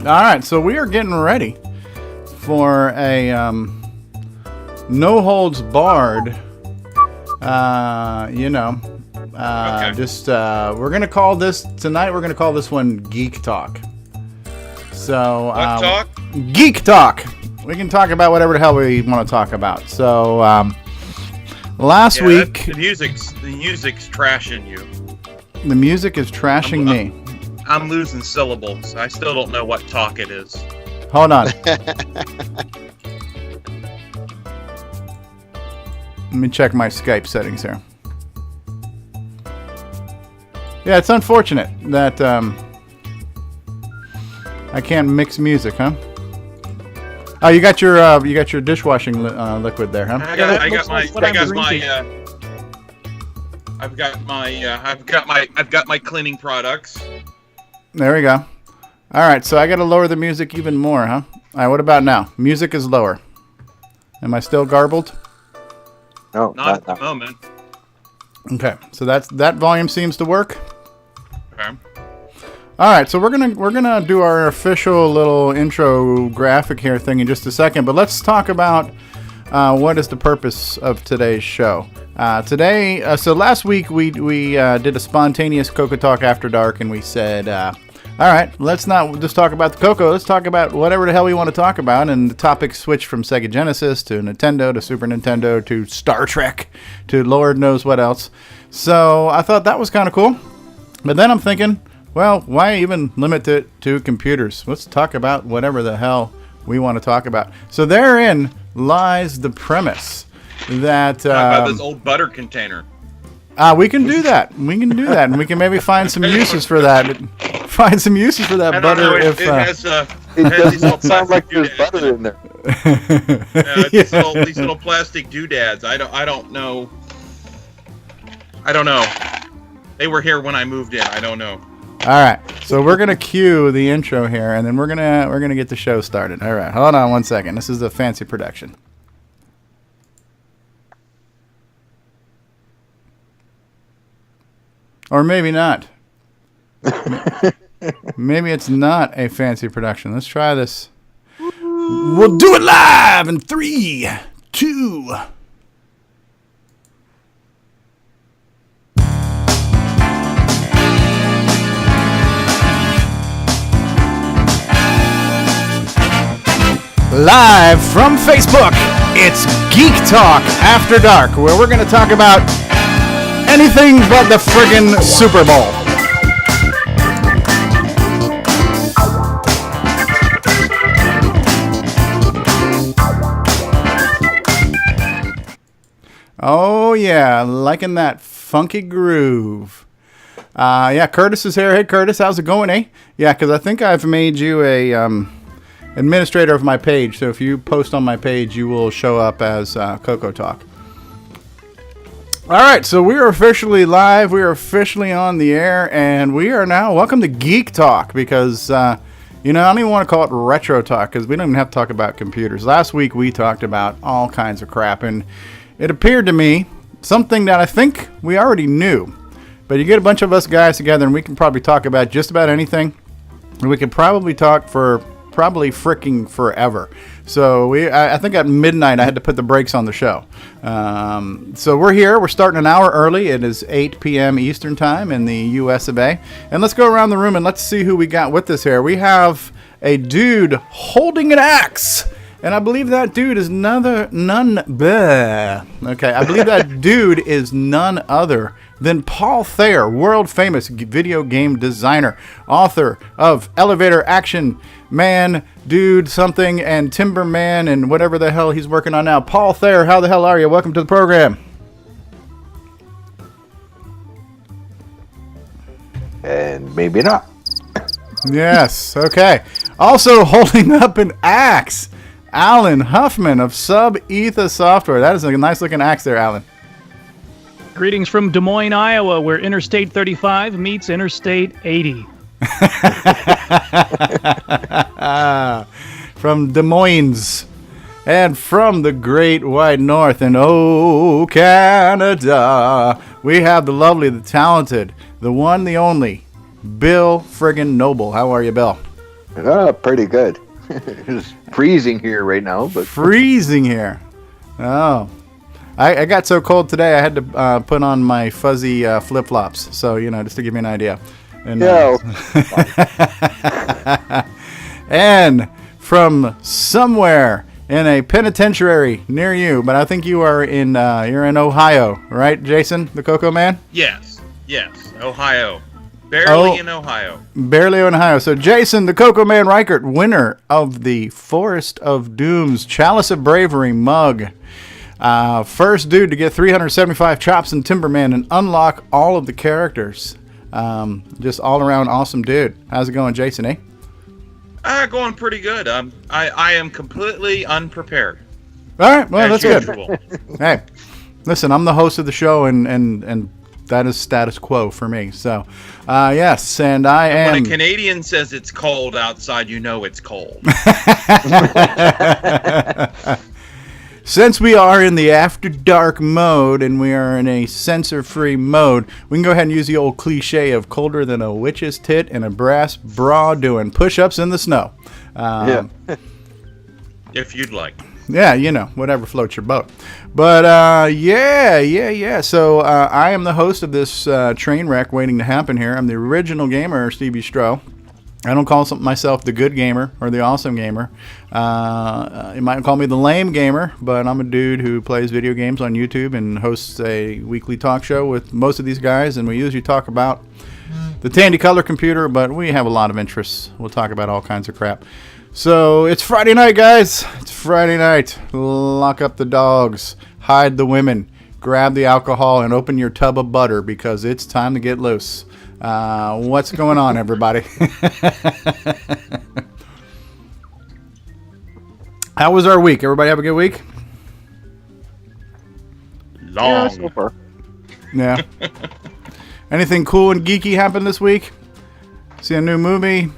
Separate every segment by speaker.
Speaker 1: All right, so we are getting ready for a no holds barred. We're gonna call this tonight. We're gonna call this one Geek Talk. So
Speaker 2: what talk?
Speaker 1: Geek Talk. We can talk about whatever the hell we want to talk about. So last week,
Speaker 2: the music's trashing you.
Speaker 1: The music is trashing me.
Speaker 2: I'm losing syllables. I still don't know what talk it is.
Speaker 1: Hold on. Let me check my Skype settings here. Yeah, it's unfortunate that I can't mix music, huh? Oh, you got your dishwashing liquid there, huh?
Speaker 2: I've got my cleaning products.
Speaker 1: There we go. All right, so I got to lower the music even more, huh? All right, what about now? Music is lower. Am I still garbled?
Speaker 3: No,
Speaker 2: not at the moment.
Speaker 1: Okay, so that volume seems to work.
Speaker 2: Okay.
Speaker 1: All right, so we're gonna do our official little intro graphic here thing in just a second, but let's talk about what is the purpose of today's show. So last week we did a spontaneous CoCoTALK After Dark, and we said, all right, let's not just talk about the CoCo. Let's talk about whatever the hell we want to talk about. And the topic switched from Sega Genesis to Nintendo to Super Nintendo to Star Trek to Lord knows what else. So I thought that was kind of cool. But then I'm thinking, well, why even limit it to computers? Let's talk about whatever the hell we want to talk about. So therein lies the premise that...
Speaker 2: Talk about this old butter container.
Speaker 1: We can do that. And we can maybe find some uses for that. Find some uses for that butter.
Speaker 2: It doesn't
Speaker 3: sound like there's butter in there.
Speaker 2: These little plastic doodads. I don't know. They were here when I moved in. I don't know.
Speaker 1: All right, so we're gonna cue the intro here, and then we're gonna get the show started. All right, hold on one second. This is a fancy production. Or maybe not. Maybe it's not a fancy production. Let's try this. We'll do it live in 3, 2. Live from Facebook, it's Geek Talk After Dark, where we're going to talk about anything but the friggin' Super Bowl. Oh yeah, liking that funky groove. Yeah, Curtis is here. Hey Curtis, how's it going, eh? Yeah, because I think I've made you a administrator of my page, so if you post on my page, you will show up as CoCoTALK. All right, so we are officially live. We are officially on the air, and we are now welcome to Geek Talk because, I don't even want to call it Retro Talk because we don't even have to talk about computers. Last week, we talked about all kinds of crap, and it appeared to me something that I think we already knew. But you get a bunch of us guys together, and we can probably talk about just about anything. And we could probably talk for probably freaking forever. So I think at midnight I had to put the brakes on the show. So we're here. We're starting an hour early. It is 8 p.m. Eastern time in the U.S. of A. And let's go around the room and let's see who we got with us here. We have a dude holding an axe. And I believe that dude is I believe that dude is none other than Paul Thayer, world famous video game designer, author of Elevator Action Man, Dude Something, and Timberman, and whatever the hell he's working on now. Paul Thayer, how the hell are you? Welcome to the program.
Speaker 3: And maybe not.
Speaker 1: Yes, okay. Also holding up an axe, Alan Huffman of Sub-Etha Software. That is a nice looking axe there, Alan.
Speaker 4: Greetings from Des Moines, Iowa, where Interstate 35 meets Interstate 80.
Speaker 1: From Des Moines and from the great white north and oh Canada, we have the lovely, the talented, the one, the only, Bill friggin' Noble. How are you, Bill?
Speaker 3: Pretty good. It's freezing here right now, but
Speaker 1: Freezing here. Oh. I got so cold today I had to put on my fuzzy flip-flops. So, just to give you an idea. And, and from somewhere in a penitentiary near you, but I think you're in Ohio, right, Jason, the CoCo man?
Speaker 2: Yes, Ohio. Barely in Ohio.
Speaker 1: Barely in Ohio. So Jason, the CoCo man Reichert, winner of the Forest of Doom's Chalice of Bravery mug. First dude to get 375 chops in Timberman and unlock all of the characters. Just all around awesome dude. How's it going, Jason, eh?
Speaker 2: Going pretty good. I am completely unprepared.
Speaker 1: All right, well, that's
Speaker 2: usual.
Speaker 1: good. Hey, listen, I'm the host of the show, and that is status quo for me. So, yes, and I am.
Speaker 2: When a Canadian says it's cold outside, you know it's cold.
Speaker 1: Since we are in the After Dark mode and we are in a censor-free mode, we can go ahead and use the old cliche of colder than a witch's tit and a brass bra doing push-ups in the snow.
Speaker 2: If you'd like.
Speaker 1: Yeah, whatever floats your boat. But, yeah. So, I am the host of this train wreck waiting to happen here. I'm the original gamer, CoCoSDC. I don't call myself the good gamer or the awesome gamer. You might call me the lame gamer, but I'm a dude who plays video games on YouTube and hosts a weekly talk show with most of these guys, and we usually talk about the Tandy Color computer, but we have a lot of interests. We'll talk about all kinds of crap. So it's Friday night, guys. It's Friday night. Lock up the dogs, hide the women, grab the alcohol, and open your tub of butter because it's time to get loose. What's going on, everybody? How was our week? Everybody have a good week?
Speaker 2: Long.
Speaker 3: so far.
Speaker 1: Yeah. Anything cool and geeky happened this week? See a new movie?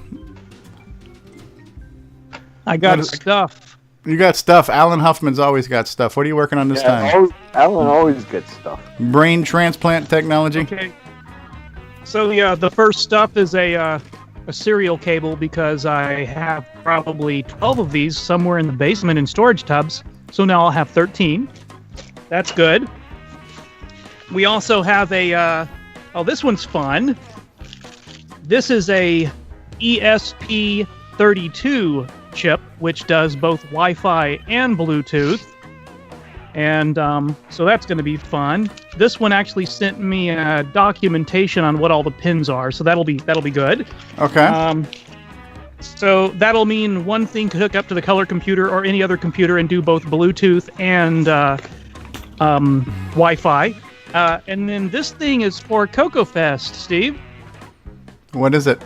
Speaker 4: I got stuff.
Speaker 1: You got stuff. Alan Huffman's always got stuff. What are you working on this time?
Speaker 3: Alan always gets stuff.
Speaker 1: Brain transplant technology?
Speaker 4: Okay. So the first stuff is a serial cable because I have probably 12 of these somewhere in the basement in storage tubs. So now I'll have 13. That's good. We also have this one's fun. This is a ESP32 chip, which does both Wi-Fi and Bluetooth. And so that's going to be fun. This one actually sent me documentation on what all the pins are, so that'll be good.
Speaker 1: Okay.
Speaker 4: So that'll mean one thing could hook up to the color computer or any other computer and do both Bluetooth and Wi-Fi. And then this thing is for CoCoFest, Steve.
Speaker 1: What is it?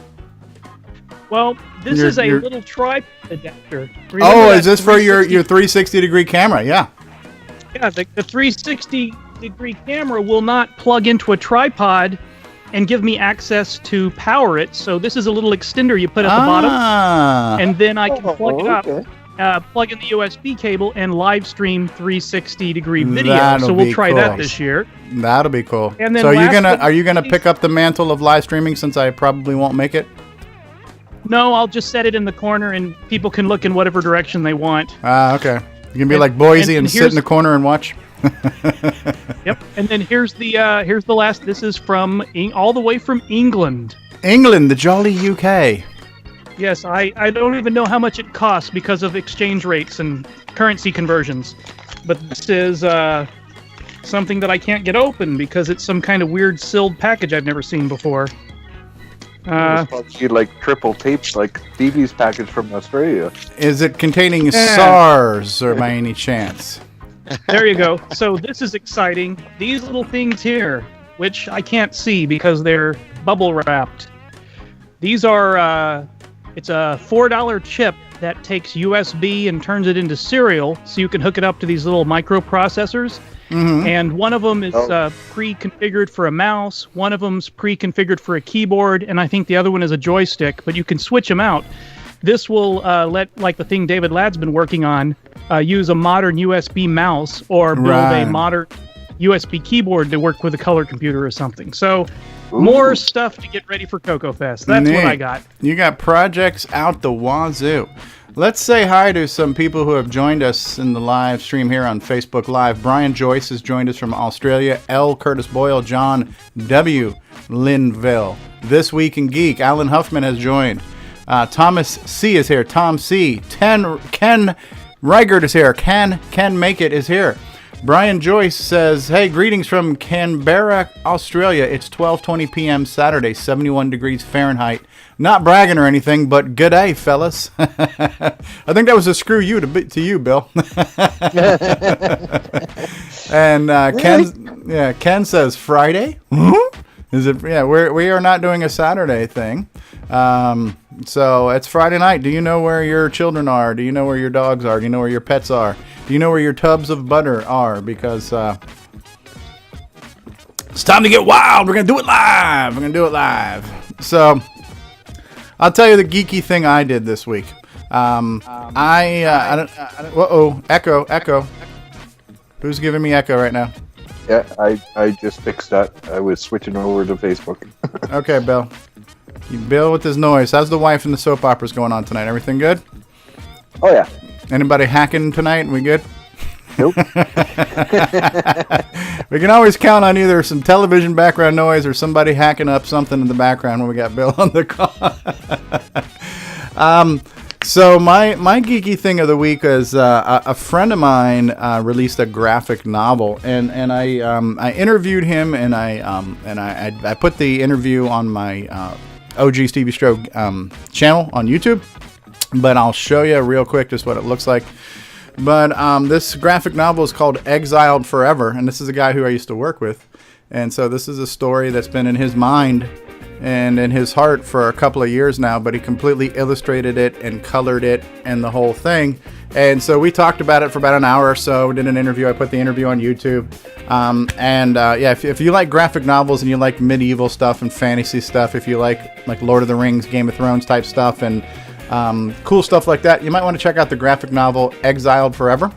Speaker 4: Well, this is a little tripod adapter.
Speaker 1: Is this for your 360-degree camera? Yeah.
Speaker 4: Yeah, the 360-degree camera will not plug into a tripod and give me access to power it. So this is a little extender you put at the bottom, and then I can plug it up, plug in the USB cable, and live stream 360-degree video. So we'll try that this year.
Speaker 1: That'll be cool.
Speaker 4: And then
Speaker 1: so are you gonna pick up the mantle of live streaming since I probably won't make it?
Speaker 4: No, I'll just set it in the corner, and people can look in whatever direction they want.
Speaker 1: Okay. You can be like Boise and sit in the corner and watch.
Speaker 4: Yep. And then here's the last. This is from all the way from England.
Speaker 1: England, the jolly UK.
Speaker 4: Yes, I don't even know how much it costs because of exchange rates and currency conversions. But this is something that I can't get open because it's some kind of weird sealed package I've never seen before.
Speaker 3: You like triple tape, like Stevie's package from Australia.
Speaker 1: Is it containing SARS or by any chance?
Speaker 4: There you go. So this is exciting. These little things here, which I can't see because they're bubble wrapped. These are, it's a $4 chip that takes USB and turns it into serial, so you can hook it up to these little microprocessors. Mm-hmm. And one of them is pre-configured for a mouse, one of them's pre-configured for a keyboard, and I think the other one is a joystick, but you can switch them out. This will let, like the thing David Ladd's been working on, use a modern USB mouse or build a modern USB keyboard to work with a color computer or something. So More stuff to get ready for CoCo Fest. That's what I got.
Speaker 1: You got projects out the wazoo. Let's say hi to some people who have joined us in the live stream here on Facebook Live. Brian Joyce has joined us from Australia. L. Curtis Boyle, John W. Linville. This Week in Geek, Alan Huffman has joined. Thomas C. is here. Tom C. Ken Reichert is here. Can Make It is here. Brian Joyce says, hey, greetings from Canberra, Australia. It's 12:20 p.m. Saturday, 71 degrees Fahrenheit. Not bragging or anything, but good day, fellas. I think that was a screw you to you, Bill. And Ken says, Friday? Is it? Yeah, we are not doing a Saturday thing. So it's Friday night. Do you know where your children are? Do you know where your dogs are? Do you know where your pets are? Do you know where your tubs of butter are? Because it's time to get wild. We're going to do it live. So I'll tell you the geeky thing I did this week. Echo. Who's giving me echo right now?
Speaker 3: Yeah, I just fixed that. I was switching over to Facebook.
Speaker 1: Okay, Bill. Bill with his noise. How's the wife and the soap operas going on tonight? Everything good?
Speaker 3: Oh, yeah.
Speaker 1: Anybody hacking tonight? We good?
Speaker 3: Nope.
Speaker 1: We can always count on either some television background noise or somebody hacking up something in the background when we got Bill on the call. So my geeky thing of the week is a friend of mine released a graphic novel, and I interviewed him, and I put the interview on my ogStevieStrow channel on YouTube. But I'll show you real quick just what it looks like. But this graphic novel is called Exiled Forever, and this is a guy who I used to work with. And so this is a story that's been in his mind and in his heart for a couple of years now, but he completely illustrated it and colored it and the whole thing. And so we talked about it for about an hour or so. We did an interview. I put the interview on YouTube. If you like graphic novels and you like medieval stuff and fantasy stuff, if you like Lord of the Rings, Game of Thrones type stuff, and cool stuff like that, you might want to check out the graphic novel Exiled Forever,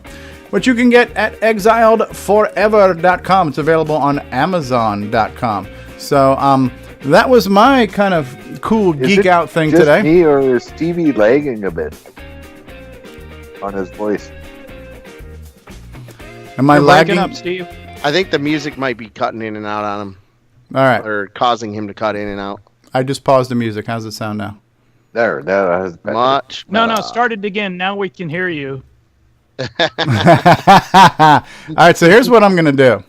Speaker 1: which you can get at exiledforever.com. It's available on amazon.com. So that was my kind of cool geek out thing
Speaker 3: just
Speaker 1: today.
Speaker 3: Me, or is Stevie lagging a bit on his voice?
Speaker 1: Am I lagging
Speaker 4: up, Steve?
Speaker 5: I think the music might be cutting in and out on him.
Speaker 1: All right.
Speaker 5: Or causing him to cut in and out.
Speaker 1: I just paused the music. How's it sound now?
Speaker 3: There, that has
Speaker 5: much.
Speaker 4: No, start it again. Now we can hear you.
Speaker 1: All right, so here's what I'm going to do.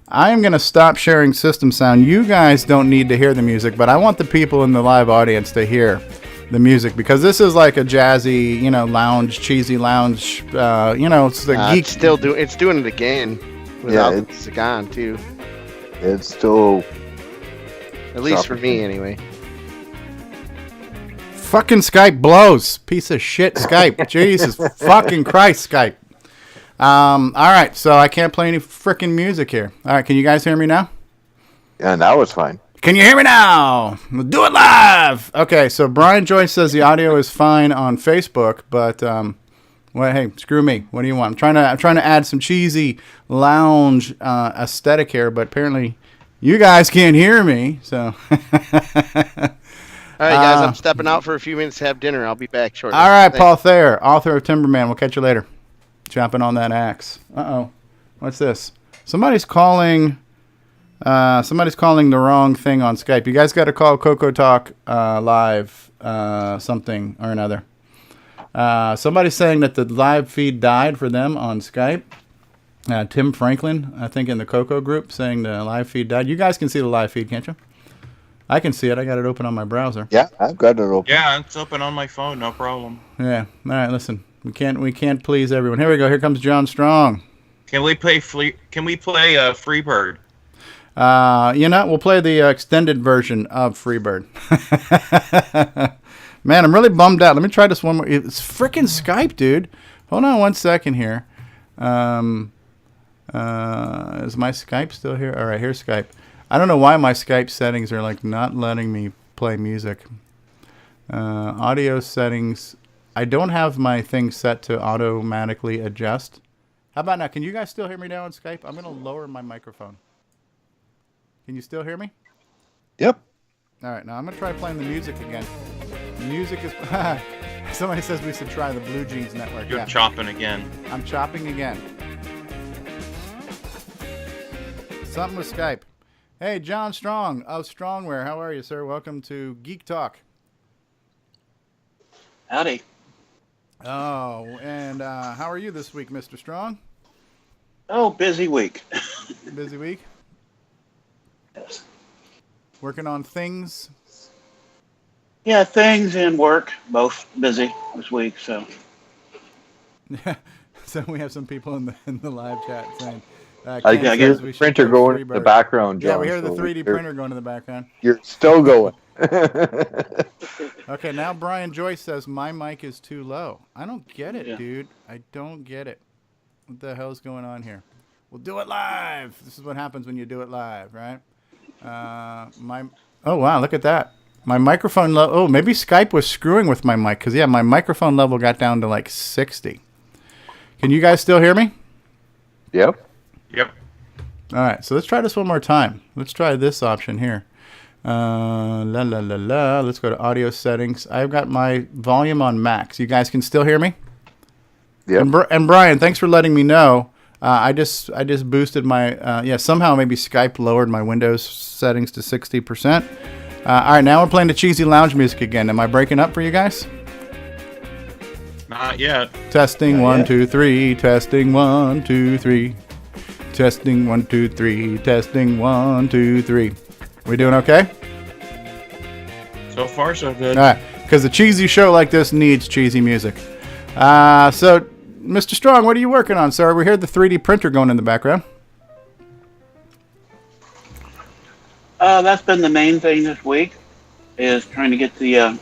Speaker 1: I am going to stop sharing system sound. You guys don't need to hear the music, but I want the people in the live audience to hear the music, because this is like a jazzy, lounge, cheesy lounge, it's the geek.
Speaker 5: It's doing it again without the music on, too.
Speaker 3: It's still...
Speaker 5: At least for me, anyway.
Speaker 1: Fucking Skype blows. Piece of shit Skype. Jesus fucking Christ, Skype. All right, so I can't play any freaking music here. All right, can you guys hear me now?
Speaker 3: Yeah, now it's fine.
Speaker 1: Can you hear me now? We'll do it live. Okay, so Brian Joyce says the audio is fine on Facebook, but hey, screw me. What do you want? I'm trying to add some cheesy lounge aesthetic here, but apparently you guys can't hear me. So.
Speaker 5: All right, guys, I'm stepping out for a few minutes to have dinner. I'll be back shortly.
Speaker 1: All right, Paul Thayer, author of Timberman. We'll catch you later. Chopping on that axe. Uh-oh. What's this? Somebody's calling the wrong thing on Skype. You guys got to call CoCoTALK live something or another. Somebody's saying that the live feed died for them on Skype. Tim Franklin, I think, in the CoCo group, saying the live feed died. You guys can see the live feed, can't you? I can see it. I got it open on my browser.
Speaker 3: Yeah, I've got it open.
Speaker 2: Yeah, it's open on my phone. No problem.
Speaker 1: Yeah. All right. Listen, we can't please everyone. Here we go. Here comes John Strong.
Speaker 2: Can we play Freebird?
Speaker 1: We'll play the extended version of Freebird. Man, I'm really bummed out. Let me try this one more. It's freaking Skype, dude. Hold on 1 second here. Is my Skype still here? All right, here's Skype. I don't know why my Skype settings are not letting me play music. Audio settings. I don't have my thing set to automatically adjust. How about now? Can you guys still hear me now on Skype? I'm going to lower my microphone. Can you still hear me?
Speaker 3: Yep.
Speaker 1: All right, now I'm gonna try playing the music again. The music is. Somebody says we should try the Blue Jeans Network.
Speaker 2: You're chopping again.
Speaker 1: I'm chopping again. Something with Skype. Hey, John Strong of Strongware. How are you, sir? Welcome to Geek Talk.
Speaker 6: Howdy.
Speaker 1: Oh, and how are you this week, Mr. Strong?
Speaker 6: Oh, busy week.
Speaker 1: Busy week?
Speaker 6: Yes.
Speaker 1: Working on things?
Speaker 6: Yeah, things and work, both busy this week, so.
Speaker 1: Yeah. So we have some people in the live chat saying,
Speaker 3: I hear the printer going in the background, John.
Speaker 1: Yeah, we hear the 3D printer going in the background.
Speaker 3: You're still going.
Speaker 1: Okay, now Brian Joyce says, my mic is too low. I don't get it, dude. I don't get it. What the hell's going on here? We'll do it live. This is what happens when you do it live, right? Oh, wow, look at that. My microphone level. Oh, maybe Skype was screwing with my mic because, yeah, my microphone level got down to like 60. Can you guys still hear me?
Speaker 3: Yep.
Speaker 2: Yep.
Speaker 1: All right, so let's try this one more time. Let's try this option here. Let's go to audio settings. I've got my volume on max. You guys can still hear me?
Speaker 3: Yeah.
Speaker 1: And Brian, thanks for letting me know. I just boosted my somehow maybe Skype lowered my Windows settings to 60%. All right, now we're playing the cheesy lounge music again. Am I breaking up for you guys?
Speaker 2: Not yet.
Speaker 1: Testing 1 2 3. Testing 1 2 3. Testing 1 2 3. Testing 1 2 3. We doing okay?
Speaker 2: So far, so good.
Speaker 1: All right, because a cheesy show like this needs cheesy music. So, Mr. Strong, what are you working on, sir? We hear the 3D printer going in the background.
Speaker 6: That's been the main thing this week, is trying to get the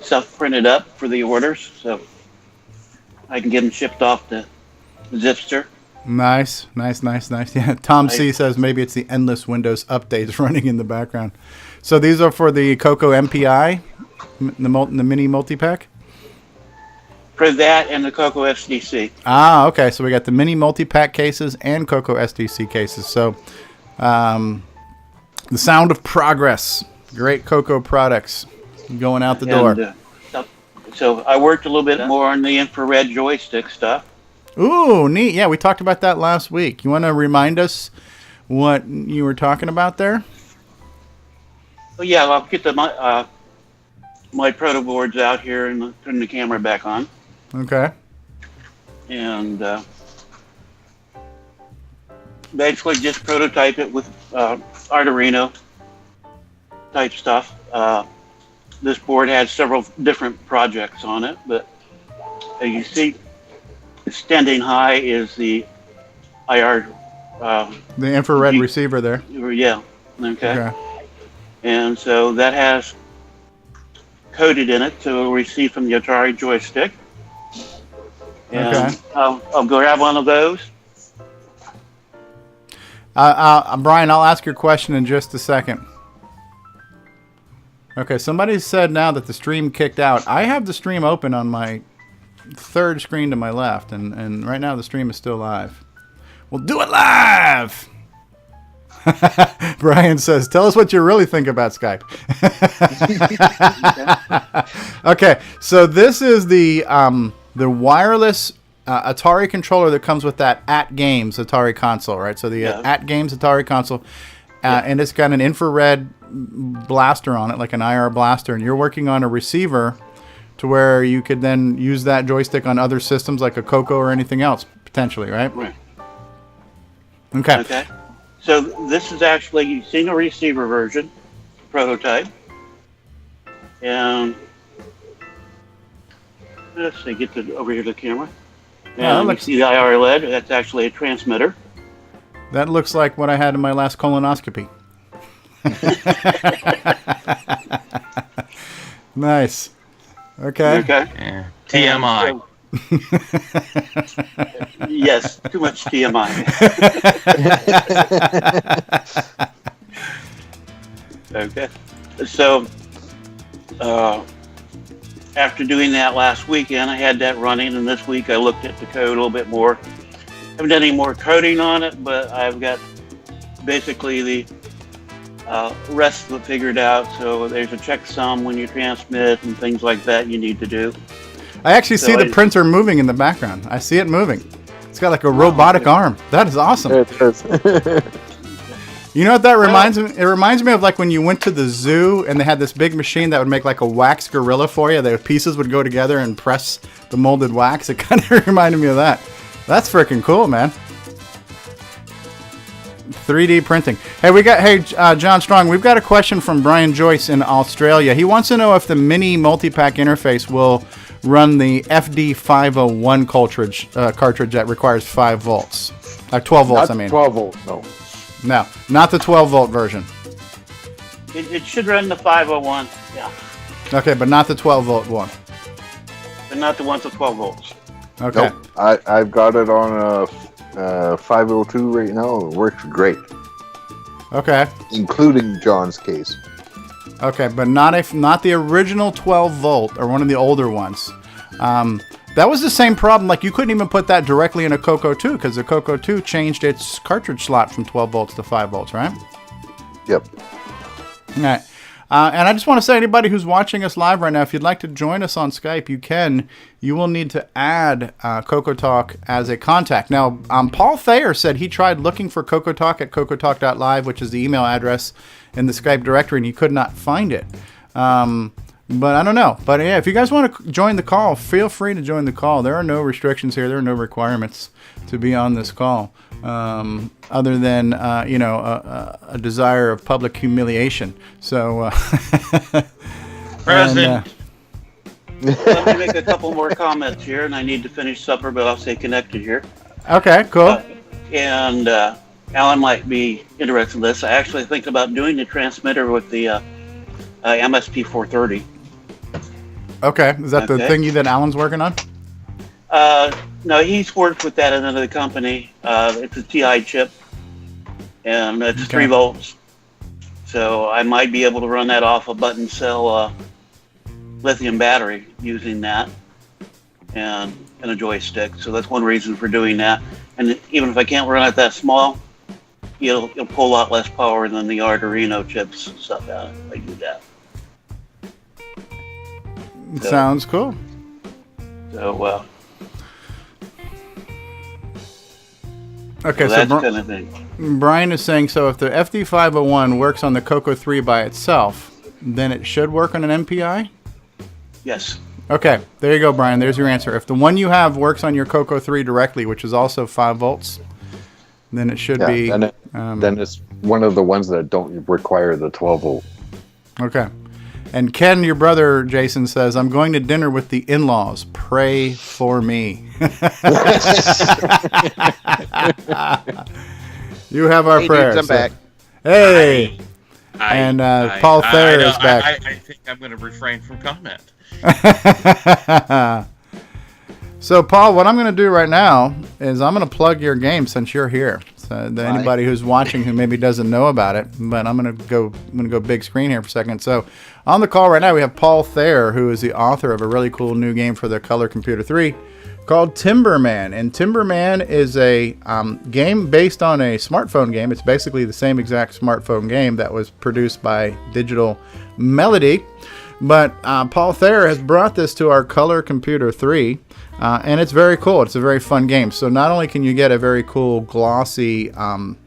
Speaker 6: stuff printed up for the orders, so I can get them shipped off to Zipster.
Speaker 1: Nice. Yeah, Tom C says maybe it's the endless Windows updates running in the background. So these are for the CoCo MPI, the mini multi-pack?
Speaker 6: For that and the CoCoSDC.
Speaker 1: Ah, okay. So we got the mini multi-pack cases and CoCoSDC cases. So the sound of progress. Great CoCo products going out the door.
Speaker 6: So I worked a little bit more on the infrared joystick stuff.
Speaker 1: Ooh, neat. Yeah, we talked about that last week. You want to remind us what you were talking about there?
Speaker 6: Well, yeah, I'll get my proto boards out here and turn the camera back on.
Speaker 1: Okay.
Speaker 6: And basically just prototype it with Arduino type stuff. This board has several different projects on it, but as you see, extending high is the IR.
Speaker 1: The infrared receiver there.
Speaker 6: Yeah. Okay. And so that has coded in it, so it'll receive from the Atari joystick. And I'll grab one of those.
Speaker 1: Brian, I'll ask your question in just a second. Okay, somebody said now that the stream kicked out. I have the stream open on my third screen to my left, and right now the stream is still live. We'll do it live! Brian says, tell us what you really think about Skype. Okay, so this is the wireless Atari controller that comes with that AtGames Atari console, right? So the AtGames Atari console, and it's got an infrared blaster on it, like an IR blaster, and you're working on a receiver to where you could then use that joystick on other systems like a CoCo or anything else, potentially, right?
Speaker 6: Right.
Speaker 1: Okay.
Speaker 6: So this is actually, you've seen a receiver version, prototype. And let's see, get over here to the camera. And you see the IR LED, that's actually a transmitter.
Speaker 1: That looks like what I had in my last colonoscopy. Nice. Okay.
Speaker 2: Yeah. TMI.
Speaker 6: Yes, too much TMI. Okay. So, after doing that last weekend, I had that running, and this week I looked at the code a little bit more. I haven't done any more coding on it, but I've got basically the rest of it figured out. So there's a checksum when you transmit and things like that you need to do.
Speaker 1: I actually see the printer moving in the background. I see it moving. It's got like a robotic arm. That is awesome.
Speaker 3: It is.
Speaker 1: You know what that reminds me? It reminds me of like when you went to the zoo and they had this big machine that would make like a wax gorilla for you. The pieces would go together and press the molded wax. It kind of reminded me of that. That's freaking cool, man. 3D printing. Hey, John Strong, we've got a question from Brian Joyce in Australia. He wants to know if the mini multi-pack interface will run the FD501 cartridge that requires 5 volts. 12 volts,
Speaker 3: Not 12 volts, no.
Speaker 1: No, not the 12 volt version.
Speaker 6: It should run the 501, yeah.
Speaker 1: Okay, but not the 12 volt one.
Speaker 6: But not the ones with 12 volts.
Speaker 1: Okay.
Speaker 3: Nope. I've got it on a 502 right now. It works great,
Speaker 1: Okay.
Speaker 3: including John's case.
Speaker 1: Okay, but not the original 12 volt or one of the older ones. That was the same problem. Like you couldn't even put that directly in a CoCo 2 because the CoCo 2 changed its cartridge slot from 12 volts to 5 volts, right?
Speaker 3: Yep.
Speaker 1: All right. And I just want to say, anybody who's watching us live right now, if you'd like to join us on Skype, you can. You will need to add CoCoTALK as a contact. Now, Paul Thayer said he tried looking for CoCoTALK at CoCoTalk.live, which is the email address in the Skype directory, and he could not find it. But I don't know. But yeah, if you guys want to join the call, feel free to join the call. There are no restrictions here. There are no requirements to be on this call, other than a desire of public humiliation. So,
Speaker 6: President, let me make a couple more comments here, and I need to finish supper, but I'll stay connected here.
Speaker 1: Okay, cool.
Speaker 6: And Alan might be interested in this. I actually think about doing the transmitter with the MSP 430.
Speaker 1: Okay, is that the thing that Alan's working on?
Speaker 6: No, he's worked with that at another company. It's a TI chip, and it's 3 volts. So I might be able to run that off a button cell lithium battery using that and a joystick. So that's one reason for doing that. And even if I can't run it that small, it'll pull a lot less power than the Arduino chips and stuff out if I do that.
Speaker 1: Sounds cool.
Speaker 6: So,
Speaker 1: okay,
Speaker 6: so that's kind of thing.
Speaker 1: Brian is saying, so if the FD501 works on the CoCo 3 by itself, then it should work on an MPI?
Speaker 6: Yes.
Speaker 1: Okay, there you go, Brian. There's your answer. If the one you have works on your CoCo 3 directly, which is also 5 volts, then it should be...
Speaker 3: Then it's one of the ones that don't require the 12 volt.
Speaker 1: Okay. And Ken, your brother, Jason, says, I'm going to dinner with the in-laws. Pray for me. You have our prayers.
Speaker 5: Dudes, I'm back.
Speaker 1: Hey! Paul Thayer is back.
Speaker 2: I think I'm going to refrain from comment.
Speaker 1: So, Paul, what I'm going to do right now is I'm going to plug your game since you're here. So anybody who's watching who maybe doesn't know about it, but I'm going to go big screen here for a second. So, on the call right now we have Paul Thayer, who is the author of a really cool new game for the Color Computer 3 called Timberman. And Timberman is a game based on a smartphone game. It's basically the same exact smartphone game that was produced by Digital Melody. But Paul Thayer has brought this to our Color Computer 3, and it's very cool. It's a very fun game. So not only can you get a very cool glossy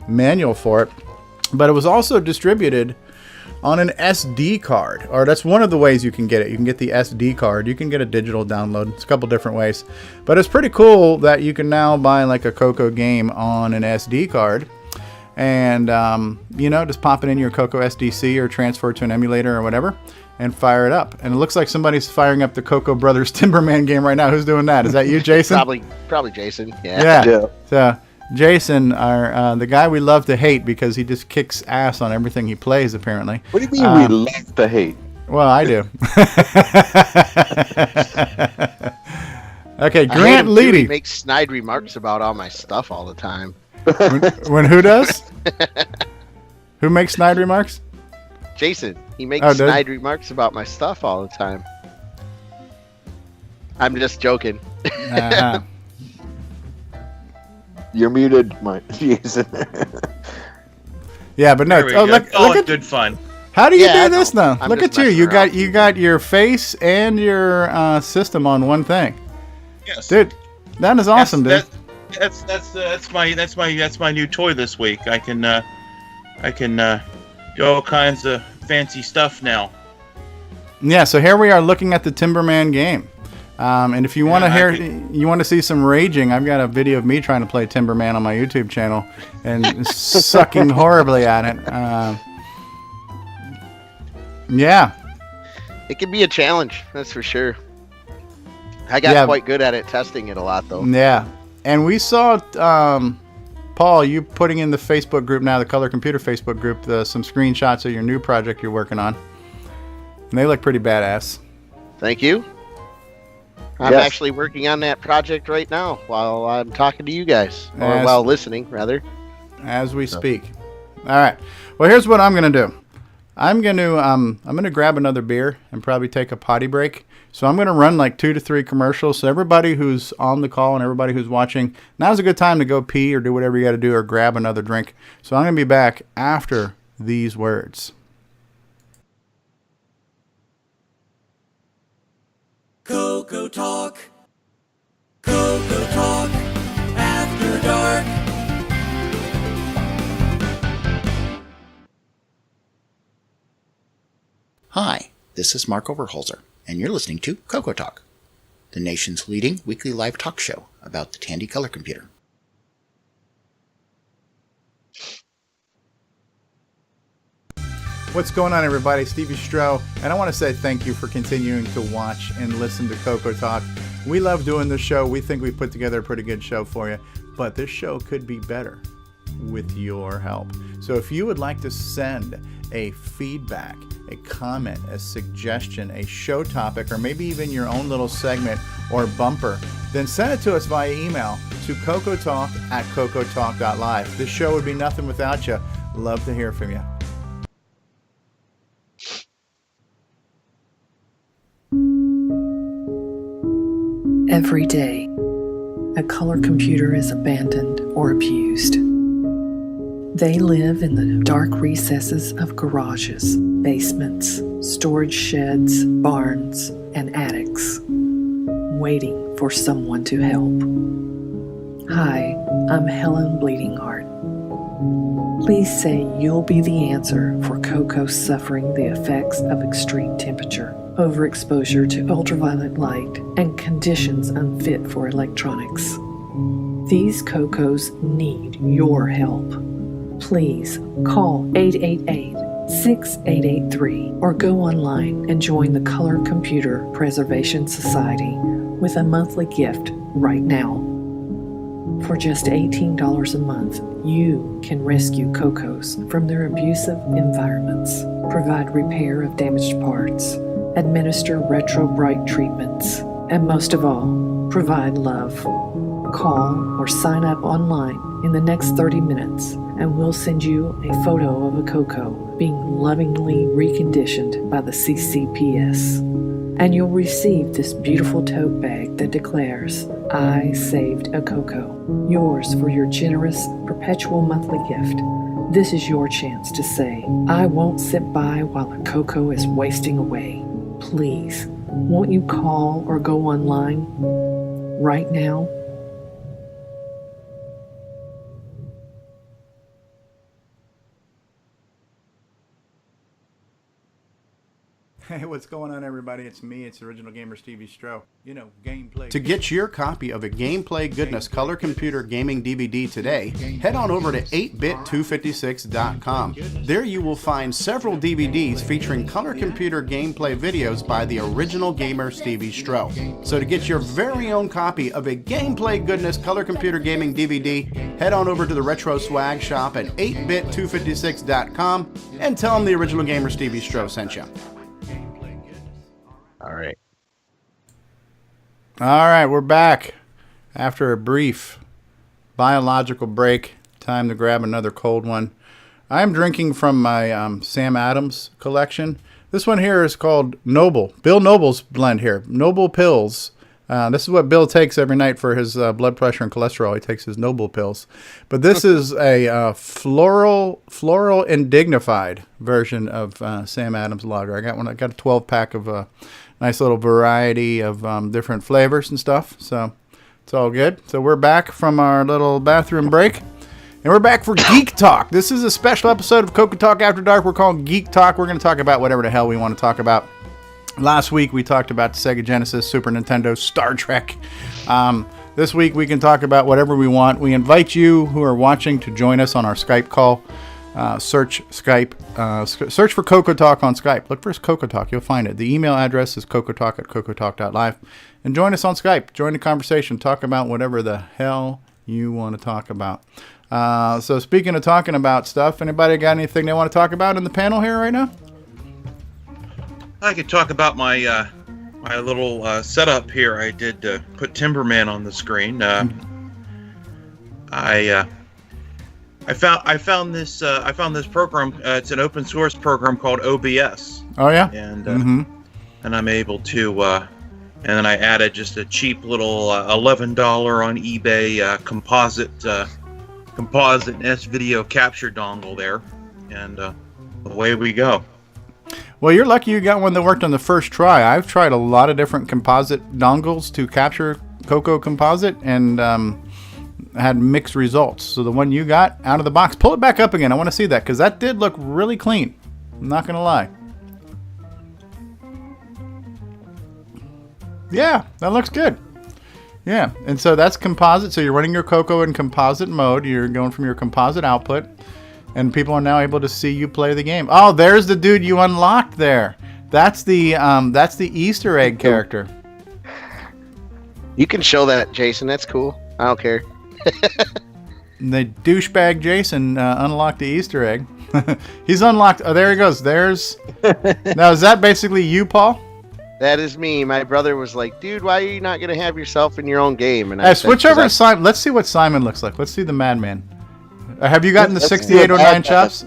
Speaker 1: manual for it, but it was also distributed on an SD card, or that's one of the ways you can get it. You can get the SD card. You can get a digital download. It's a couple different ways. But it's pretty cool that you can now buy like a CoCo game on an SD card and, just pop it in your CoCoSDC or transfer it to an emulator or whatever and fire it up. And it looks like somebody's firing up the CoCo Brothers Timberman game right now. Who's doing that? Is that you, Jason?
Speaker 5: Probably Jason. Yeah.
Speaker 1: So Jason, the guy we love to hate because he just kicks ass on everything he plays, apparently.
Speaker 3: What do you mean we love to hate?
Speaker 1: Well, I do. Okay, Grant Leedy.
Speaker 5: He makes snide remarks about all my stuff all the time.
Speaker 1: When who does? Who makes snide remarks?
Speaker 5: Jason. He makes snide remarks about my stuff all the time. I'm just joking.
Speaker 1: Uh-huh.
Speaker 3: You're muted, Jason.
Speaker 1: Yeah, but no.
Speaker 2: There we
Speaker 1: Oh,
Speaker 2: go.
Speaker 1: look
Speaker 2: All
Speaker 1: at
Speaker 2: good fun.
Speaker 1: how do you
Speaker 5: Yeah, I
Speaker 1: do this
Speaker 5: know.
Speaker 1: now?
Speaker 5: I'm
Speaker 1: Look
Speaker 5: just
Speaker 1: at you.
Speaker 5: messing
Speaker 1: You got your face and your system on one thing,
Speaker 2: Yes,
Speaker 1: dude. That is awesome, dude.
Speaker 2: That's my new toy this week. I can do all kinds of fancy stuff now.
Speaker 1: Yeah, so here we are looking at the Timberman game. And if you want to see some raging, I've got a video of me trying to play Timberman on my YouTube channel and sucking horribly at it. Yeah.
Speaker 5: It can be a challenge, that's for sure. I got quite good at it, testing it a lot, though.
Speaker 1: Yeah. And we saw, Paul, you putting in the Facebook group now, the Color Computer Facebook group, some screenshots of your new project you're working on. And they look pretty badass.
Speaker 5: Thank you. I'm actually working on that project right now while I'm talking to you guys, or while listening, rather.
Speaker 1: As we speak. All right. Well, here's what I'm going to do. I'm going to grab another beer and probably take a potty break. So I'm going to run like 2 to 3 commercials. So everybody who's on the call and everybody who's watching, now's a good time to go pee or do whatever you got to do or grab another drink. So I'm going to be back after these words.
Speaker 7: CoCoTALK, CoCoTALK, After Dark.
Speaker 8: Hi, this is Mark Overholzer, and you're listening to CoCoTALK, the nation's leading weekly live talk show about the Tandy color computer.
Speaker 1: What's going on, everybody? CoCoSDC, and I want to say thank you for continuing to watch and listen to CoCoTALK. We love doing this show. We think we put together a pretty good show for you, but this show could be better with your help. So if you would like to send a feedback, a comment, a suggestion, a show topic, or maybe even your own little segment or bumper, then send it to us via email to CoCoTalk@CoCoTalk.live. This show would be nothing without you. Love to hear from you.
Speaker 9: Every day, a color computer is abandoned or abused. They live in the dark recesses of garages, basements, storage sheds, barns, and attics, waiting for someone to help. Hi, I'm Helen Bleeding Heart. Please say you'll be the answer for CoCo suffering the effects of extreme temperature, overexposure to ultraviolet light, and conditions unfit for electronics. These CoCos need your help. Please call 888-6883 or go online and join the Color Computer Preservation Society with a monthly gift right now. For just $18 a month, you can rescue CoCos from their abusive environments, provide repair of damaged parts, administer retro-bright treatments, and most of all, provide love. Call or sign up online in the next 30 minutes and we'll send you a photo of a CoCo being lovingly reconditioned by the CCPS. And you'll receive this beautiful tote bag that declares, I saved a CoCo. Yours for your generous, perpetual monthly gift. This is your chance to say, I won't sit by while a CoCo is wasting away. Please, won't you call or go online right now?
Speaker 1: Hey, what's going on, everybody? It's me. It's Original Gamer CoCoSDC. You know, gameplay. To get your copy of a Gameplay Goodness Color Computer Gaming DVD today, head on over to 8bit256.com. There you will find several DVDs featuring color computer gameplay videos by the Original Gamer CoCoSDC. So to get your very own copy of a Gameplay Goodness Color Computer Gaming DVD, head on over to the Retro Swag Shop at 8bit256.com and tell them the Original Gamer CoCoSDC sent you.
Speaker 5: All right.
Speaker 1: All right, we're back after a brief biological break. Time to grab another cold one. I'm drinking from my Sam Adams collection. This one here is called Noble. Bill Noble's blend here. Noble Pills This is what Bill takes every night for his blood pressure and cholesterol. He takes his Noble pills. But this is a floral and dignified version of Sam Adams Lager. I got a 12-pack of a nice little variety of different flavors and stuff. So it's all good. So we're back from our little bathroom break. And we're back for Geek Talk. This is a special episode of CoCoTALK After Dark. We're calling Geek Talk. We're going to talk about whatever the hell we want to talk about. Last week, we talked about the Sega Genesis, Super Nintendo, Star Trek. This week, we can talk about whatever we want. We invite you who are watching to join us on our Skype call. Search Skype. Search for CoCoTALK on Skype. Look for CoCoTALK. You'll find it. The email address is cocotalk@cocotalk.live. And join us on Skype. Join the conversation. Talk about whatever the hell you want to talk about. So speaking of talking about stuff, anybody got anything they want to talk about in the panel here right now?
Speaker 2: I could talk about my my little setup here. I did put Timberman on the screen. I found this program. It's an open source program called OBS.
Speaker 1: Oh yeah.
Speaker 2: And and I'm able to. And then I added just a cheap little $11 on eBay composite S video capture dongle there, and away we go.
Speaker 1: Well, you're lucky you got one that worked on the first try. I've tried a lot of different composite dongles to capture CoCo Composite and had mixed results. So the one you got out of the box, pull it back up again. I want to see that because that did look really clean. I'm not going to lie. Yeah, that looks good. Yeah, and so that's composite. So you're running your CoCo in composite mode. You're going from your composite output. And people are now able to see you play the game. Oh, there's the dude you unlocked there. That's the Easter egg character.
Speaker 5: You can show that, Jason. That's cool. I don't care.
Speaker 1: The douchebag Jason unlocked the Easter egg. He's unlocked. Oh, there he goes. There's. Now, is that basically you, Paul?
Speaker 5: That is me. My brother was like, dude, why are you not going to have yourself in your own game? And
Speaker 1: I said, switch over to Simon. Let's see what Simon looks like. Let's see the madman. Have you gotten the 6809 chops?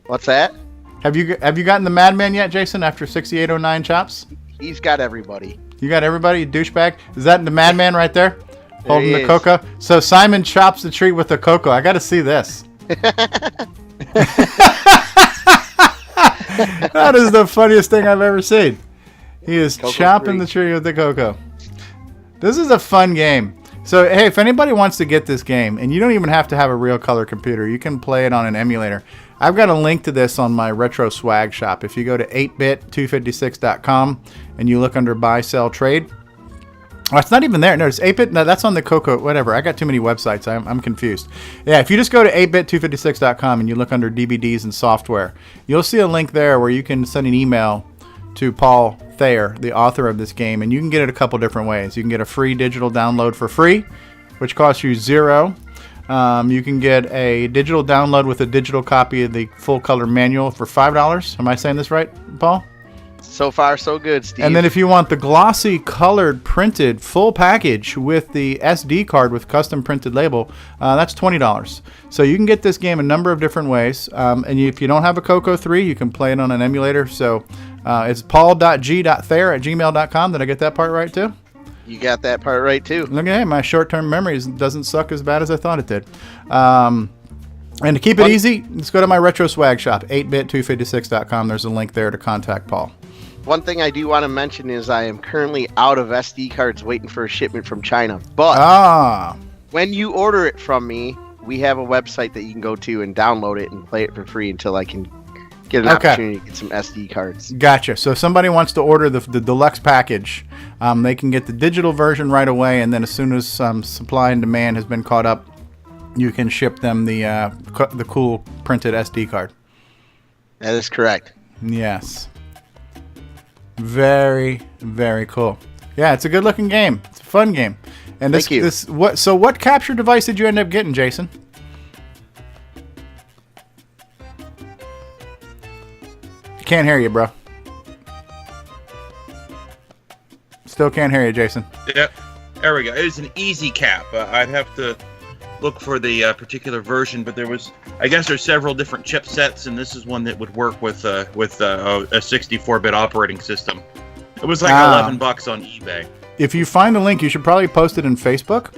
Speaker 5: What's that?
Speaker 1: Have you gotten the madman yet, Jason, after 6809 chops?
Speaker 5: He's got everybody.
Speaker 1: You got everybody, you douchebag? Is that the madman right there? Holding the CoCo? So Simon chops the treat with the CoCo. I got to see this. That is the funniest thing I've ever seen. He is chopping the tree with the CoCo. This is a fun game. So, hey, if anybody wants to get this game, and you don't even have to have a real color computer, you can play it on an emulator. I've got a link to this on my Retro Swag shop. If you go to 8bit256.com and you look under Buy, Sell, Trade. Oh, it's not even there. No, it's 8bit. No, that's on the CoCo, whatever. I got too many websites. I'm confused. Yeah, if you just go to 8bit256.com and you look under DVDs and software, you'll see a link there where you can send an email to Paul Thayer, the author of this game, and you can get it a couple different ways. You can get a free digital download for free, which costs you $0. You can get a digital download with a digital copy of the full color manual for $5. Am I saying this right, Paul?
Speaker 5: So far, so good, Steve.
Speaker 1: And then if you want the glossy, colored, printed, full package with the SD card with custom printed label, that's $20. So you can get this game a number of different ways. And if you don't have a CoCo 3, you can play it on an emulator. So it's paul.g.thayer@gmail.com. Did I get that part right, too?
Speaker 5: You got that part right, too.
Speaker 1: Look at my short-term memory doesn't suck as bad as I thought it did. And to keep it easy, let's go to my Retro Swag shop, 8bit256.com. There's a link there to contact Paul.
Speaker 5: One thing I do want to mention is I am currently out of SD cards waiting for a shipment from China. But when you order it from me, we have a website that you can go to and download it and play it for free until I can get an opportunity to get some SD cards.
Speaker 1: Gotcha. So if somebody wants to order the deluxe package, they can get the digital version right away, and then as soon as supply and demand has been caught up, you can ship them the cool printed SD card.
Speaker 5: That is correct.
Speaker 1: Yes. Very, very cool. Yeah, it's a good looking game. It's a fun game. And
Speaker 5: Thank you.
Speaker 1: What capture device did you end up getting, Jason? Can't hear you, bro. Still can't hear you, Jason.
Speaker 2: Yep. There we go. It was an easy cap. I'd have to look for the particular version, but I guess there's several different chipsets, and this is one that would work with a 64-bit operating system. It was like $11 on eBay.
Speaker 1: if you find the link, you should probably post it in Facebook.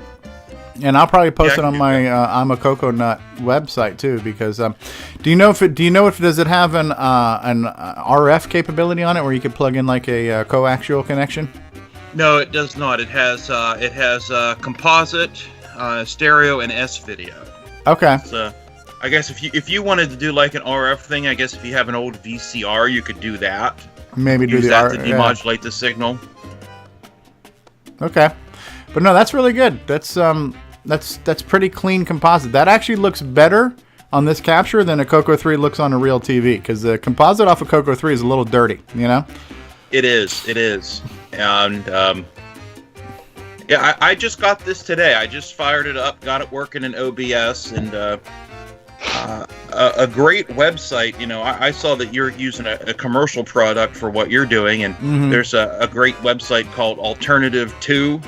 Speaker 1: And I'll probably post it on my I'm a Coconut website too, because do you know if does it have an RF capability on it where you could plug in like a coaxial connection?
Speaker 2: No, it does not. It has composite, stereo, and S video.
Speaker 1: Okay.
Speaker 2: So, I guess if you wanted to do like an RF thing, I guess if you have an old VCR, you could do that.
Speaker 1: Maybe
Speaker 2: use
Speaker 1: do
Speaker 2: that to demodulate the signal.
Speaker 1: Okay, but no, that's really good. That's pretty clean composite. That actually looks better on this capture than a CoCo 3 looks on a real TV, because the composite off of CoCo 3 is a little dirty, you know?
Speaker 2: It is, and yeah, I just got this today. I just fired it up, got it working in OBS, and a great website. You know, I saw that you're using a commercial product for what you're doing, and there's a great website called Alternative 2.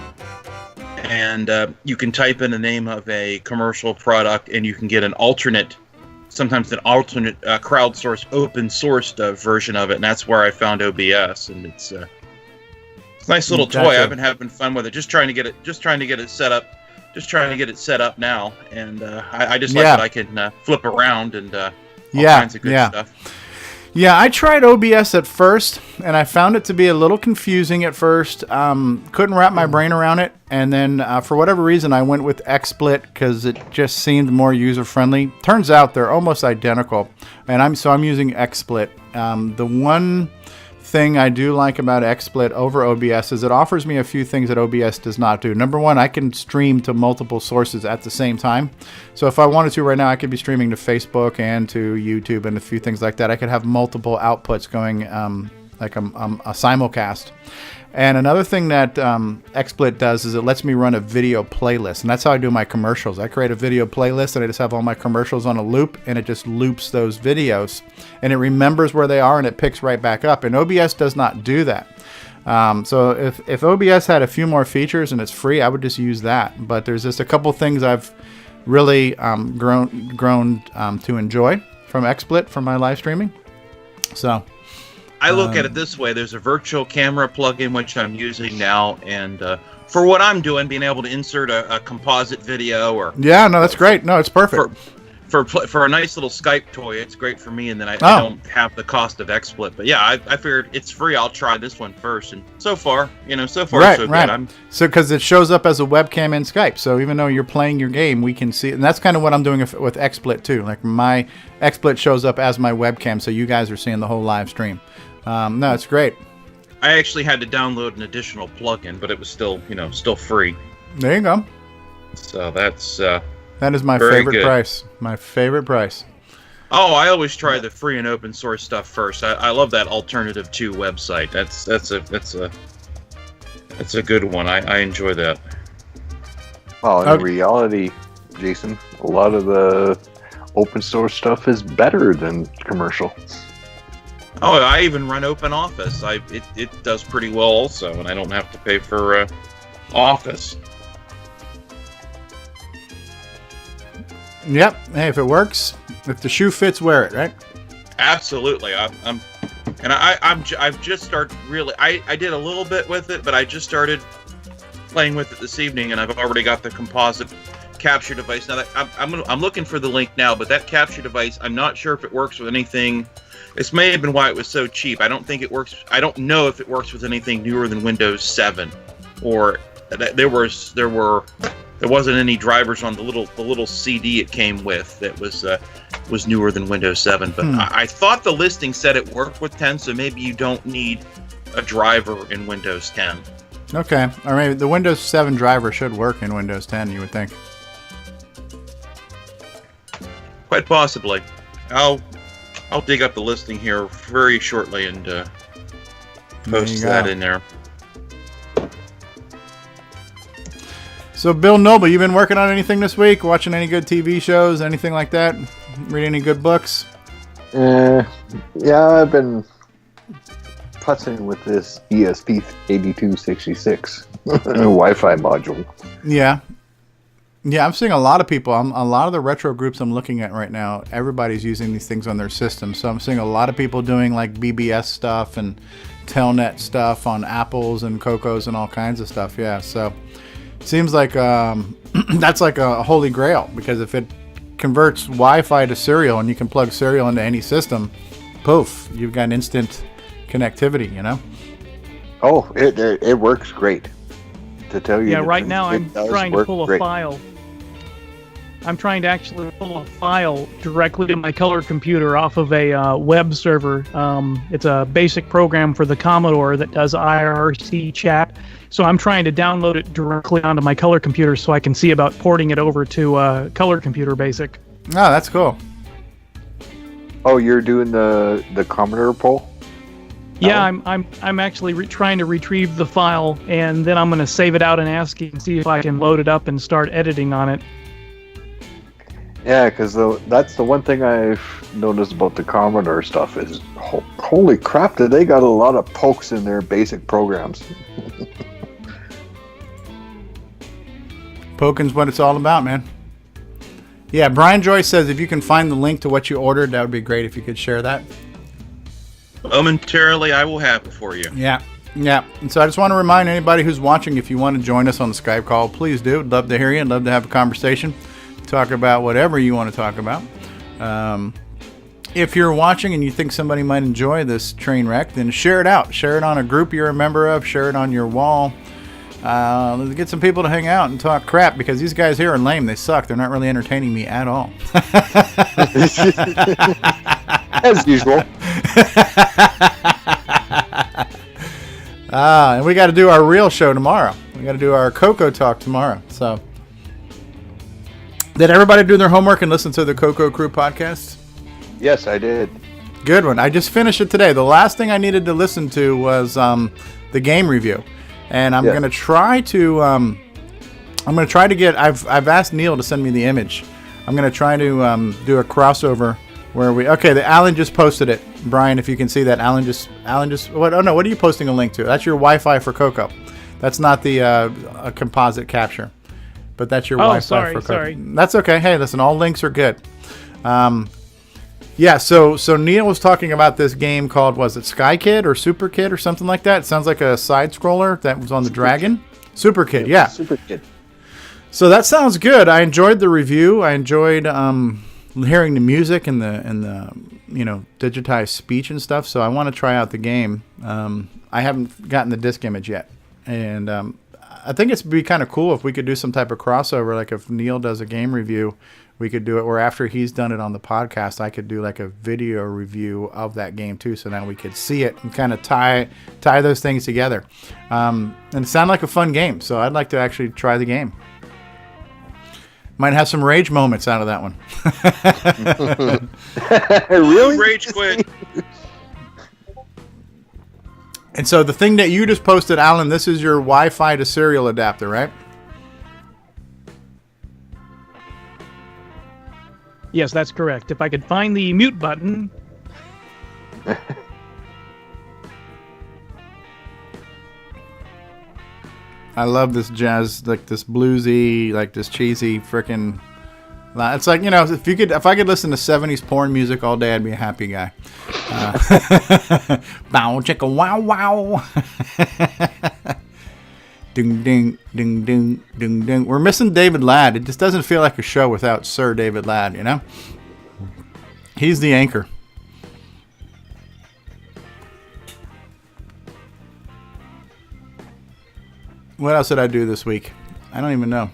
Speaker 2: And you can type in the name of a commercial product, and you can get sometimes an alternate crowdsourced, open-sourced version of it. And that's where I found OBS, and it's a nice little toy. I've been having fun with it, just trying to get it set up now. And I just like that I can flip around and all kinds of good stuff.
Speaker 1: Yeah, I tried OBS at first, and I found it to be a little confusing at first. Couldn't wrap my brain around it, and then for whatever reason, I went with XSplit because it just seemed more user-friendly. Turns out they're almost identical, and I'm using XSplit. The one thing I do like about XSplit over OBS is it offers me a few things that OBS does not do. Number one, I can stream to multiple sources at the same time. So if I wanted to right now, I could be streaming to Facebook and to YouTube and a few things like that. I could have multiple outputs going like a simulcast. And another thing that XSplit does is it lets me run a video playlist. And that's how I do my commercials. I create a video playlist and I just have all my commercials on a loop, and it just loops those videos. And it remembers where they are and it picks right back up. And OBS does not do that. So if OBS had a few more features and it's free, I would just use that. But there's just a couple things I've really grown to enjoy from XSplit for my live streaming. So
Speaker 2: I look at it this way. There's a virtual camera plugin, which I'm using now, and for what I'm doing, being able to insert a composite video or...
Speaker 1: Yeah, no, that's great. No, it's perfect.
Speaker 2: For a nice little Skype toy, it's great for me, and then I don't have the cost of XSplit. But yeah, I figured it's free. I'll try this one first, and so far so good.
Speaker 1: So because it shows up as a webcam in Skype, so even though you're playing your game, we can see, and that's kind of what I'm doing with XSplit too. Like my XSplit shows up as my webcam, so you guys are seeing the whole live stream. No, it's great.
Speaker 2: I actually had to download an additional plugin, but it was still free.
Speaker 1: There you go.
Speaker 2: So that's
Speaker 1: that is my favorite price. My favorite price.
Speaker 2: Oh, I always try the free and open source stuff first. I love that Alternative 2 website. That's a good one. I enjoy that.
Speaker 3: Well, in reality, Jason, a lot of the open source stuff is better than commercial.
Speaker 2: Oh, I even run OpenOffice. It does pretty well also, and I don't have to pay for Office.
Speaker 1: Yep. Hey, if it works, if the shoe fits, wear it, right?
Speaker 2: Absolutely. I've just started really. I did a little bit with it, but I just started playing with it this evening, and I've already got the composite capture device. Now that I'm looking for the link now, but that capture device, I'm not sure if it works with anything. This may have been why it was so cheap. I don't think it works. I don't know if it works with anything newer than Windows 7, or there wasn't any drivers on the little CD it came with that was newer than Windows 7. But I thought the listing said it worked with 10, so maybe you don't need a driver in Windows 10.
Speaker 1: Okay, or maybe the Windows 7 driver should work in Windows 10. You would think.
Speaker 2: Quite possibly. I'll dig up the listing here very shortly and post that in there.
Speaker 1: So, Bill Noble, you been working on anything this week? Watching any good TV shows? Anything like that? Read any good books?
Speaker 3: Yeah, I've been putzing with this ESP8266 Wi-Fi module.
Speaker 1: Yeah. Yeah, I'm seeing a lot of people. A lot of the retro groups I'm looking at right now, everybody's using these things on their system. So I'm seeing a lot of people doing like BBS stuff and Telnet stuff on Apples and CoCos and all kinds of stuff. Yeah, so seems like that's like a holy grail, because if it converts Wi-Fi to serial and you can plug serial into any system, poof, you've got instant connectivity, you know?
Speaker 3: Oh, it works great. To tell you,
Speaker 4: yeah. Right now, I'm trying to pull a file. I'm trying to actually pull a file directly to my color computer off of a web server. It's a basic program for the Commodore that does IRC chat. So I'm trying to download it directly onto my color computer so I can see about porting it over to Color Computer Basic.
Speaker 1: Oh, that's cool.
Speaker 3: Oh, you're doing the Commodore poll?
Speaker 4: Yeah, I'm actually trying to retrieve the file, and then I'm going to save it out in ASCII and see if I can load it up and start editing on it.
Speaker 3: Yeah, because that's the one thing I've noticed about the Commodore stuff is, holy crap, did they got a lot of pokes in their basic programs.
Speaker 1: Poking's what it's all about, man. Yeah, Brian Joyce says if you can find the link to what you ordered, that would be great if you could share that.
Speaker 2: Momentarily, I will have it for you.
Speaker 1: Yeah. And so I just want to remind anybody who's watching, if you want to join us on the Skype call, please do. I'd love to hear you. I'd love to have a conversation. Talk about whatever you want to talk about. If you're watching and you think somebody might enjoy this train wreck, then share it out. Share it on a group you're a member of. Share it on your wall. Let's get some people to hang out and talk crap, because these guys here are lame. They suck. They're not really entertaining me at all.
Speaker 3: As usual.
Speaker 1: And we got to do our real show tomorrow. We got to do our CoCoTALK tomorrow. So, did everybody do their homework and listen to the CoCo Crew podcast?
Speaker 3: Yes, I did.
Speaker 1: Good one. I just finished it today. The last thing I needed to listen to was the game review, and I'm gonna try to get. I've asked Neil to send me the image. I'm gonna try to do a crossover where Alan just posted it. Brian, if you can see that, Alan just what? Oh no, what are you posting a link to? That's your Wi-Fi for CoCo. That's not the a composite capture. But that's your Wi-Fi for CoCo.
Speaker 4: Sorry.
Speaker 1: That's okay. Hey, listen, all links are good. Yeah, so Neil was talking about this game called, was it Sky Kid or Super Kid or something like that? It sounds like a side scroller that was on the Dragon. Super Kid, yeah.
Speaker 3: Super Kid.
Speaker 1: So that sounds good. I enjoyed the review. I enjoyed hearing the music and the digitized speech and stuff. So I want to try out the game. I haven't gotten the disc image yet, and I think it'd be kind of cool if we could do some type of crossover. Like if Neil does a game review, we could do it where after he's done it on the podcast, I could do like a video review of that game too. So now we could see it and kind of tie those things together. And it sounded like a fun game. So I'd like to actually try the game. Might have some rage moments out of that one.
Speaker 3: Really?
Speaker 2: Rage quit.
Speaker 1: And so the thing that you just posted, Alan, this is your Wi-Fi to serial adapter, right?
Speaker 4: Yes, that's correct. If I could find the mute button.
Speaker 1: I love this jazz, like this bluesy, like this cheesy freaking. It's like, if I could listen to 70s porn music all day, I'd be a happy guy. Bow chicka wow wow. Ding ding ding ding ding ding. We're missing David Ladd. It just doesn't feel like a show without Sir David Ladd, you know? He's the anchor. What else did I do this week? I don't even know.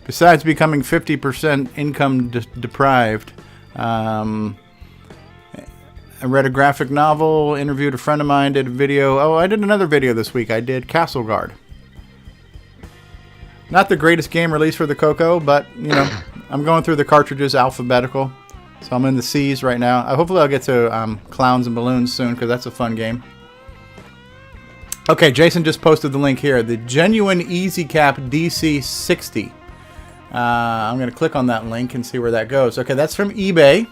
Speaker 1: Besides becoming 50% income deprived, I read a graphic novel, interviewed a friend of mine, did a video. Oh, I did another video this week. I did Castle Guard. Not the greatest game release for the CoCo, but, I'm going through the cartridges alphabetical. So I'm in the C's right now. Hopefully I'll get to Clowns and Balloons soon, because that's a fun game. Okay, Jason just posted the link here. The Genuine Easy Cap DC60. I'm going to click on that link and see where that goes. Okay, that's from eBay.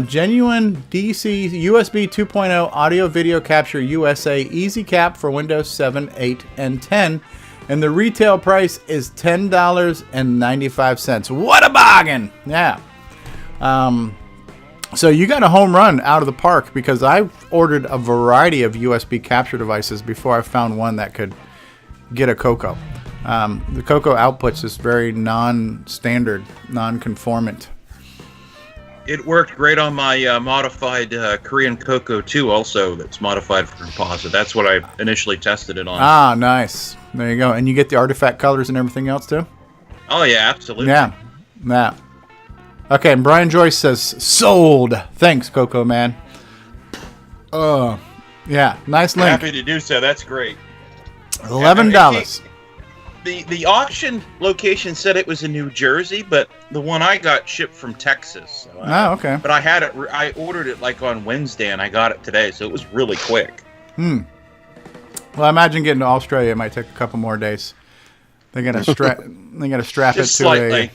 Speaker 1: Genuine DC USB 2.0 Audio Video Capture USA Easy Cap for Windows 7, 8, and 10. And the retail price is $10.95. What a bargain! Yeah. So you got a home run out of the park, because I ordered a variety of USB capture devices before I found one that could get a CoCo. The CoCo outputs is very non-standard, non-conformant.
Speaker 2: It worked great on my modified Korean CoCo 2 also, that's modified for composite. That's what I initially tested it on.
Speaker 1: Ah, nice. There you go. And you get the artifact colors and everything else too?
Speaker 2: Oh, yeah, absolutely.
Speaker 1: Yeah. Okay, and Brian Joyce says, sold. Thanks, CoCo man. Yeah, nice link.
Speaker 2: Happy to do so. That's great.
Speaker 1: $11.
Speaker 2: The auction location said it was in New Jersey, but the one I got shipped from Texas. So
Speaker 1: okay.
Speaker 2: But I ordered it like on Wednesday, and I got it today, so it was really quick.
Speaker 1: Well, I imagine getting to Australia might take a couple more days. They gotta strap. They gotta strap
Speaker 2: Just
Speaker 1: it to
Speaker 2: slightly.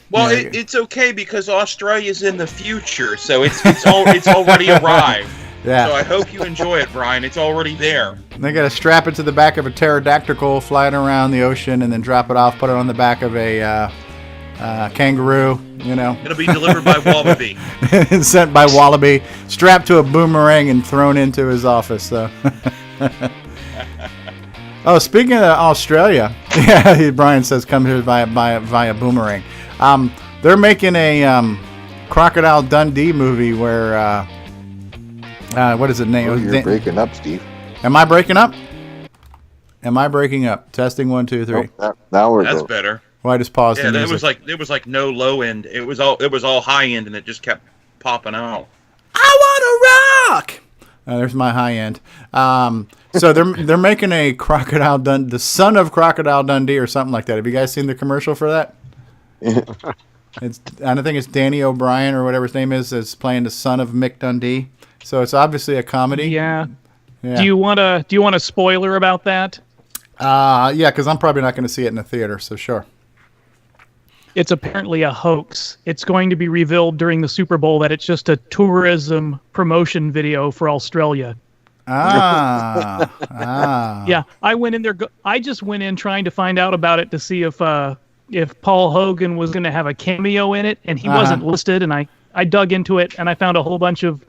Speaker 2: It's okay because Australia's in the future, so it's already arrived.
Speaker 1: Yeah.
Speaker 2: So I hope you enjoy it, Brian. It's already there.
Speaker 1: They got to strap it to the back of a pterodactyl flying around the ocean, and then drop it off, put it on the back of a kangaroo,
Speaker 2: It'll be delivered by Wallaby.
Speaker 1: Sent by Wallaby, strapped to a boomerang and thrown into his office. So. Oh, speaking of Australia, yeah, Brian says come here via boomerang. They're making a Crocodile Dundee movie where... what is it name?
Speaker 3: Oh, you're breaking up, Steve.
Speaker 1: Am I breaking up? Am I breaking up? Testing 1, 2, 3.
Speaker 3: Oh, now we're
Speaker 2: That's
Speaker 3: good.
Speaker 2: better.
Speaker 1: Well, I just paused.
Speaker 2: Yeah,
Speaker 1: the
Speaker 2: there
Speaker 1: music.
Speaker 2: was like no low end. It was all high end, and it just kept popping out.
Speaker 1: I want to rock. There's my high end. So they're making a Crocodile Dundee, the son of Crocodile Dundee, or something like that. Have you guys seen the commercial for that? I don't think it's Danny O'Brien or whatever his name is playing the son of Mick Dundee. So it's obviously a comedy.
Speaker 4: Yeah. Do you want a spoiler about that?
Speaker 1: Yeah, because I'm probably not going to see it in the theater. So sure.
Speaker 4: It's apparently a hoax. It's going to be revealed during the Super Bowl that it's just a tourism promotion video for Australia.
Speaker 1: Yeah,
Speaker 4: I went in there. I just went in trying to find out about it to see if Paul Hogan was going to have a cameo in it, and he wasn't listed. And I dug into it, and I found a whole bunch of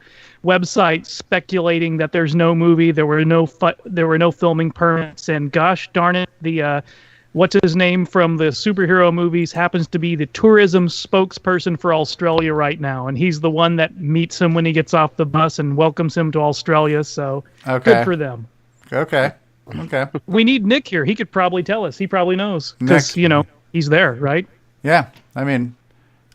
Speaker 4: websites speculating that there's no movie, there were no filming permits, and gosh darn it, the what's his name from the superhero movies happens to be the tourism spokesperson for Australia right now, and he's the one that meets him when he gets off the bus and welcomes him to Australia. So good for them.
Speaker 1: Okay.
Speaker 4: We need Nick here. He could probably tell us. He probably knows because he's there, right?
Speaker 1: Yeah, I mean,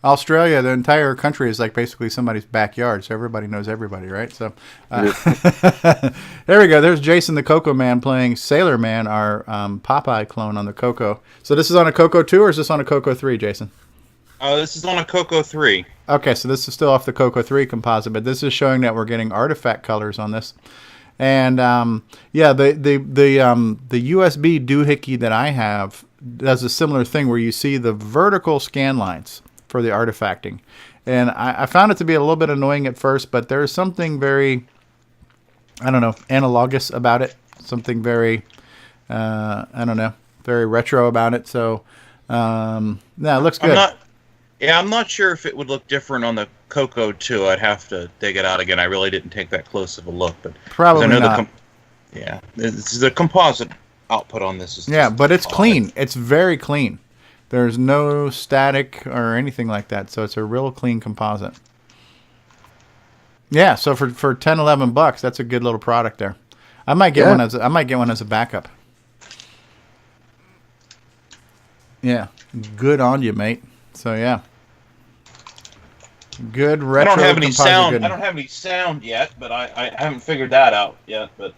Speaker 1: Australia, the entire country is like basically somebody's backyard, so everybody knows everybody, right? So there we go. There's Jason the CoCo Man playing Sailor Man, our Popeye clone on the CoCo. So this is on a CoCo 2 or is this on a CoCo 3, Jason?
Speaker 2: This is on a CoCo 3.
Speaker 1: Okay, so this is still off the CoCo 3 composite, but this is showing that we're getting artifact colors on this. And the USB doohickey that I have does a similar thing where you see the vertical scan lines for the artifacting. And I found it to be a little bit annoying at first, but there's something very, analogous about it. Something very, very retro about it. So, it looks good.
Speaker 2: I'm not sure if it would look different on the CoCo 2. I'd have to dig it out again. I really didn't take that close of a look, but
Speaker 1: probably not.
Speaker 2: The composite output on this is
Speaker 1: but it's clean. It's very clean. There's no static or anything like that, so it's a real clean composite. Yeah, so for $10-11, that's a good little product there. I might get one as a backup. Yeah, good on you, mate. So yeah, good retro.
Speaker 2: I don't have any sound.
Speaker 1: Goodness.
Speaker 2: I don't have any sound yet, but I haven't figured that out yet. But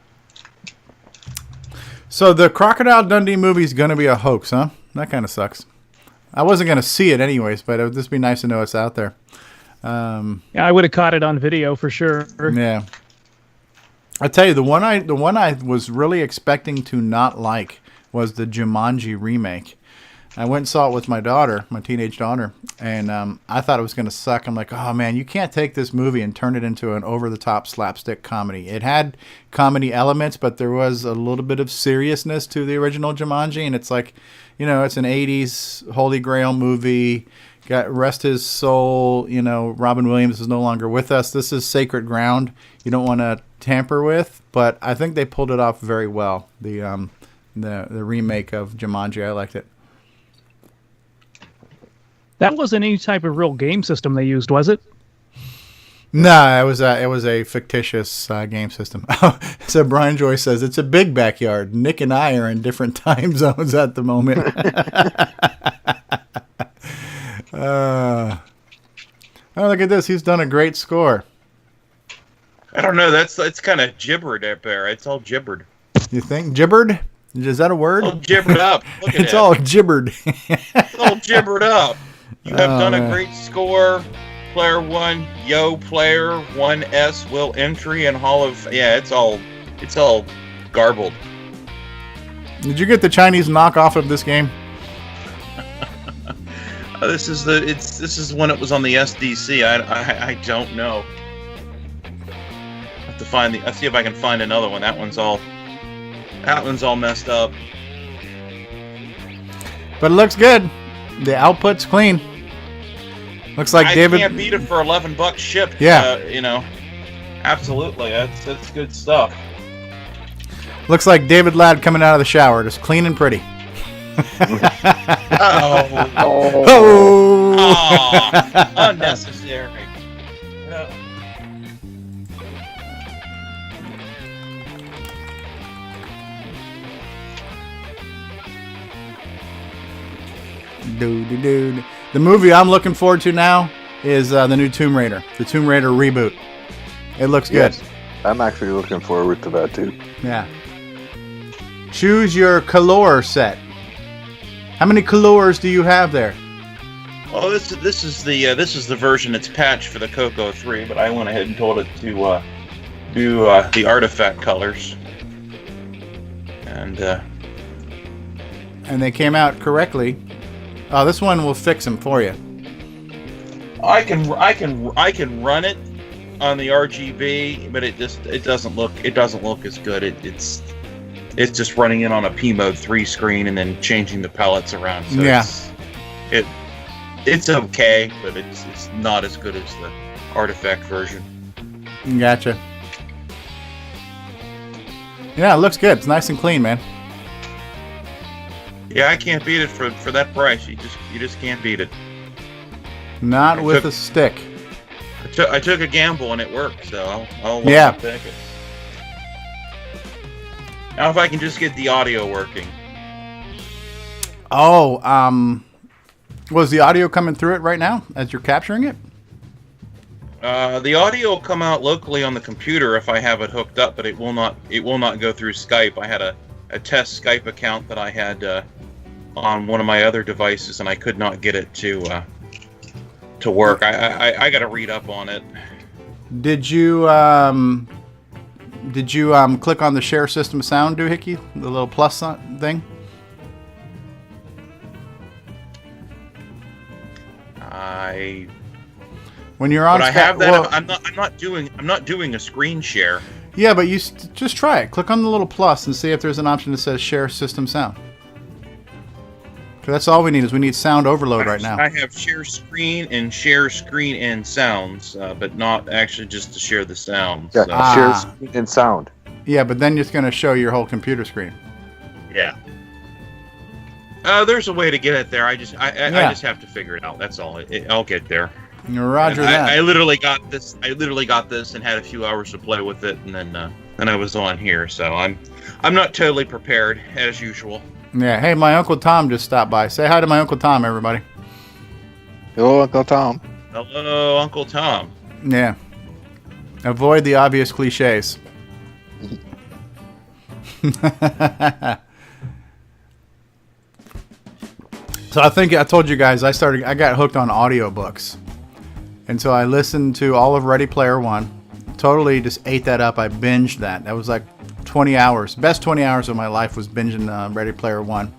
Speaker 1: so the Crocodile Dundee movie is going to be a hoax, huh? That kind of sucks. I wasn't going to see it anyways, but it would just be nice to know it's out there.
Speaker 4: I would have caught it on video for sure.
Speaker 1: Yeah. I tell you, the one I was really expecting to not like was the Jumanji remake. I went and saw it with my daughter, my teenage daughter, and I thought it was going to suck. I'm like, oh man, you can't take this movie and turn it into an over-the-top slapstick comedy. It had comedy elements, but there was a little bit of seriousness to the original Jumanji, and it's like, it's an 80s Holy Grail movie. got rest his soul. You know, Robin Williams is no longer with us. This is sacred ground. You don't want to tamper with, but I think they pulled it off very well. The remake of Jumanji, I liked it.
Speaker 4: That wasn't any type of real game system they used, was it?
Speaker 1: No, it was a fictitious game system. So Brian Joyce says it's a big backyard. Nick and I are in different time zones at the moment. Oh, look at this! He's done a great score.
Speaker 2: I don't know. That's kind of gibbered up there. It's all gibbered.
Speaker 1: You think gibbered? Is that a word?
Speaker 2: All gibbered up. Look at
Speaker 1: it's all gibbered.
Speaker 2: It's all gibbered up. You have done a great score. Player 1, Yo Player 1S Will Entry and Hall of it's all garbled.
Speaker 1: Did you get the Chinese knockoff of this game?
Speaker 2: This is when it was on the SDC. I don't know. Have to find I'll see if I can find another one. That one's all messed up. But
Speaker 1: it looks good. The output's clean. Looks like David.
Speaker 2: I can't beat it for $11 shipped.
Speaker 1: Yeah.
Speaker 2: Absolutely. That's good stuff.
Speaker 1: Looks like David Ladd coming out of the shower, just clean and pretty.
Speaker 2: Oh. Unnecessary.
Speaker 1: Dude. The movie I'm looking forward to now is the new Tomb Raider, the Tomb Raider reboot. It looks good.
Speaker 3: Yes, I'm actually looking forward to that too.
Speaker 1: Yeah. Choose your color set. How many colors do you have there?
Speaker 2: Oh, this is the version that's patched for the CoCo 3, but I went ahead and told it to do the artifact colors, and
Speaker 1: they came out correctly. Oh, this one will fix them for you.
Speaker 2: I can run it on the RGB, but it doesn't look as good. It's just running it on a P mode 3 screen and then changing the palettes around. So
Speaker 1: yeah,
Speaker 2: it's okay, but it's not as good as the artifact version.
Speaker 1: Gotcha. Yeah, it looks good. It's nice and clean, man.
Speaker 2: Yeah, I can't beat it for that price. You just can't beat it.
Speaker 1: Not with a stick.
Speaker 2: I took a gamble and it worked, so I'll take it. Now if I can just get the audio working.
Speaker 1: Oh, was the audio coming through it right now as you're capturing it?
Speaker 2: The audio will come out locally on the computer if I have it hooked up, but it will not go through Skype. I had a test Skype account that I had on one of my other devices, and I could not get it to work. I got to read up on it.
Speaker 1: Did you click on the share system sound doohickey, the little plus thing? When you're on,
Speaker 2: but I have that. Well, I'm not doing a screen share.
Speaker 1: Yeah, but you just try it. Click on the little plus and see if there's an option that says share system sound. That's all we need. We need sound overload right now.
Speaker 2: I have share screen and sounds, but not actually just to share the sounds.
Speaker 3: Yeah, so. Share screen and sound.
Speaker 1: Yeah, but then it's going to show your whole computer screen.
Speaker 2: Yeah. There's a way to get it there. I just have to figure it out. That's all. I'll get there.
Speaker 1: Roger that.
Speaker 2: I literally got this. And had a few hours to play with it, and then I was on here. So I'm not totally prepared as usual.
Speaker 1: Yeah. Hey, my Uncle Tom just stopped by. Say hi to my Uncle Tom, everybody.
Speaker 3: Hello, Uncle Tom.
Speaker 2: Hello, Uncle Tom.
Speaker 1: Yeah. Avoid the obvious cliches. So I think I told you guys I got hooked on audiobooks. And so I listened to all of Ready Player One. Totally just ate that up. I binged that. That was like 20 hours. Best 20 hours of my life was binging Ready Player One.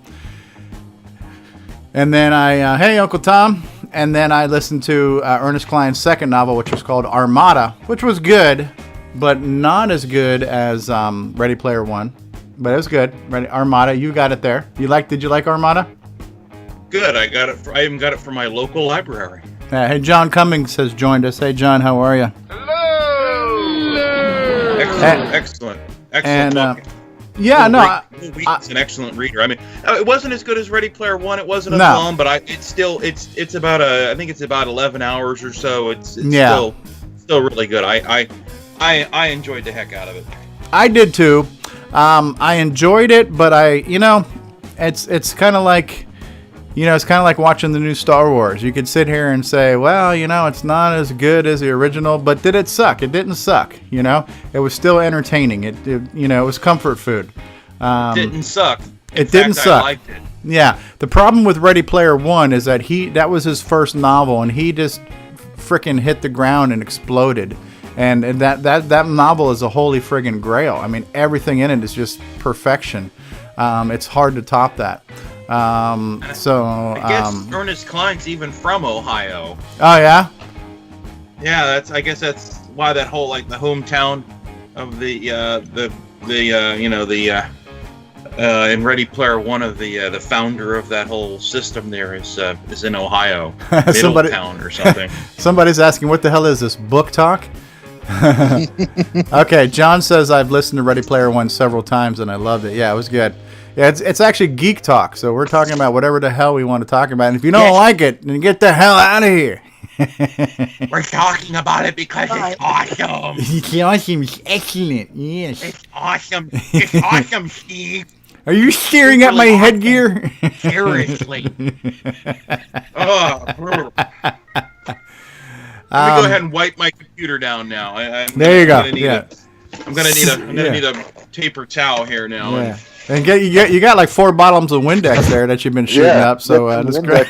Speaker 1: And then hey, Uncle Tom. And then I listened to Ernest Cline's second novel, which was called Armada, which was good, but not as good as Ready Player One. But it was good. Armada, you got it there. Did you like Armada?
Speaker 2: Good. I even got it from my local library.
Speaker 1: Hey, John Cummings has joined us. Hey, John, how are you?
Speaker 2: Excellent.
Speaker 1: And,
Speaker 2: Wheaton's an excellent reader. I mean, it wasn't as good as Ready Player One. It wasn't as long, but it's about I think it's about 11 hours or so. It's still really good. I enjoyed the heck out of it.
Speaker 1: I did too. I enjoyed it, but it's kind of like, it's kind of like watching the new Star Wars. You could sit here and say, well, it's not as good as the original, but did it suck? It didn't suck. It was still entertaining. It was comfort food.
Speaker 2: Didn't suck.
Speaker 1: It didn't suck.
Speaker 2: I liked it.
Speaker 1: Yeah. The problem with Ready Player One is that that was his first novel, and he just freaking hit the ground and exploded. And that novel is a holy friggin' grail. I mean, everything in it is just perfection. It's hard to top that. I
Speaker 2: guess Ernest Cline's even from Ohio.
Speaker 1: Oh yeah.
Speaker 2: Yeah, I guess that's why that whole the hometown of in Ready Player One of the founder of that whole system there is in Ohio, Middletown or something.
Speaker 1: Somebody's asking, what the hell is this, book talk? Okay, John says I've listened to Ready Player One several times and I loved it. Yeah, it was good. Yeah, it's actually Geek Talk, so we're talking about whatever the hell we want to talk about. And if you don't like it, then get the hell out of here.
Speaker 2: We're talking about it because it's awesome.
Speaker 1: It's awesome. It's excellent. Yes.
Speaker 2: It's awesome. It's awesome, Steve.
Speaker 1: Are you staring at my headgear?
Speaker 2: Seriously. Let me go ahead and wipe my computer down now.
Speaker 1: There you go.
Speaker 2: I'm gonna need a paper towel here now.
Speaker 1: Yeah. And you got like 4 bottles of Windex there that you've been shooting up. So that's great.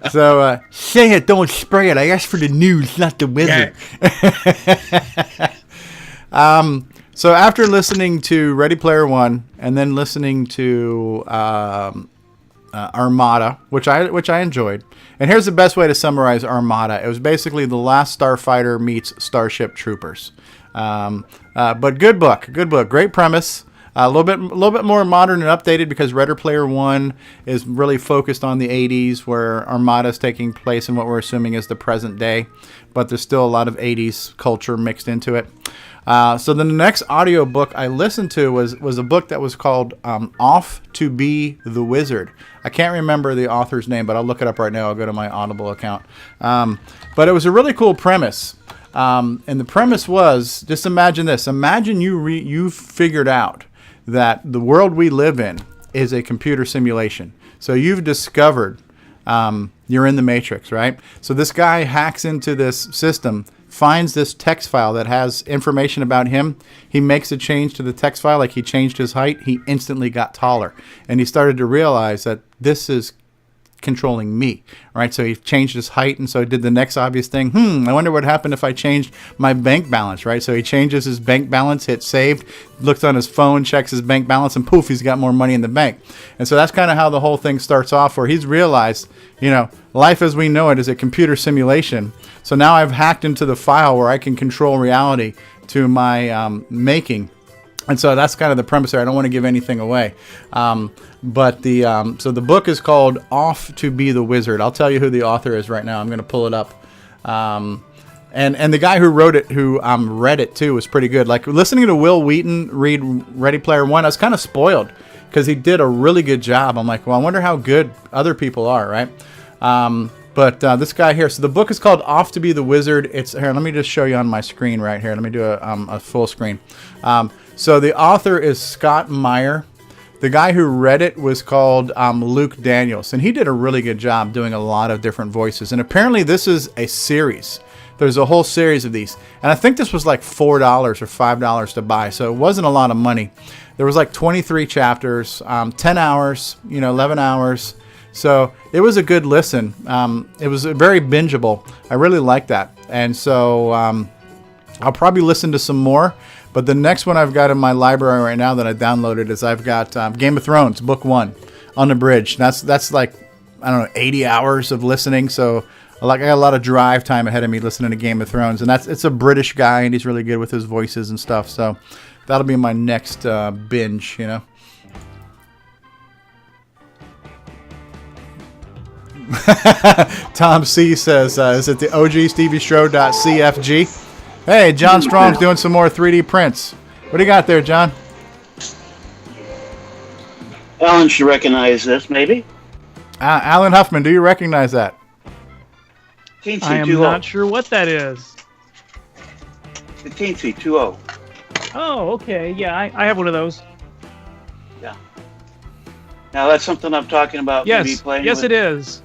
Speaker 1: So say it, don't spray it. I asked for the news, not the weather. Yeah. So after listening to Ready Player One and then listening to Armada, which I enjoyed. And here's the best way to summarize Armada. It was basically the last Starfighter meets Starship Troopers. But good book, great premise. A little bit more modern and updated because Ready Player One is really focused on the 80s, where Armada is taking place in what we're assuming is the present day. But there's still a lot of 80s culture mixed into it. So the next audio book I listened to was a book that was called Off to Be the Wizard. I can't remember the author's name, but I'll look it up right now. I'll go to my Audible account. But it was a really cool premise. And the premise was, just imagine this. Imagine you've figured out that the world we live in is a computer simulation. So you've discovered you're in the Matrix, right? So this guy hacks into this system, finds this text file that has information about him. He makes a change to the text file, like he changed his height. He instantly got taller. And he started to realize that this is controlling me, right? So he changed his height, and so he did the next obvious thing. I wonder what happened if I changed my bank balance, right? So he changes his bank balance, hits saved, looks on his phone, checks his bank balance, and poof, he's got more money in the bank. And so that's kind of how the whole thing starts off, where he's realized, life as we know it is a computer simulation. So now I've hacked into the file where I can control reality to my making. And so that's kind of the premise there. I don't want to give anything away. But so the book is called Off to Be the Wizard. I'll tell you who the author is right now. I'm going to pull it up. And the guy who wrote it, who read it too, was pretty good. Like listening to Will Wheaton read Ready Player One, I was kind of spoiled because he did a really good job. I'm like, well, I wonder how good other people are, right? But this guy here, so the book is called Off to Be the Wizard. It's here. Let me just show you on my screen right here. Let me do a full screen. So the author is Scott Meyer. The guy who read it was called Luke Daniels, and he did a really good job doing a lot of different voices. And apparently this is a series. There's a whole series of these. And I think this was like $4 or $5 to buy, so it wasn't a lot of money. There was like 23 chapters, 10 hours, 11 hours. So it was a good listen. It was very bingeable. I really liked that. And so I'll probably listen to some more. But the next one I've got in my library right now that I downloaded is I've got Game of Thrones, Book 1, Unabridged. That's like, 80 hours of listening. So I got a lot of drive time ahead of me listening to Game of Thrones. And it's a British guy, and he's really good with his voices and stuff. So that'll be my next binge, Tom C says, is it the ogStevieStrow.cfg? Hey, John Strong's doing some more 3D prints. What do you got there, John?
Speaker 6: Alan should recognize this, maybe.
Speaker 1: Alan Huffman, do you recognize that?
Speaker 4: I am not sure what that is.
Speaker 6: The Teensy 2.0.
Speaker 4: Oh, okay. Yeah, I have one of those.
Speaker 6: Yeah. Now that's something I'm talking about.
Speaker 4: Yes, it is.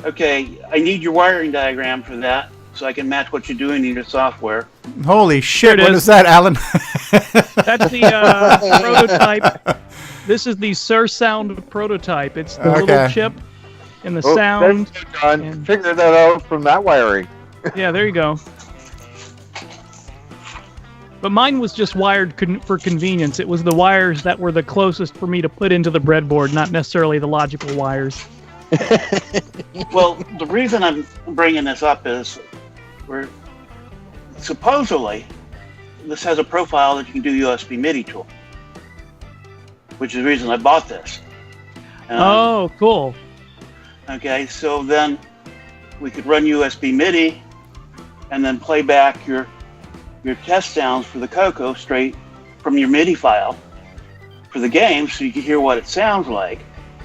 Speaker 6: Okay, I need your wiring diagram for that, so I can match what you're doing in your software.
Speaker 1: Holy shit! What is that, Alan?
Speaker 4: That's the prototype. This is the Sursound prototype. It's the little chip and the sound.
Speaker 3: John, figure that out from that wiring.
Speaker 4: Yeah, there you go. But mine was just wired for convenience. It was the wires that were the closest for me to put into the breadboard, not necessarily the logical wires.
Speaker 6: Well, the reason I'm bringing this up is supposedly this has a profile that you can do USB MIDI to, which is the reason I bought this.
Speaker 4: Oh, cool.
Speaker 6: Okay, so then we could run USB MIDI and then play back your test sounds for the CoCo straight from your MIDI file for the game, so you can hear what it sounds like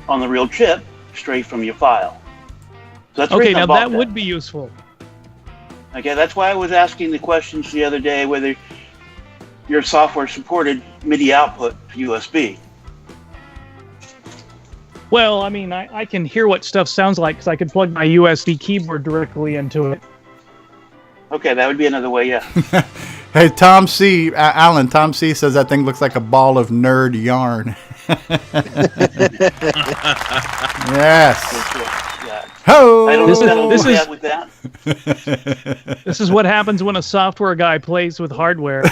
Speaker 6: on the real chip straight from your file. So that's
Speaker 4: okay, now that would be useful.
Speaker 6: Okay, that's why I was asking the questions the other day whether your software supported MIDI output to USB.
Speaker 4: Well, I mean, I can hear what stuff sounds like because I could plug my USB keyboard directly into it.
Speaker 6: Okay, that would be another way, yeah.
Speaker 1: Hey, Tom C. Alan, Tom C. says that thing looks like a ball of nerd yarn. Yes. Ho!
Speaker 6: I don't know with that.
Speaker 4: This is what happens when a software guy plays with hardware.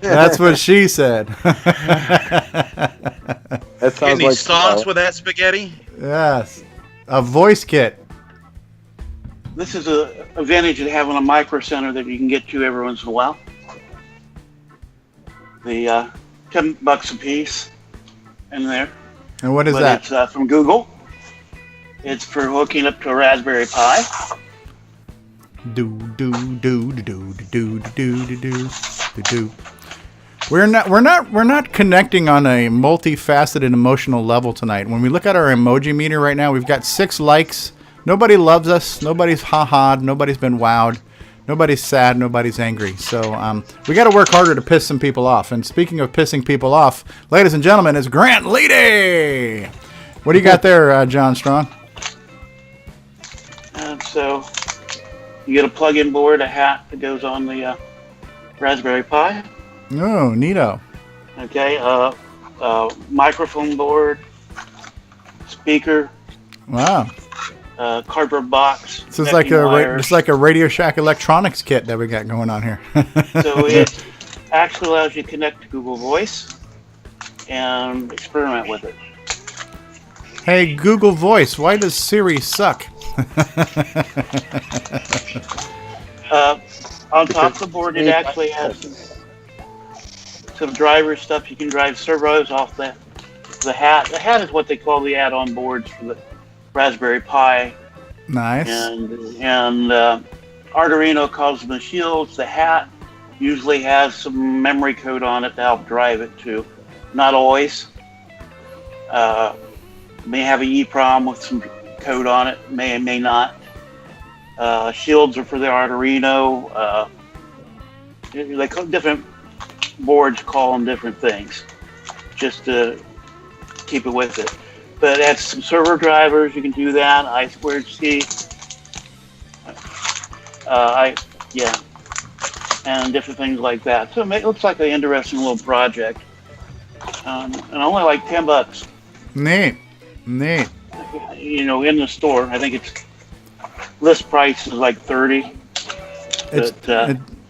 Speaker 1: That's what she said.
Speaker 3: That sounds
Speaker 2: Any songs with that spaghetti?
Speaker 1: Yes. A voice kit.
Speaker 6: This is an advantage of having a micro center that you can get to every once in a while. The $10 a piece in there.
Speaker 1: And what is that?
Speaker 6: It's from Google. It's for hooking up to a Raspberry Pi.
Speaker 1: We're not connecting on a multifaceted emotional level tonight. When we look at our emoji meter right now, we've got 6 likes. Nobody loves us. Nobody's ha-ha'd. Nobody's been wowed. Nobody's sad. Nobody's angry. So we got to work harder to piss some people off. And speaking of pissing people off, ladies and gentlemen, it's Grant Leedy. What do you got there, John Strong?
Speaker 6: So you get a plug-in board, a hat that goes on the Raspberry Pi.
Speaker 1: Oh, neato.
Speaker 6: Okay, microphone board, speaker.
Speaker 1: Wow.
Speaker 6: Cardboard box.
Speaker 1: This is like a Radio Shack electronics kit that we got going on here.
Speaker 6: So it actually allows you to connect to Google Voice and experiment with it.
Speaker 1: Hey, Google Voice, why does Siri suck?
Speaker 6: On top of the board, it actually has some driver stuff. You can drive servos off the hat. The hat is what they call the add-on boards for the Raspberry Pi.
Speaker 1: Nice.
Speaker 6: And Arduino calls them the shields. The hat usually has some memory code on it to help drive it too. Not always. May have a EEPROM with some code on it. May and may not. Shields are for the Arduino. They call different boards call them different things, just to keep it with it. But it has some server drivers. You can do that. I2C. And different things like that. So it looks like an interesting little project. And only like $10.
Speaker 1: Neat.
Speaker 6: You know, in the store, I think it's list price is like $30.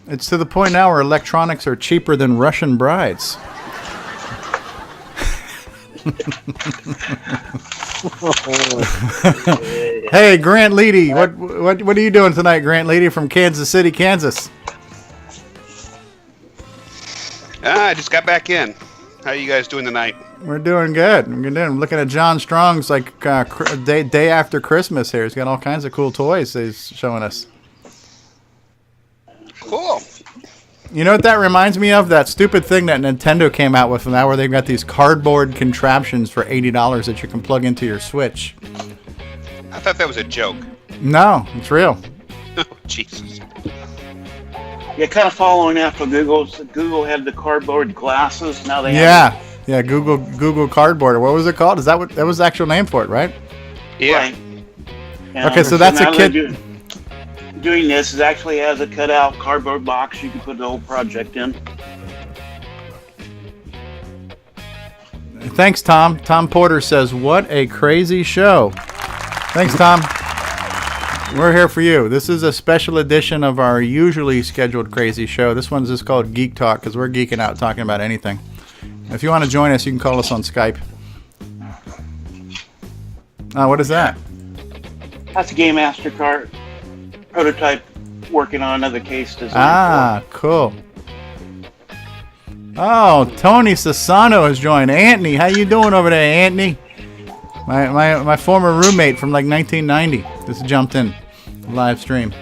Speaker 1: It's to the point now where electronics are cheaper than Russian brides. Hey, Grant Leedy, what are you doing tonight, Grant Leedy from Kansas City, Kansas?
Speaker 10: I just got back in. How you guys doing tonight?
Speaker 1: We're doing good. I'm looking at John Strong's like day after Christmas here. He's got all kinds of cool toys he's showing us.
Speaker 10: Cool.
Speaker 1: You know what that reminds me of? That stupid thing that Nintendo came out with now where they've got these cardboard contraptions for $80 that you can plug into your Switch.
Speaker 10: I thought that was a joke.
Speaker 1: No, it's real.
Speaker 10: Oh, Jesus.
Speaker 6: Yeah, kind of following after Google had the cardboard glasses. Now they
Speaker 1: have Google Cardboard. What was it called? Is that was the actual name for it, right?
Speaker 10: Yeah.
Speaker 6: Right.
Speaker 1: Okay, so that's a kid.
Speaker 6: Doing this is actually has a cutout cardboard box you can put the whole project in.
Speaker 1: Thanks, Tom. Tom Porter says, "What a crazy show." Thanks, Tom. We're here for you. This is a special edition of our usually scheduled crazy show. This one's just called Geek Talk because we're geeking out talking about anything. If you want to join us, you can call us on Skype. What is that?
Speaker 6: That's a Game Master card prototype working on another case design.
Speaker 1: Cool. Oh, Tony Sassano has joined. Anthony, how you doing over there, Anthony? My former roommate from like 1990 just jumped in live stream.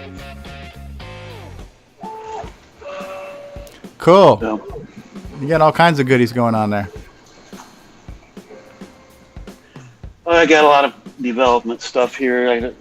Speaker 1: Cool. You got all kinds of goodies going on there.
Speaker 6: Well, I got a lot of development stuff here.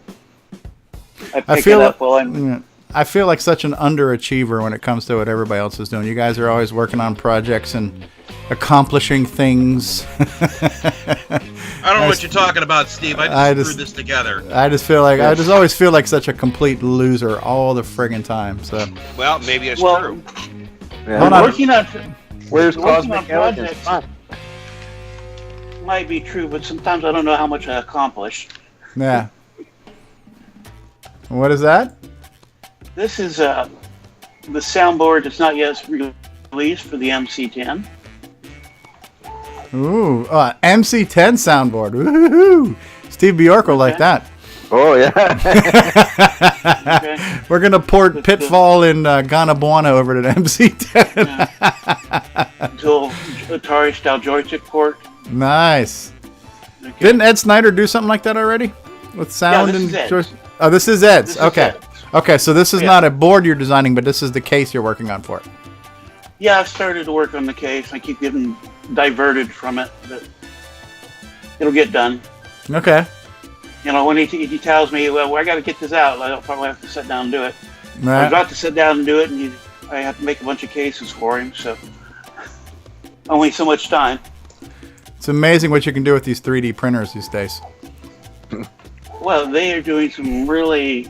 Speaker 6: I pick
Speaker 1: feel
Speaker 6: it up while I'm...
Speaker 1: I feel like such an underachiever when it comes to what everybody else is doing. You guys are always working on projects and accomplishing things.
Speaker 2: I don't know what you're talking about, Steve. I just threw this together.
Speaker 1: I just always feel like such a complete loser all the friggin' time. So.
Speaker 10: Well, maybe it's true.
Speaker 3: Yeah.
Speaker 6: Working on
Speaker 3: Where's
Speaker 6: working
Speaker 3: Cosmic
Speaker 6: on
Speaker 3: Elegance?
Speaker 6: projects might be true, but sometimes I don't know how much I accomplish.
Speaker 1: Yeah. What is that?
Speaker 6: This is the soundboard that's not yet released for the MC10.
Speaker 1: Ooh, MC10 soundboard. Woohoo! Steve Bjork will like that.
Speaker 3: Oh, yeah.
Speaker 6: Okay.
Speaker 1: We're going to port Pitfall and Ghana Buana over to the MC10.
Speaker 6: Until Atari style joystick port.
Speaker 1: Nice.
Speaker 6: Okay.
Speaker 1: Didn't Ed Snyder do something like that already? With sound
Speaker 6: this
Speaker 1: and
Speaker 6: is Ed's.
Speaker 1: joystick? Oh, this is Ed's.
Speaker 6: This is
Speaker 1: Okay.
Speaker 6: Ed's.
Speaker 1: Okay, so this is not a board you're designing, but this is the case you're working on for it.
Speaker 6: Yeah, I've started to work on the case. I keep getting diverted from it, but it'll get done.
Speaker 1: Okay.
Speaker 6: You know, when he tells me, well, I got to get this out, I'll probably have to sit down and do it.
Speaker 1: Right.
Speaker 6: I'm about to sit down and do it, and I have to make a bunch of cases for him, so only so much time.
Speaker 1: It's amazing what you can do with these 3D printers these days.
Speaker 6: Well, they are doing some really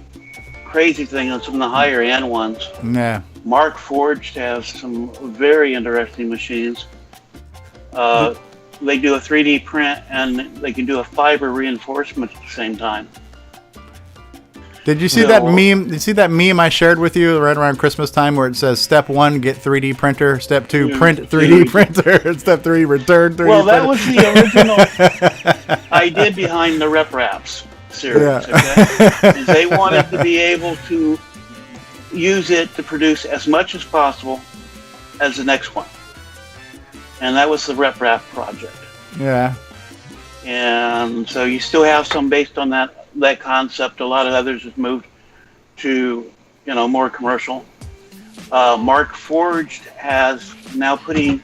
Speaker 6: crazy things on some of the higher end ones.
Speaker 1: Yeah.
Speaker 6: Mark Forged has some very interesting machines. They do a 3D print and they can do a fiber reinforcement at the same time.
Speaker 1: Did you see that meme? Did you see that meme I shared with you right around Christmas time where it says step 1, get 3D printer, step 2, print 3D printer, and step 3, return 3D printer?
Speaker 6: Well, that was the original idea behind the Rep Wraps series.
Speaker 1: Yeah.
Speaker 6: Okay? They wanted to be able to use it to produce as much as possible as the next one. And that was the Rep Wrap project.
Speaker 1: Yeah.
Speaker 6: And so you still have some based on that concept. A lot of others have moved to, more commercial. Mark Forged has now talking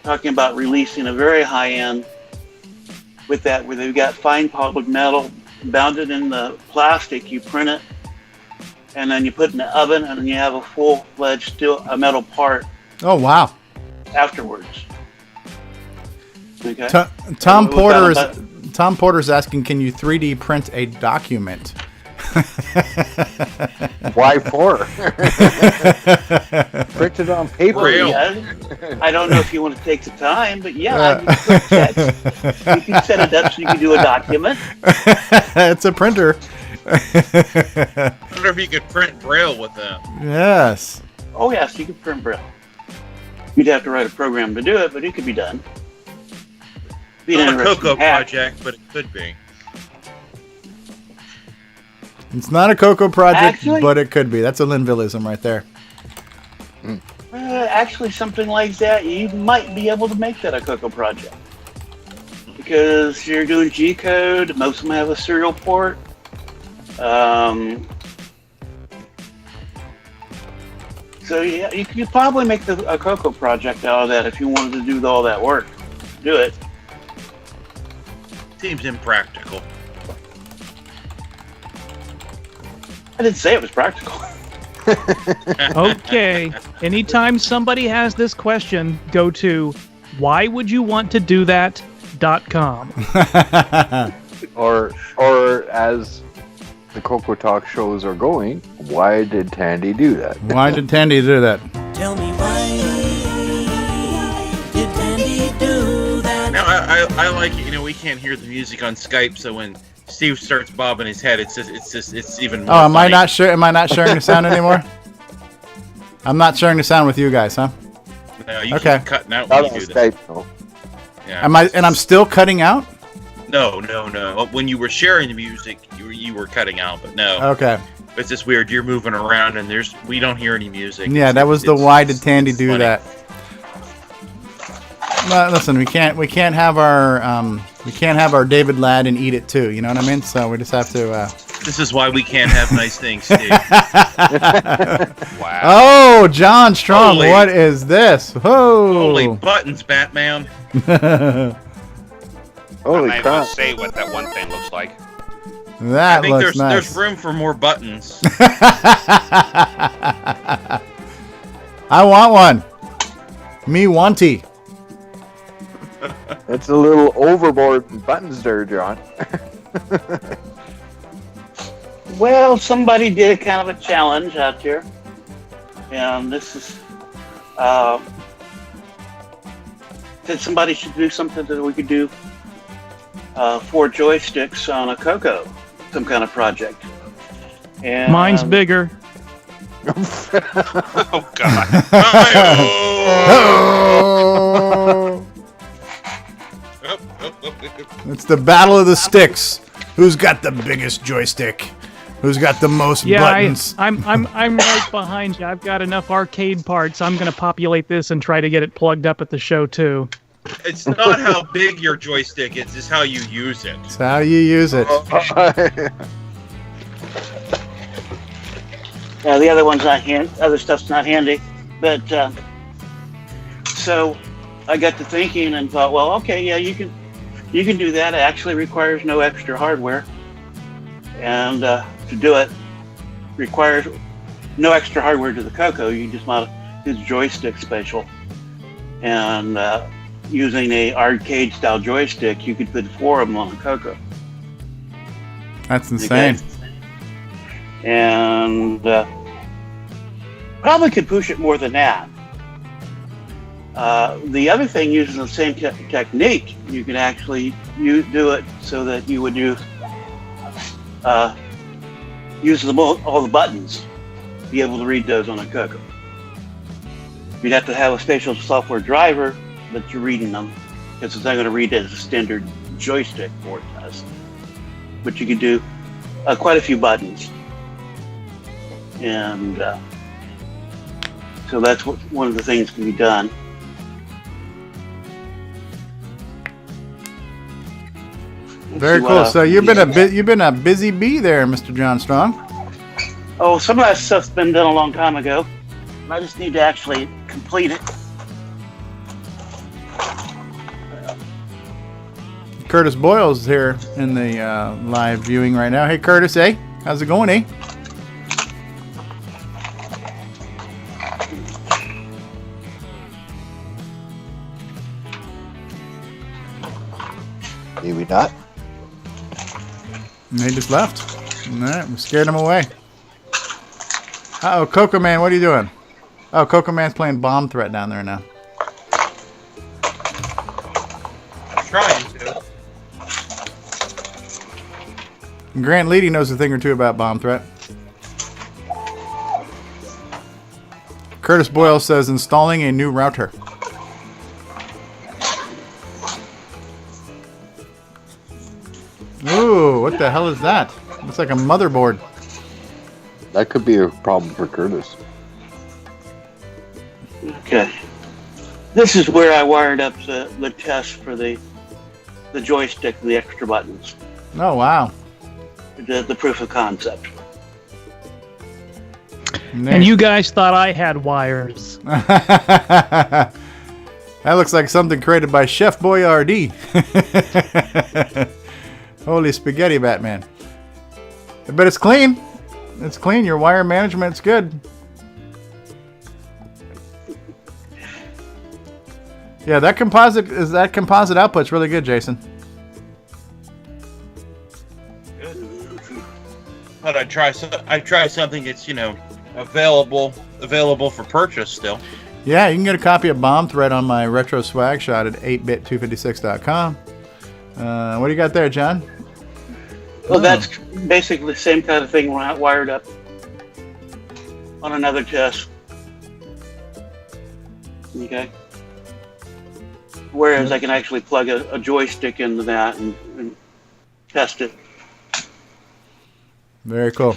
Speaker 6: about releasing a very high end with that, where they've got fine polished metal bounded in the plastic. You print it, and then you put it in the oven, and then you have a full-fledged a metal part.
Speaker 1: Oh wow!
Speaker 6: Afterwards. Okay.
Speaker 1: Tom Porter's asking, can you 3D print a document?
Speaker 3: Why for? Print it on paper.
Speaker 6: Well, yeah, I don't know if you want to take the time, but yeah, you can set it up so you can do a document.
Speaker 1: It's a printer.
Speaker 2: I wonder if you could print Braille with that.
Speaker 1: Yes.
Speaker 6: Oh, yes, you can print Braille. You'd have to write a program to do it, but it could be done.
Speaker 2: Not a CoCo project, but it could be.
Speaker 1: It's not a CoCo project, but it could be. That's a Linvillism right there.
Speaker 6: actually, something like that, you might be able to make that a CoCo project. Because you're doing G-code, most of them have a serial port. So yeah, you could probably make a CoCo project out of that if you wanted to do all that work. Do it.
Speaker 2: Seems impractical.
Speaker 6: I didn't say it was practical.
Speaker 4: Okay. Anytime somebody has this question, go to whywouldyouvanttodoThat.com.
Speaker 3: or as the CoCoTALK shows are going, why did Tandy do that?
Speaker 1: Why did Tandy do that?
Speaker 7: Tell me why did Tandy do that?
Speaker 2: Now I like it. You know, we can't hear the music on Skype, so when Steve starts bobbing his head, it's even more.
Speaker 1: Oh, am I
Speaker 2: funny.
Speaker 1: not sure? Am I not sharing the sound anymore? I'm not sharing the sound with you guys, huh?
Speaker 2: No, you
Speaker 1: Okay.
Speaker 2: keep cutting out
Speaker 3: Not
Speaker 2: when
Speaker 3: on
Speaker 2: you do that.
Speaker 3: Skype, no.
Speaker 2: Yeah.
Speaker 1: I'm still cutting out?
Speaker 2: No. When you were sharing the music, you were cutting out, but no.
Speaker 1: Okay.
Speaker 2: It's just weird. You're moving around, and we don't hear any music.
Speaker 1: Yeah, that was the why did Tandy do
Speaker 2: funny.
Speaker 1: that? But listen, we can't have our David Ladd and eat it too. You know what I mean? So we just have to.
Speaker 2: This is why we can't have nice things, Steve.
Speaker 10: Wow.
Speaker 1: Oh, John Strong,
Speaker 2: Holy-
Speaker 1: what is this?
Speaker 2: Holy
Speaker 1: Whoa!
Speaker 2: buttons, Batman!
Speaker 3: Holy
Speaker 10: I'm not
Speaker 3: crap.
Speaker 10: gonna say what that one thing looks like.
Speaker 1: That
Speaker 2: I think
Speaker 1: looks nice.
Speaker 2: there's room for more buttons.
Speaker 1: I want one. Me wanty.
Speaker 3: It's a little overboard buttons there, John.
Speaker 6: Well, somebody did kind of a challenge out there, and this is said somebody should do something that we could do 4 joysticks on a CoCo, some kind of project. And
Speaker 4: Mine's bigger.
Speaker 10: Oh God.
Speaker 1: It's the battle of the sticks. Who's got the biggest joystick? Who's got the most
Speaker 4: Yeah,
Speaker 1: buttons?
Speaker 4: I'm right behind you. I've got enough arcade parts. I'm gonna populate this and try to get it plugged up at the show too.
Speaker 2: It's not how big your joystick is; it's how you use it.
Speaker 1: It's how you use it.
Speaker 6: the other one's not other stuff's not handy, but so I got to thinking and thought, well, okay, yeah, you can do that. It actually requires no extra hardware, and to do it requires no extra hardware to the CoCo. You just do the joystick special, and using a arcade style joystick, you could put 4 of them on a CoCo.
Speaker 1: That's insane.
Speaker 6: Okay. And probably could push it more than that. The other thing, using the same technique, you can actually do it so that you would use all the buttons, be able to read those on a CoCo. You'd have to have a special software driver that you're reading them, because it's not going to read it as a standard joystick board does. But you can do quite a few buttons, and so that's one of the things can be done.
Speaker 1: Very cool. So you've been a busy bee there, Mr. John Strong.
Speaker 6: Oh, some of that stuff's been done a long time ago. I just need to actually complete it.
Speaker 1: Curtis Boyle's here in the live viewing right now. Hey, Curtis, hey, how's it going, eh?
Speaker 3: Maybe not.
Speaker 1: And they just left. All right, we scared them away. Uh-oh, Coco Man, what are you doing? Oh, Coco Man's playing Bomb Threat down there now.
Speaker 2: Trying to.
Speaker 1: And Grant Leedy knows a thing or two about Bomb Threat. Curtis Boyle says installing a new router. Ooh, what the hell is that? Looks like a motherboard.
Speaker 3: That could be a problem for Curtis.
Speaker 6: Okay. This is where I wired up the test for the joystick and the extra buttons.
Speaker 1: Oh, wow.
Speaker 6: The proof of concept.
Speaker 4: And you guys thought I had wires.
Speaker 1: That looks like something created by Chef Boyardee. Holy spaghetti, Batman. But it's clean. It's clean. Your wire management's good. Yeah, that composite output's really good, Jason.
Speaker 2: But I try something that's available for purchase still.
Speaker 1: Yeah, you can get a copy of Bomb Threat on my retro swag shot at 8bit256.com. What do you got there, John?
Speaker 6: Well, that's basically the same kind of thing wired up on another test. Okay. Whereas I can actually plug a joystick into that and test it.
Speaker 1: Very cool.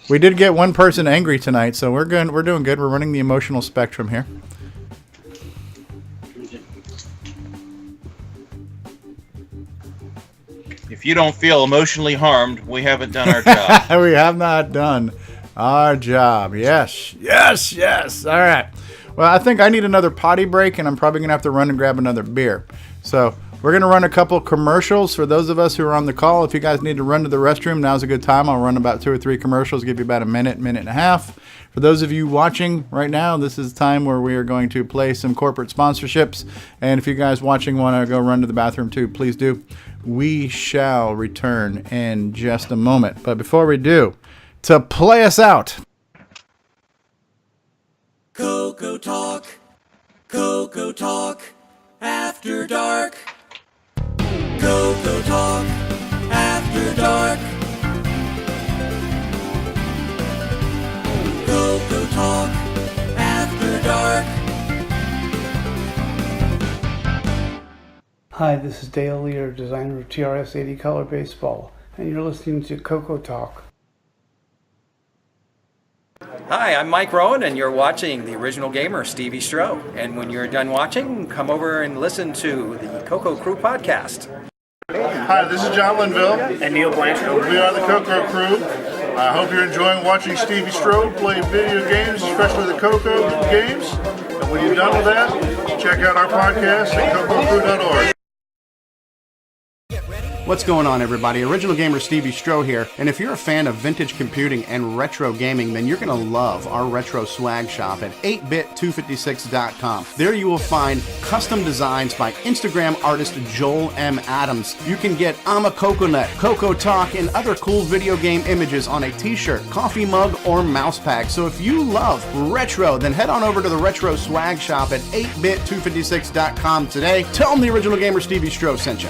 Speaker 1: We did get one person angry tonight, so we're good. We're doing good. We're running the emotional spectrum here.
Speaker 2: If you don't feel emotionally harmed, we haven't done our job.
Speaker 1: We have not done our job. Yes, yes, yes. All right. Well, I think I need another potty break, and I'm probably going to have to run and grab another beer. So we're going to run a couple commercials for those of us who are on the call. If you guys need to run to the restroom, now's a good time. I'll run about 2 or 3 commercials, give you about a minute and a half. For those of you watching right now, this is the time where we are going to play some corporate sponsorships. And if you guys watching want to go run to the bathroom too, please do. We shall return in just a moment. But before we do, to play us out,
Speaker 7: CoCoTALK, CoCoTALK, After Dark. CoCoTALK, After Dark. CoCoTALK, After Dark.
Speaker 11: Hi, this is Dale Leader, designer of TRS-80 Color Baseball, and you're listening to CoCoTALK.
Speaker 12: Hi, I'm Mike Rowan, and you're watching the original gamer, StevieStrow. And when you're done watching, come over and listen to the CoCo Crew podcast.
Speaker 13: Hi, this is John Linville. And Neil Blanchard. We are the CoCo Crew. I hope you're enjoying watching StevieStrow play video games, especially the CoCo games. And when you're done with that, check out our podcast at CoCoCrew.org.
Speaker 14: What's going on, everybody? Original Gamer StevieStrow here, and if you're a fan of vintage computing and retro gaming, then you're going to love our retro swag shop at 8bit256.com. There you will find custom designs by Instagram artist Joel M. Adams. You can get I'm a Coconut, CoCoTALK, and other cool video game images on a t-shirt, coffee mug, or mouse pad. So if you love retro, then head on over to the retro swag shop at 8bit256.com today. Tell them the Original Gamer StevieStrow sent you.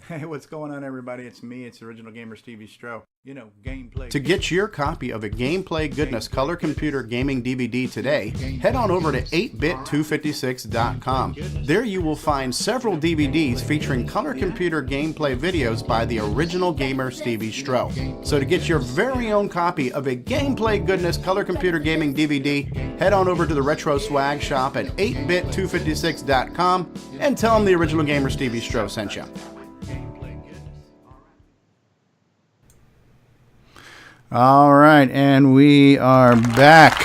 Speaker 1: Hey, what's going on, everybody? It's me. It's Original Gamer CoCoSDC. You know, gameplay.
Speaker 14: To get your copy of a Gameplay Goodness Color Computer Gaming DVD today, head on over to 8bit256.com. There you will find several DVDs featuring color computer gameplay videos by the Original Gamer CoCoSDC. So to get your very own copy of a Gameplay Goodness Color Computer Gaming DVD, head on over to the Retro Swag Shop at 8bit256.com and tell them the Original Gamer CoCoSDC sent you.
Speaker 1: All right, and we are back.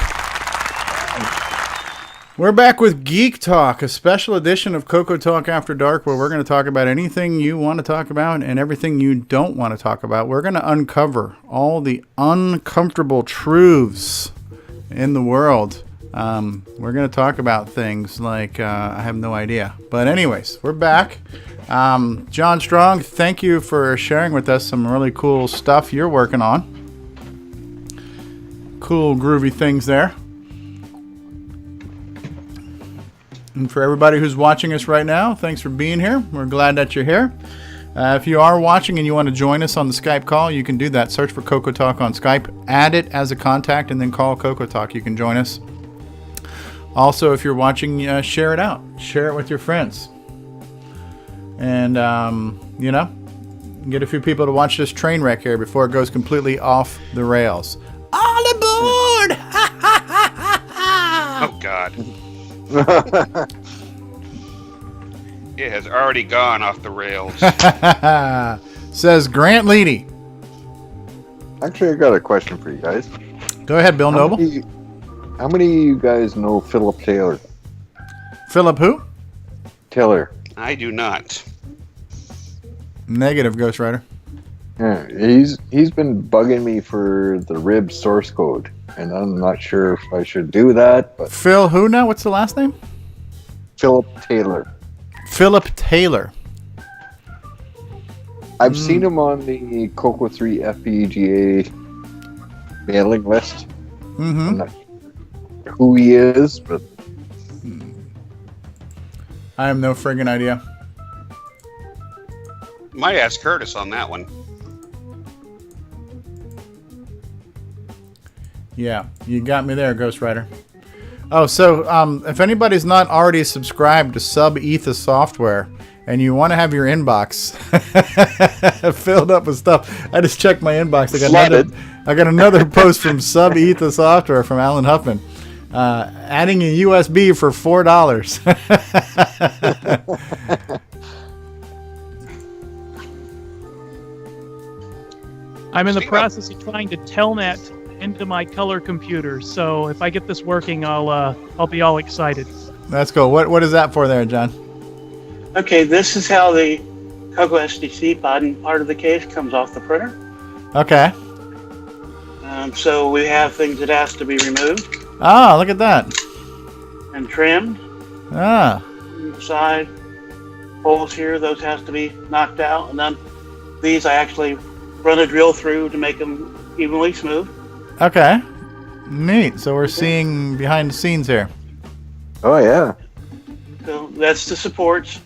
Speaker 1: We're back with Geek Talk, a special edition of CoCoTALK After Dark, where we're going to talk about anything you want to talk about and everything you don't want to talk about. We're going to uncover all the uncomfortable truths in the world. We're going to talk about things like, I have no idea. But anyways, we're back. John Strong, thank you for sharing with us some really cool stuff you're working on. Cool, groovy things there. And for everybody who's watching us right now, thanks for being here. We're glad that you're here. If you are watching and you want to join us on the Skype call, you can do that. Search for CoCoTALK on Skype, add it as a contact, and then call CoCoTALK. You can join us. Also, if you're watching, share it out. Share it with your friends. And, you know, get a few people to watch this train wreck here before it goes completely off the rails. All aboard!
Speaker 10: Oh, God. It has already gone off the rails.
Speaker 1: Says Grant Leedy.
Speaker 3: Actually, I got a question for you guys.
Speaker 1: Go ahead, Bill Noble.
Speaker 3: How many of you guys know Philip Taylor?
Speaker 1: Philip who?
Speaker 3: Taylor.
Speaker 10: I do not.
Speaker 1: Negative, Ghost Rider.
Speaker 3: Yeah, he's been bugging me for the rib source code, and I'm not sure if I should do that. But
Speaker 1: Phil who now? What's the last name?
Speaker 3: Philip Taylor.
Speaker 1: Philip Taylor.
Speaker 3: I've seen him on the CoCo 3 FPGA mailing list.
Speaker 1: Mm-hmm.
Speaker 3: I'm not sure who he is, but
Speaker 1: I have no friggin' idea.
Speaker 10: Might ask Curtis on that one.
Speaker 1: Yeah, you got me there, Ghost Rider. Oh, so if anybody's not already subscribed to Sub-Etha Software and you want to have your inbox filled up with stuff, I just checked my inbox. I got another post from Sub-Etha Software from Alan Huffman. Adding a USB for $4.
Speaker 4: I'm in the process of trying to Telnet into my color computer, so if I get this working, I'll be all excited.
Speaker 1: That's cool. What is that for there, John?
Speaker 6: Okay, this is how the CoCoSDC bottom part of the case comes off the printer.
Speaker 1: Okay.
Speaker 6: So we have things that has to be removed.
Speaker 1: Ah, look at that.
Speaker 6: And trimmed.
Speaker 1: Ah.
Speaker 6: Side holes here, those has to be knocked out. And then these I actually run a drill through to make them evenly smooth.
Speaker 1: Okay. Neat. So we're seeing behind the scenes here.
Speaker 3: Oh, yeah.
Speaker 6: So that's the supports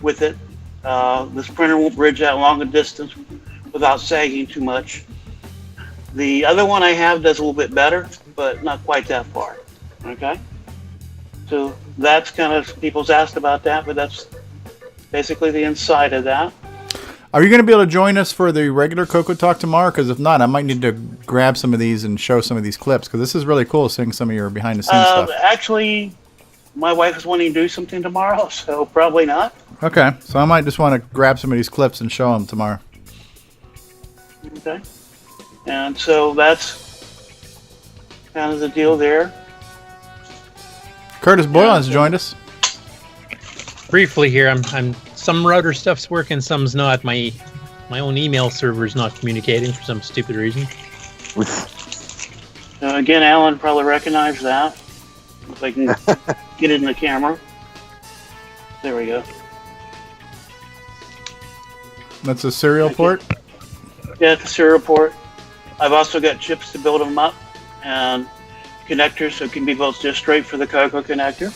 Speaker 6: with it. This printer won't bridge that long a distance without sagging too much. The other one I have does a little bit better, but not quite that far. Okay? So that's kind of, people's asked about that, but that's basically the inside of that.
Speaker 1: Are you going to be able to join us for the regular CoCoTALK tomorrow? Because if not, I might need to grab some of these and show some of these clips, because this is really cool seeing some of your behind-the-scenes stuff.
Speaker 6: Actually, my wife is wanting to do something tomorrow, so probably not.
Speaker 1: Okay, so I might just want to grab some of these clips and show them tomorrow.
Speaker 6: Okay. And so that's kind of the deal there.
Speaker 1: Curtis Boyle has joined us.
Speaker 15: Briefly here, I'm some router stuff's working, some's not. My own email server's not communicating for some stupid reason.
Speaker 6: Again, Alan probably recognized that. If I can get it in the camera. There we go.
Speaker 1: That's a serial port?
Speaker 6: Yeah, it's a serial port. I've also got chips to build them up and connectors, so it can be both just straight for the CoCo connector.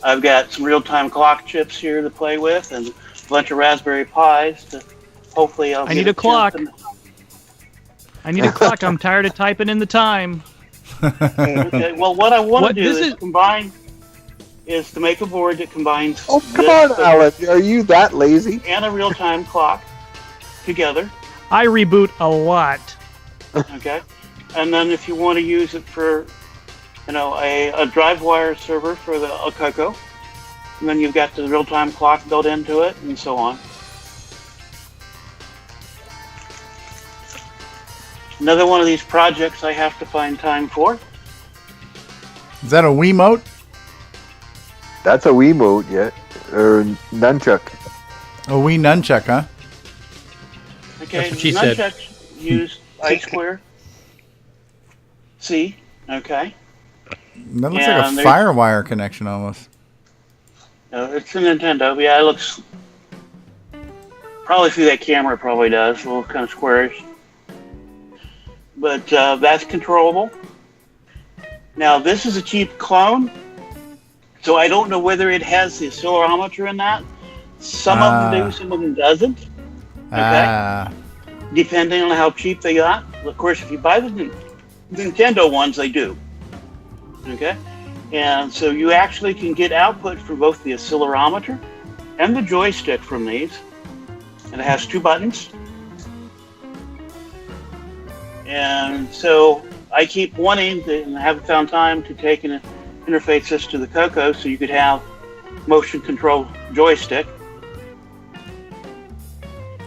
Speaker 6: I've got some real-time clock chips here to play with, and a bunch of Raspberry Pis to hopefully
Speaker 4: I need a clock. I need a clock. I'm tired of typing in the time.
Speaker 6: Okay. Well, what I want to do is to make a board that combines.
Speaker 3: Oh, come on, Alan. Are you that lazy?
Speaker 6: And a real-time clock together.
Speaker 4: I reboot a lot.
Speaker 6: Okay. And then if you want to use it for, a drive wire server for the CoCo, and then you've got the real-time clock built into it, and so on. Another one of these projects I have to find time for.
Speaker 1: Is that a Wiimote?
Speaker 3: That's a Wiimote, yeah. Or nunchuck.
Speaker 1: A Wii nunchuck, huh?
Speaker 6: Okay,
Speaker 15: That's what she said.
Speaker 6: nunchucks use I2C. Okay.
Speaker 1: That looks like a FireWire connection almost.
Speaker 6: No, it's a Nintendo. Yeah, it looks probably through that camera. It probably does. A little kind of squarish. But that's controllable. Now this is a cheap clone, so I don't know whether it has the accelerometer in that. Some of them do, some of them doesn't. Okay. Depending on how cheap they got. Of course, if you buy the Nintendo ones, they do. Okay. And so you actually can get output for both the accelerometer and the joystick from these. And it has 2 buttons. And so I keep wanting to, and I haven't found time to take and interface this to the CoCo so you could have motion control joystick.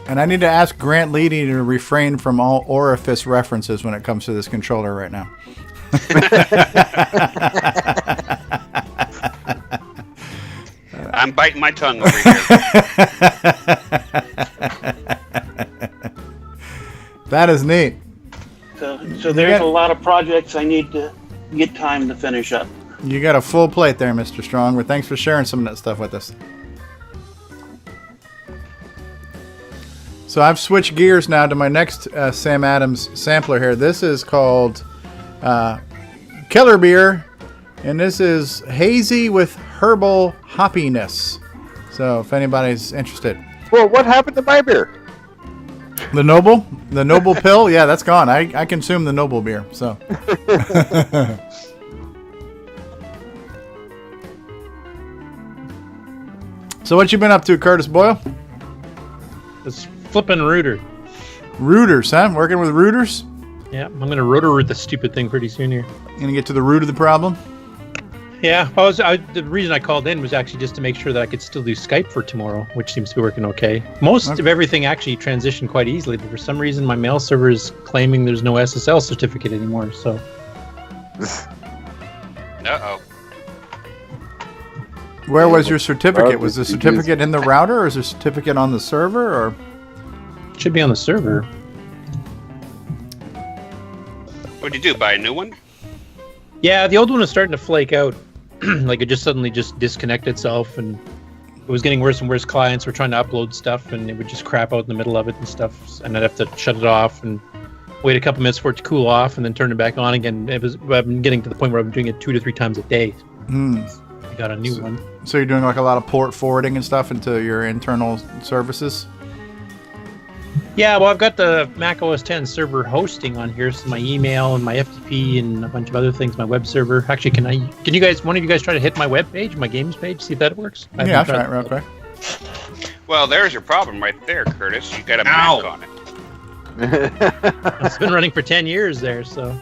Speaker 1: And I need to ask Grant Leedy to refrain from all orifice references when it comes to this controller right now.
Speaker 10: I'm biting my tongue over here.
Speaker 1: That is neat.
Speaker 6: So there's a lot of projects I need to get time to finish up.
Speaker 1: You got a full plate there, Mr. Strong, but thanks for sharing some of that stuff with us. So I've switched gears now to my next Sam Adams sampler here. This is called Keller Beer, and this is hazy with herbal hoppiness. So if anybody's interested.
Speaker 3: Well, what happened to my beer?
Speaker 1: The Noble pill? Yeah, that's gone. I consume the Noble beer, so. So what you been up to, Curtis Boyle?
Speaker 15: It's flipping router.
Speaker 1: Rooters, huh? Working with rooters?
Speaker 15: Yeah, I'm going to root the stupid thing pretty soon here.
Speaker 1: Going to get to the root of the problem?
Speaker 15: Yeah, the reason I called in was actually just to make sure that I could still do Skype for tomorrow, which seems to be working okay. Most of everything actually transitioned quite easily, but for some reason my mail server is claiming there's no SSL certificate anymore, so.
Speaker 10: Uh-oh.
Speaker 1: Where was your certificate? Was the certificate in the router, or is the certificate on the server, or?
Speaker 15: It should be on the server.
Speaker 10: What'd you do, buy a new one?
Speaker 15: Yeah, the old one was starting to flake out. Like it just suddenly just disconnected itself, and it was getting worse and worse. Clients were trying to upload stuff, and it would just crap out in the middle of it and stuff. And I'd have to shut it off and wait a couple minutes for it to cool off, and then turn it back on again. I've been getting to the point where I'm doing it 2 to 3 times a day. I got a new one.
Speaker 1: So you're doing like a lot of port forwarding and stuff into your internal services?
Speaker 15: Yeah, well, I've got the Mac OS X server hosting on here, so my email and my FTP and a bunch of other things, my web server. Actually, can you guys, one of you guys try to hit my web page, my games page, see if that works?
Speaker 1: Yeah, I'll try it real quick.
Speaker 10: Well, there's your problem right there, Curtis. You got a Mac on it.
Speaker 15: It's been running for 10 years there, so.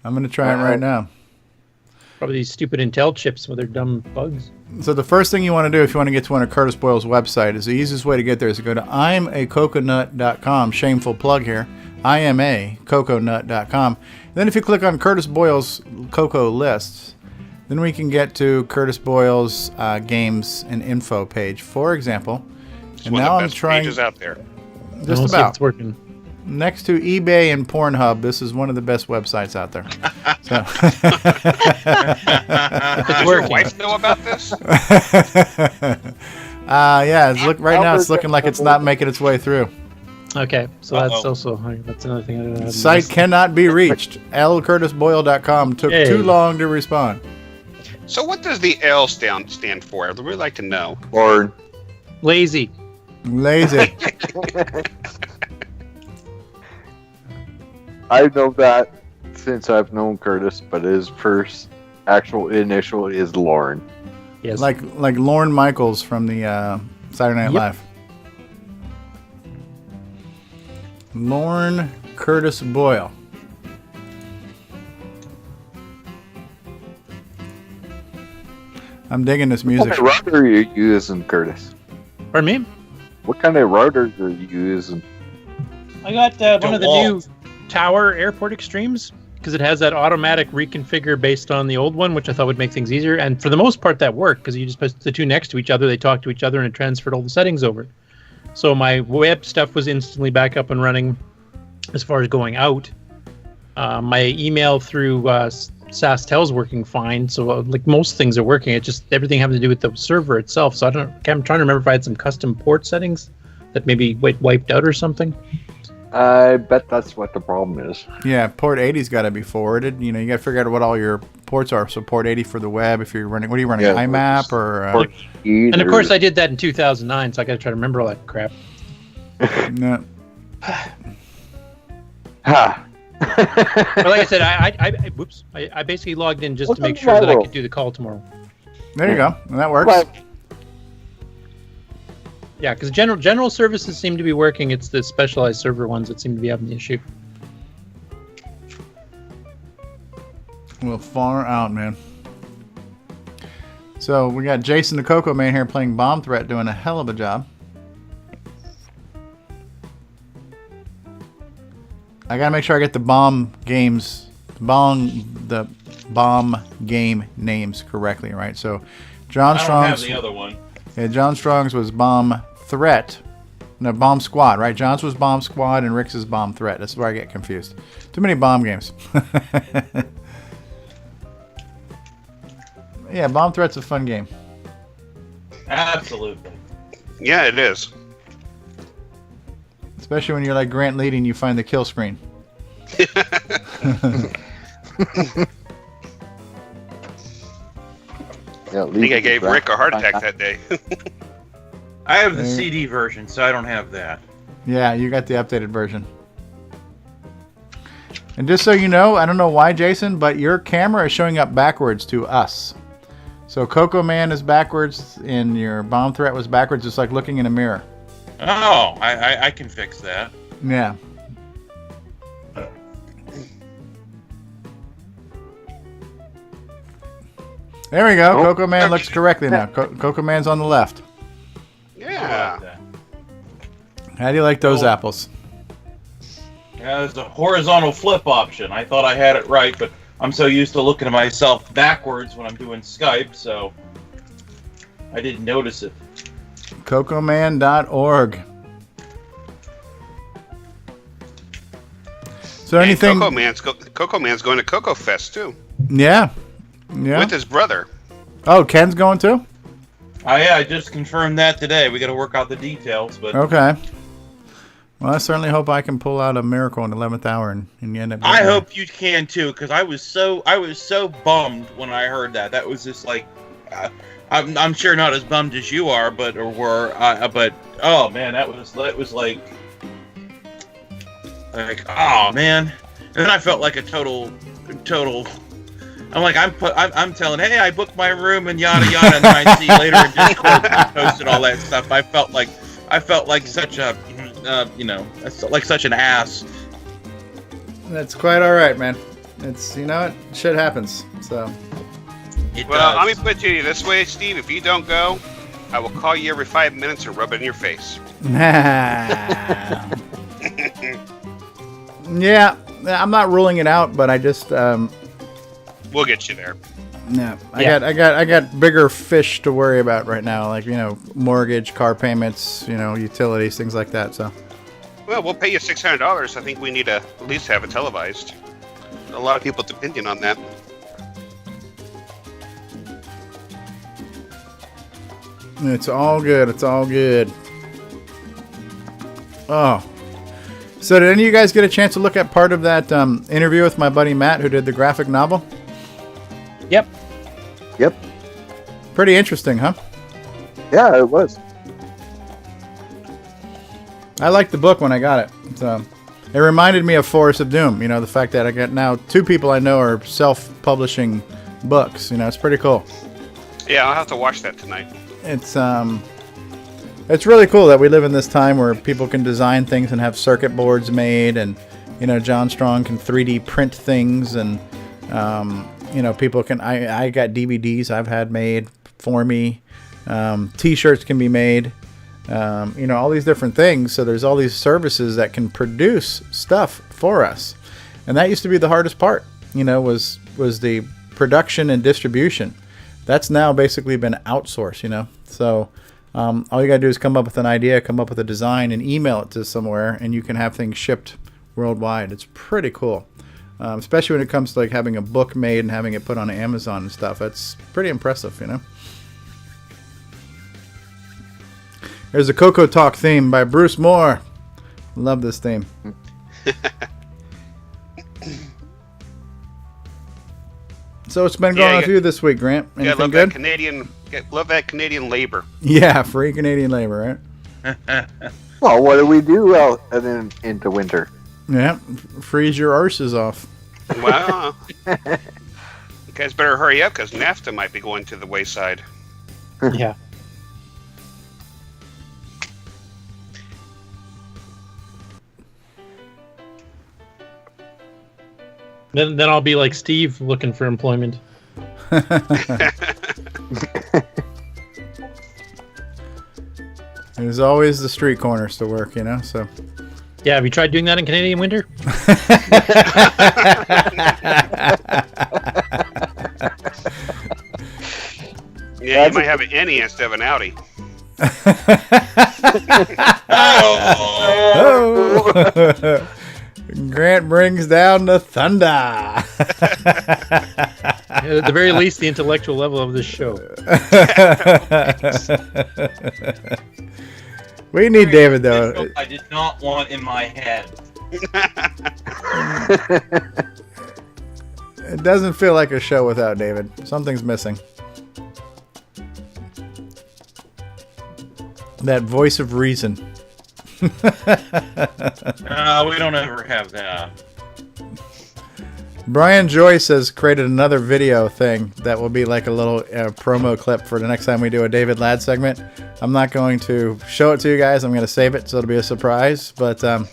Speaker 1: I'm going to try it right now.
Speaker 15: Probably these stupid Intel chips with their dumb bugs.
Speaker 1: So the first thing you want to do if you want to get to one of Curtis Boyle's website is the easiest way to get there is to go to imacoconut.com. Shameful plug here. imacoconut.com. Then if you click on Curtis Boyle's CoCo lists, then we can get to Curtis Boyle's games and info page, for example.
Speaker 10: It's
Speaker 1: and
Speaker 10: one
Speaker 1: now
Speaker 10: of the
Speaker 1: I'm
Speaker 10: best
Speaker 1: trying
Speaker 10: pages out there.
Speaker 1: just
Speaker 15: See if
Speaker 1: about.
Speaker 15: it's working.
Speaker 1: Next to eBay and Pornhub, this is one of the best websites out there. So.
Speaker 10: Does your wife know about this?
Speaker 1: Yeah, right now it's looking like it's not making its way through.
Speaker 15: Okay, so that's another thing. I
Speaker 1: Site cannot be reached. lcurtisboyle.com took too long to respond.
Speaker 10: So what does the L stand for? I'd really like to know.
Speaker 3: Lord.
Speaker 15: Lazy.
Speaker 1: Lazy.
Speaker 3: I know that since I've known Curtis, but his first actual initial is Lauren.
Speaker 15: Yes.
Speaker 1: Like Lorne Michaels from the Saturday Night Live. Lorne Curtis Boyle. I'm digging this music.
Speaker 3: What kind of router are you using, Curtis?
Speaker 15: Pardon me?
Speaker 3: What kind of router are you using?
Speaker 15: I got one of the new Tower Airport Extremes because it has that automatic reconfigure based on the old one, which I thought would make things easier. And for the most part, that worked because you just put the two next to each other, they talk to each other, and it transferred all the settings over. So my web stuff was instantly back up and running as far as going out. My email through SaskTel's working fine, so like most things are working. It's just everything having to do with the server itself. So I'm trying to remember if I had some custom port settings that maybe wiped out or something.
Speaker 3: I bet that's what the problem is.
Speaker 1: Yeah, port 80's got to be forwarded. You know, you got to figure out what all your ports are. So port 80 for the web. If you're running, what are you running? IMAP or?
Speaker 15: And of course, I did that in 2009, so I got to try to remember all that crap.
Speaker 1: No.
Speaker 3: Ha.
Speaker 15: But like I said, I basically logged in just to make sure that I could do the call tomorrow.
Speaker 1: There you go. And that works.
Speaker 15: Yeah, because general services seem to be working. It's the specialized server ones that seem to be having the issue.
Speaker 1: Well, far out, man. So we got Jason the CoCo Man here playing Bomb Threat, doing a hell of a job. I gotta make sure I get the bomb game names correctly, right? So, John Strong's.
Speaker 2: I don't have the other one.
Speaker 1: Yeah, John Strong's was Bomb Threat. No, Bomb Squad, right? John's was Bomb Squad and Rick's is Bomb Threat. That's where I get confused. Too many bomb games. Yeah, Bomb Threat's a fun game.
Speaker 2: Absolutely.
Speaker 10: Yeah, it is.
Speaker 1: Especially when you're like Grant Leading, you find the kill screen.
Speaker 10: I think I gave Rick a heart attack that day.
Speaker 2: I have the CD version, so I don't have that.
Speaker 1: Yeah, you got the updated version. And just so you know, I don't know why, Jason, but your camera is showing up backwards to us. So CoCo Man is backwards, and your Bomb Threat was backwards, just like looking in a mirror.
Speaker 2: Oh, I can fix that.
Speaker 1: Yeah. There we go. CoCo Man looks correctly now. CoCo Man's on the left.
Speaker 10: Yeah.
Speaker 1: How do you like those apples?
Speaker 2: Yeah, there's a horizontal flip option. I thought I had it right, but I'm so used to looking at myself backwards when I'm doing Skype, so I didn't notice it.
Speaker 1: CoCoMan.org. So anything?
Speaker 10: CoCo Man's going to Coco Fest too.
Speaker 1: Yeah. Yeah.
Speaker 10: With his brother.
Speaker 1: Oh, Ken's going too?
Speaker 2: Oh yeah, I just confirmed that today. We got to work out the details, but
Speaker 1: okay. Well, I certainly hope I can pull out a miracle in the 11th hour and you end up.
Speaker 2: I hope you can too, because I was so bummed when I heard that. That was just like, I'm sure not as bummed as you are, but oh man, that was like oh man, and then I felt like a total. I'm like, I'm telling, hey, I booked my room and yada yada, and then I see later in Discord you posted all that stuff. I felt like such a, like such an ass.
Speaker 1: That's quite all right, man. It's shit happens. So.
Speaker 10: Let me put it to you this way, Steve. If you don't go, I will call you every 5 minutes and rub it in your face.
Speaker 1: Yeah, I'm not ruling it out, but I just.
Speaker 10: We'll get you there.
Speaker 1: No, I got bigger fish to worry about right now, like mortgage, car payments, utilities, things like that. So.
Speaker 10: Well, we'll pay you $600. I think we need to at least have it televised. A lot of people's opinion on that.
Speaker 1: It's all good. It's all good. Oh. So did any of you guys get a chance to look at part of that interview with my buddy Matt who did the graphic novel?
Speaker 15: Yep.
Speaker 3: Yep.
Speaker 1: Pretty interesting, huh?
Speaker 3: Yeah, it was.
Speaker 1: I liked the book when I got it. So it reminded me of Forest of Doom. You know, the fact that I got now 2 people I know are self-publishing books. You know, it's pretty cool.
Speaker 10: Yeah, I'll have to watch that tonight.
Speaker 1: It's really cool that we live in this time where people can design things and have circuit boards made, and you know, John Strong can 3D print things, and you know, people can. I got DVDs I've had made for me. T-shirts can be made. You know, all these different things. So there's all these services that can produce stuff for us, and that used to be the hardest part. You know, was the production and distribution. That's now basically been outsourced. You know, so all you gotta do is come up with an idea, come up with a design, and email it to somewhere, and you can have things shipped worldwide. It's pretty cool, especially when it comes to like having a book made and having it put on Amazon and stuff. That's pretty impressive, you know. There's a CoCoTALK theme by Bruce Moore. Love this theme. So it's been going on with you this week, Grant. Anything
Speaker 10: love
Speaker 1: good?
Speaker 10: That Canadian. Love that Canadian labor.
Speaker 1: Yeah, free Canadian labor, right?
Speaker 3: Well, what do we do out and then into winter?
Speaker 1: Yeah, freeze your arses off.
Speaker 10: Wow. You guys better hurry up because NAFTA might be going to the wayside.
Speaker 15: Yeah. Then I'll be like Steve looking for employment.
Speaker 1: There's always the street corners to work, you know, so.
Speaker 15: Yeah, have you tried doing that in Canadian winter?
Speaker 10: Yeah, you might have an innie instead of an outie.
Speaker 1: Oh. Grant brings down the thunder.
Speaker 15: At the very least, the intellectual level of this show.
Speaker 1: We need David, though.
Speaker 2: I did not want in my head.
Speaker 1: It doesn't feel like a show without David. Something's missing. That voice of reason.
Speaker 2: We don't ever have that.
Speaker 1: Brian Joyce has created another video thing that will be like a little promo clip for the next time we do a David Ladd segment. I'm not going to show it to you guys. I'm going to save it so it'll be a surprise. But the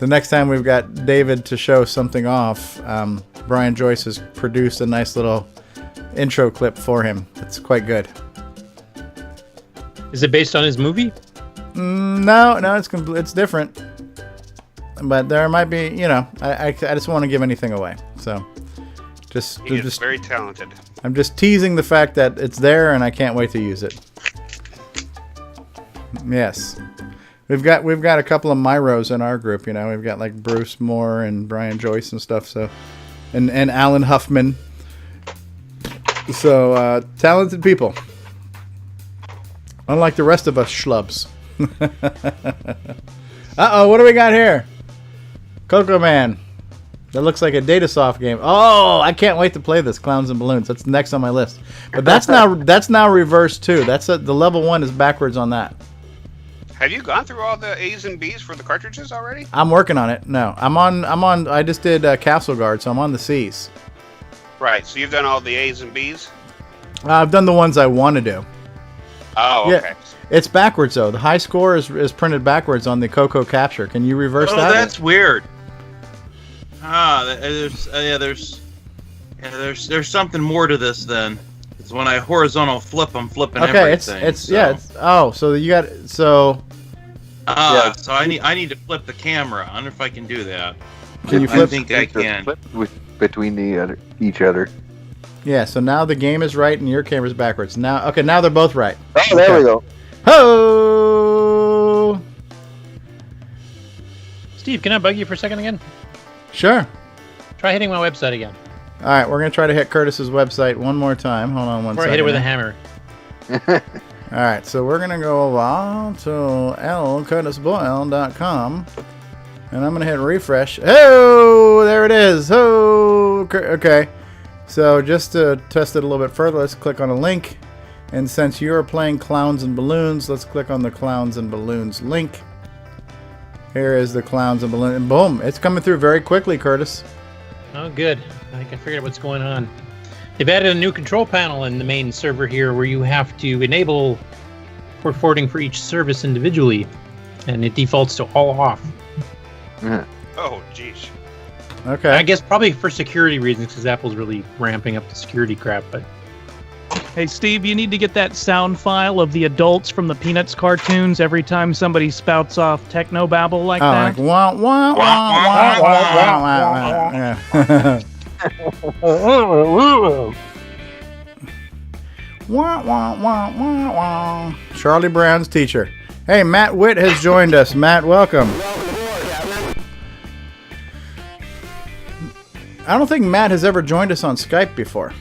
Speaker 1: next time we've got David to show something off, Brian Joyce has produced a nice little intro clip for him. It's quite good.
Speaker 15: Is it based on his movie?
Speaker 1: No, it's different. But there might be, you know, I just want to give anything away. So,
Speaker 10: He's very talented.
Speaker 1: I'm just teasing the fact that it's there, and I can't wait to use it. Yes, we've got a couple of Myros in our group. You know, we've got like Bruce Moore and Brian Joyce and stuff. So, and Alan Huffman. So talented people. Unlike the rest of us schlubs. Uh-oh, what do we got here? Coco Man. That looks like a Datasoft game. Oh, I can't wait to play this. Clowns and Balloons. That's next on my list. But that's now reversed too. The level 1 is backwards on that.
Speaker 10: Have you gone through all the A's and B's for the cartridges already?
Speaker 1: I'm working on it. No, I'm on. I just did Castle Guard, so I'm on the C's.
Speaker 10: Right. So you've done all the A's and B's.
Speaker 1: I've done the ones I want to do.
Speaker 10: Oh, okay.
Speaker 1: Yeah, it's backwards though. The high score is printed backwards on the CoCo capture. Can you reverse that?
Speaker 2: Oh, that's weird. There's something more to this then. It's when I horizontal flip, I'm flipping everything.
Speaker 1: So you got so.
Speaker 2: So I need to flip the camera. I wonder if I can do that.
Speaker 1: Can you flip?
Speaker 2: I think I can.
Speaker 3: Flip between each other.
Speaker 1: Yeah, so now the game is right and your camera's backwards. Now they're both right.
Speaker 3: Oh, there we go.
Speaker 1: Ho!
Speaker 15: Steve, can I bug you for a second again?
Speaker 1: Sure.
Speaker 15: Try hitting my website again.
Speaker 1: All right, we're going to try to hit Curtis's website one more time. Hold on one second.
Speaker 15: Or hit it with a hammer.
Speaker 1: All right, so we're going to go to lcurtisboyle.com, and I'm going to hit refresh. Oh, there it is. Oh, okay. So just to test it a little bit further, let's click on a link. And since you're playing Clowns and Balloons, let's click on the Clowns and Balloons link. Here is the Clowns and Balloons. And boom, it's coming through very quickly, Curtis.
Speaker 15: Oh, good. I can figure out what's going on. They've added a new control panel in the main server here where you have to enable port forwarding for each service individually. And it defaults to all off.
Speaker 10: Oh, jeez.
Speaker 1: Okay.
Speaker 15: I guess probably for security reasons because Apple's really ramping up the security crap, but...
Speaker 4: Hey, Steve, you need to get that sound file of the adults from the Peanuts cartoons every time somebody spouts off technobabble like that.
Speaker 1: Like wah, wah, wah, wah, wah, wah. Wah, wah, wah, wah, wah. Charlie Brown's teacher. Hey, Matt Witt has joined us. Matt, welcome. I don't think Matt has ever joined us on Skype before.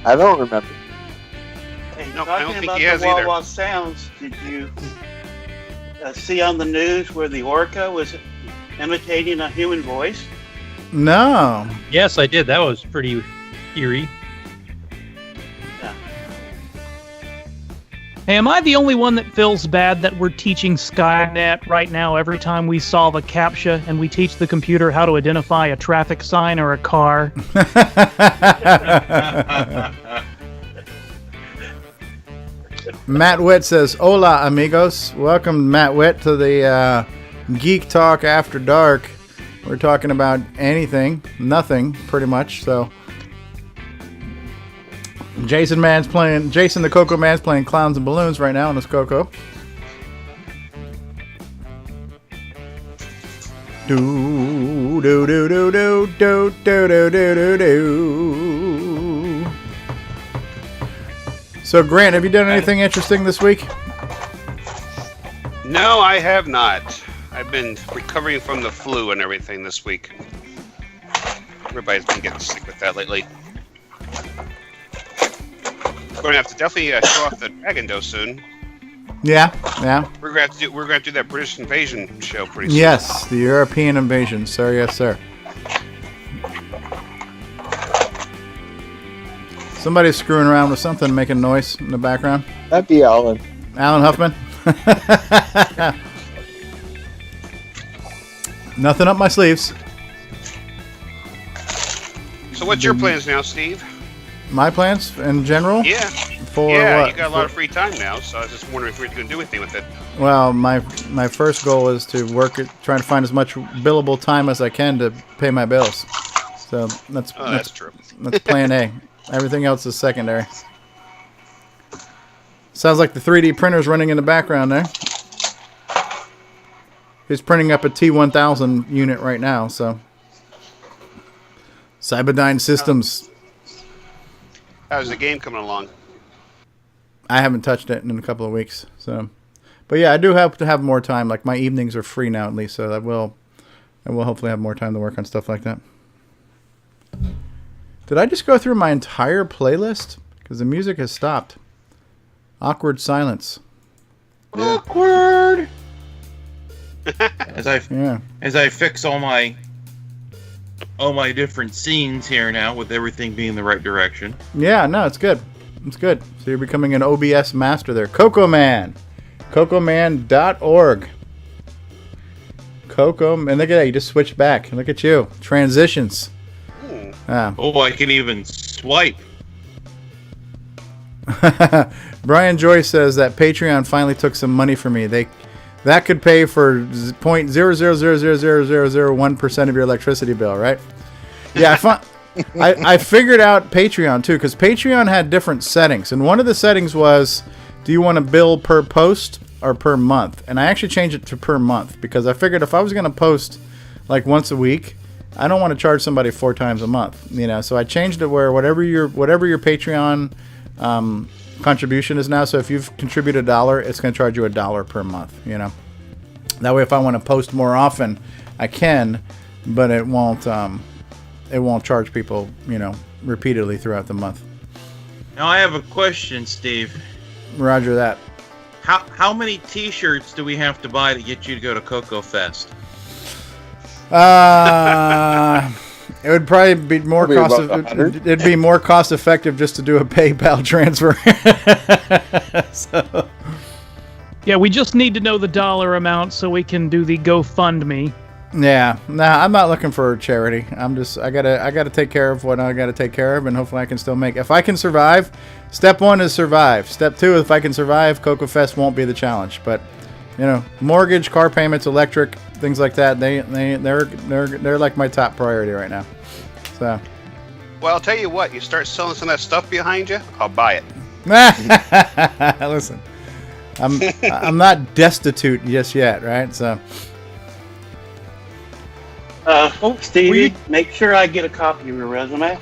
Speaker 3: I don't remember.
Speaker 6: Hey,
Speaker 10: No, I don't
Speaker 6: talking
Speaker 10: think
Speaker 6: about
Speaker 10: he has
Speaker 6: the Wah
Speaker 10: either.
Speaker 6: Wah sounds, did you see on the news where the orca was imitating a human voice?
Speaker 1: No.
Speaker 15: Yes, I did. That was pretty eerie.
Speaker 4: Hey, am I the only one that feels bad that we're teaching Skynet right now every time we solve a CAPTCHA and we teach the computer how to identify a traffic sign or a car?
Speaker 1: Matt Witt says, "Hola, amigos." Welcome, Matt Witt, to the Geek Talk After Dark. We're talking about anything, nothing, pretty much. So, Jason the Coco Man's playing Clowns and Balloons right now on his CoCo. Do do do do do do do do do do. So, Grant, have you done anything interesting this week?
Speaker 10: No, I have not. I've been recovering from the flu and everything this week. Everybody's been getting sick with that lately. We're gonna have to definitely show off the Dragon Dose soon.
Speaker 1: Yeah.
Speaker 10: We're gonna have to do that British invasion show pretty soon.
Speaker 1: Yes, the European invasion, sir. Yes, sir. Somebody's screwing around with something, making noise in the background.
Speaker 3: That'd be Alan.
Speaker 1: Alan Huffman. Nothing up my sleeves.
Speaker 10: So what's your plans now, Steve?
Speaker 1: My plans in general?
Speaker 10: Yeah.
Speaker 1: For
Speaker 10: yeah,
Speaker 1: what?
Speaker 10: you got a lot of free time now, so I was just wondering if you're going to do anything with it.
Speaker 1: Well, my first goal is to work at trying to find as much billable time as I can to pay my bills. So that's
Speaker 10: true.
Speaker 1: That's plan A. Everything else is secondary. Sounds like the 3D printer's running in the background there. He's printing up a T1000 unit right now, so. Cyberdyne Systems.
Speaker 10: How's the game coming along?
Speaker 1: I haven't touched it in a couple of weeks, so. But yeah, I do have to have more time. Like, my evenings are free now at least, so I will hopefully have more time to work on stuff like that. Did I just go through my entire playlist? Because the music has stopped. Awkward silence.
Speaker 2: Awkward. As I fix all my different scenes here now, with everything being the right direction.
Speaker 1: Yeah, no, it's good. It's good. So you're becoming an OBS master there. CoCo Man. CoCoMan.org. CoCo, and look at that, you just switched back. Look at you. Transitions.
Speaker 2: Oh, I can even swipe.
Speaker 1: Brian Joyce says that Patreon finally took some money from me. That could pay for 0.0000001% of your electricity bill, right? Yeah, I figured out Patreon too, because Patreon had different settings, and one of the settings was, do you want to bill per post or per month? And I actually changed it to per month because I figured if I was going to post like once a week, I don't want to charge somebody 4 times a month, you know. So I changed it where whatever your Patreon contribution is now. So if you've contributed $1, it's going to charge you $1 per month, you know. That way, if I want to post more often, I can, but it won't charge people, you know, repeatedly throughout the month.
Speaker 2: Now I have a question, Steve.
Speaker 1: Roger that.
Speaker 2: How many T-shirts do we have to buy to get you to go to CoCo Fest?
Speaker 1: It would probably be more it'd be more cost effective just to do a PayPal transfer. So.
Speaker 4: Yeah, we just need to know the dollar amount so we can do the GoFundMe.
Speaker 1: Yeah, nah, I'm not looking for charity. I gotta take care of what I gotta take care of, and hopefully I can still make. If I can survive, step 1 is survive. Step 2, if I can survive, CoCoFest won't be the challenge. But mortgage, car payments, electric, things like that. They're like my top priority right now. So.
Speaker 10: Well, I'll tell you what. You start selling some of that stuff behind you, I'll buy it.
Speaker 1: Listen, I'm not destitute just yet, right? So.
Speaker 6: Stevie, make sure I get a copy of your resume.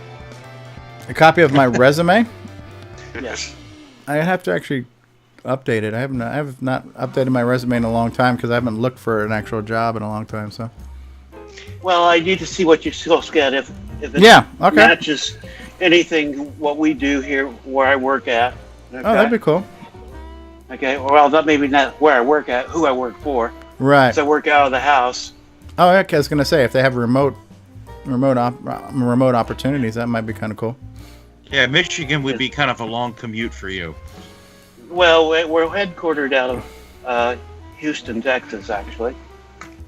Speaker 1: A copy of my resume?
Speaker 6: Yes.
Speaker 1: I have to actually update it. I have not updated my resume in a long time because I haven't looked for an actual job in a long time. So.
Speaker 6: Well, I need to see what your skills get if it matches anything what we do here where I work at. Okay?
Speaker 1: Oh, that'd be cool.
Speaker 6: Okay. Well, that maybe not where I work at, who I work for.
Speaker 1: Right.
Speaker 6: Because I work out of the house.
Speaker 1: Oh, okay. I was gonna say if they have remote opportunities, that might be kind of cool.
Speaker 2: Yeah, Michigan would be kind of a long commute for you.
Speaker 6: Well, we're headquartered out of Houston, Texas, actually.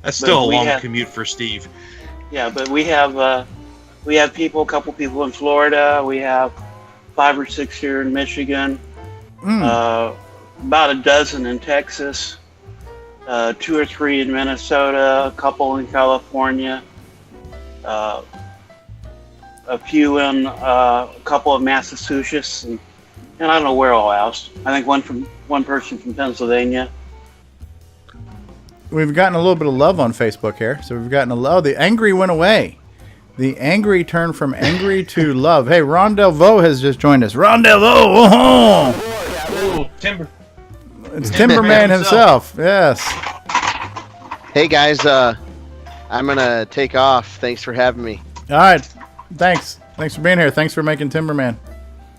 Speaker 2: That's still a long commute for Steve.
Speaker 6: Yeah, but we have a couple people in Florida. We have 5 or 6 here in Michigan. About a dozen in Texas. 2 or 3 in Minnesota, a couple in California, a few in a couple of Massachusetts, and I don't know where all else. I think one person from Pennsylvania.
Speaker 1: We've gotten a little bit of love on Facebook here, so we've gotten the angry went away. The angry turned from angry to love. Hey, Ron Delvaux has just joined us. Ron Delvaux!
Speaker 15: Oh, Timber.
Speaker 1: It's Timberman himself. Yes.
Speaker 5: Hey guys, I'm gonna take off. Thanks for having me.
Speaker 1: All right. Thanks for being here. Thanks for making Timberman.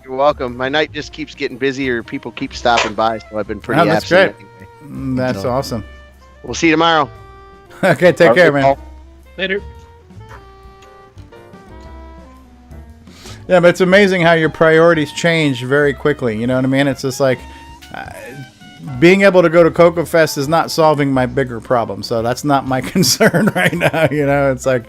Speaker 5: You're welcome. My night just keeps getting busier. People keep stopping by, so I've been pretty
Speaker 1: that's
Speaker 5: absent.
Speaker 1: Great. Anyway. That's awesome.
Speaker 5: We'll see you tomorrow.
Speaker 1: Okay, take care, man.
Speaker 15: Later.
Speaker 1: Yeah, but it's amazing how your priorities change very quickly. You know what I mean? It's just like being able to go to CoCoFest is not solving my bigger problem. So that's not my concern right now. It's like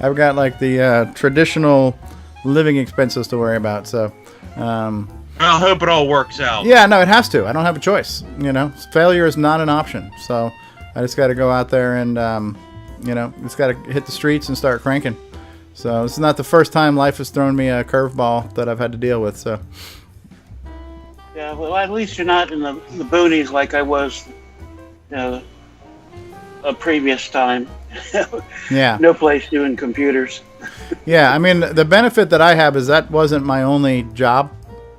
Speaker 1: I've got like the traditional living expenses to worry about. So
Speaker 2: I hope it all works out.
Speaker 1: Yeah, no, it has to. I don't have a choice. Failure is not an option. So I just got to go out there and just got to hit the streets and start cranking. So this is not the first time life has thrown me a curveball that I've had to deal with. So.
Speaker 6: Yeah, well, at least you're not in the boonies like I was, a previous time.
Speaker 1: Yeah.
Speaker 6: No place doing computers.
Speaker 1: Yeah, I mean, the benefit that I have is that wasn't my only job.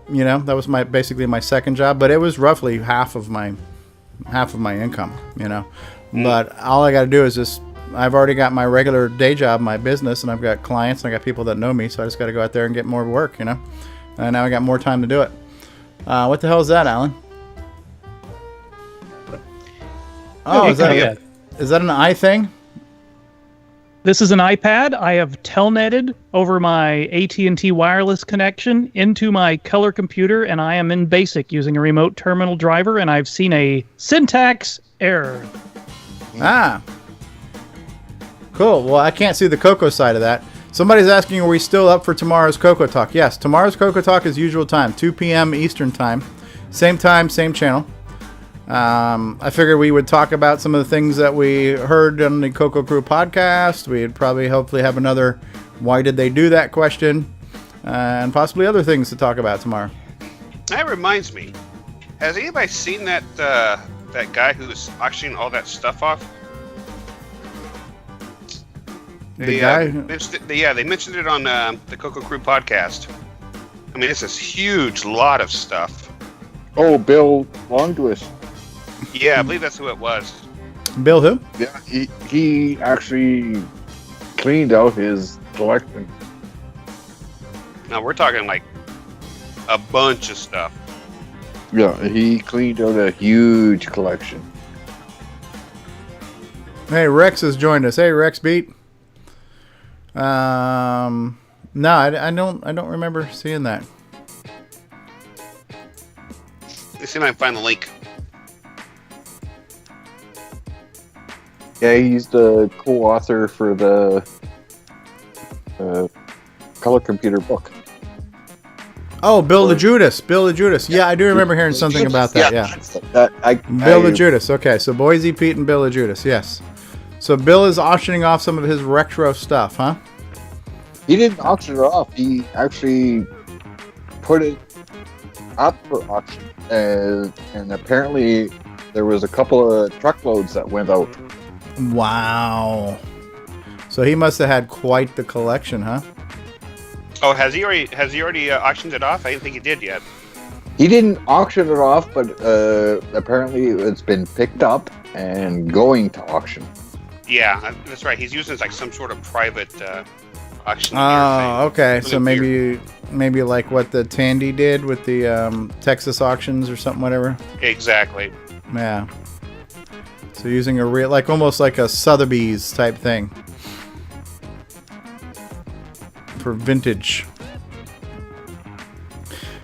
Speaker 1: That was basically my second job, but it was roughly half of my income. But all I got to do is I've already got my regular day job, my business, and I've got clients and I got people that know me, so I just got to go out there and get more work. And now I got more time to do it. What the hell is that, Alan? Oh, is that an eye thing?
Speaker 4: This is an iPad. I have telnetted over my AT&T wireless connection into my color computer, and I am in BASIC using a remote terminal driver, and I've seen a syntax error.
Speaker 1: Ah. Cool. Well, I can't see the CoCo side of that. Somebody's asking, are we still up for tomorrow's CoCoTALK? Yes, tomorrow's CoCoTALK is usual time, 2 p.m. Eastern time. Same time, same channel. I figured we would talk about some of the things that we heard on the CoCo Crew podcast. We'd probably hopefully have another why did they do that question, and possibly other things to talk about tomorrow.
Speaker 10: That reminds me, has anybody seen that guy who's auctioning all that stuff off?
Speaker 1: The guy?
Speaker 10: They mentioned it on the CoCo Crew podcast. I mean, it's this huge lot of stuff.
Speaker 3: Oh, Bill Longtwist.
Speaker 10: Yeah, I believe that's who it was.
Speaker 1: Bill who?
Speaker 3: Yeah, he actually cleaned out his collection.
Speaker 10: Now, we're talking like a bunch of stuff.
Speaker 3: Yeah, he cleaned out a huge collection.
Speaker 1: Hey, Rex has joined us. Hey, Rex Beat. No, I don't remember seeing that.
Speaker 10: Let's see if I can find the link.
Speaker 3: Yeah, he's the co-author for the color computer book.
Speaker 1: Oh, Bill the Judas. Bill the Judas. Yeah, I do remember hearing something about that. Yeah. Bill the Judas. Okay, so Boise Pete and Bill the Judas. Yes. So Bill is auctioning off some of his retro stuff, huh?
Speaker 3: He didn't auction it off. He actually put it up for auction, and apparently there was a couple of truckloads that went out.
Speaker 1: Wow. So he must have had quite the collection, huh?
Speaker 10: Oh, has he already auctioned it off? I didn't think he did yet.
Speaker 3: He didn't auction it off, but apparently it's been picked up and going to auction.
Speaker 10: Yeah, that's right. He's using like some sort of private auction.
Speaker 1: Oh, okay. So maybe like what the Tandy did with the Texas auctions or something, whatever.
Speaker 10: Exactly.
Speaker 1: Yeah. So using a real, like almost like a Sotheby's type thing for vintage.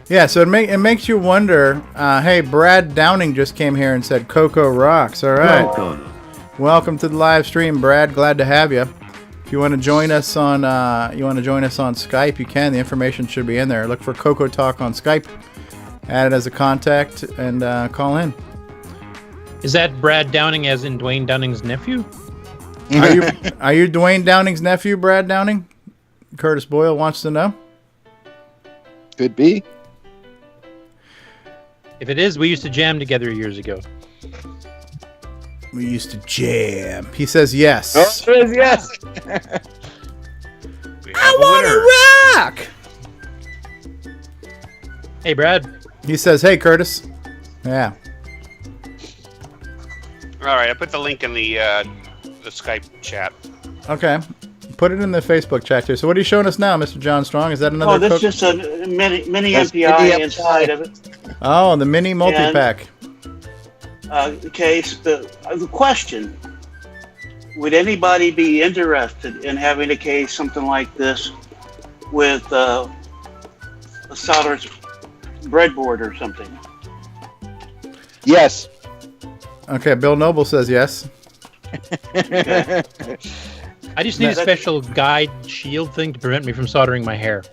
Speaker 1: Yeah, so it makes you wonder. Hey, Brad Downing just came here and said CoCo rocks. All right. Welcome to the live stream, Brad. Glad to have you. If you want to join us on Skype, you can. The information should be in there. Look for CoCoTALK on Skype. Add it as a contact and call in.
Speaker 15: Is that Brad Downing, as in Dwayne Downing's nephew?
Speaker 1: Are you Dwayne Downing's nephew, Brad Downing? Curtis Boyle wants to know.
Speaker 3: Could be.
Speaker 15: If it is, we used to jam together years ago.
Speaker 1: We used to jam. He says yes.
Speaker 3: Oh, it says yes.
Speaker 1: I want to rock.
Speaker 15: Hey, Brad.
Speaker 1: He says, hey, Curtis. Yeah.
Speaker 10: All right, I put the link in the Skype chat.
Speaker 1: Okay. Put it in the Facebook chat too. So what are you showing us now, Mr. John Strong? Is that another?
Speaker 6: Oh, that's just a mini MPI inside of it.
Speaker 1: Oh, the mini multi-pack.
Speaker 6: Okay, so the question: would anybody be interested in having a case something like this with a solder breadboard or something?
Speaker 3: Yes.
Speaker 1: Okay, Bill Noble says yes.
Speaker 6: Okay.
Speaker 15: I just need a special guide shield thing to prevent me from soldering my hair.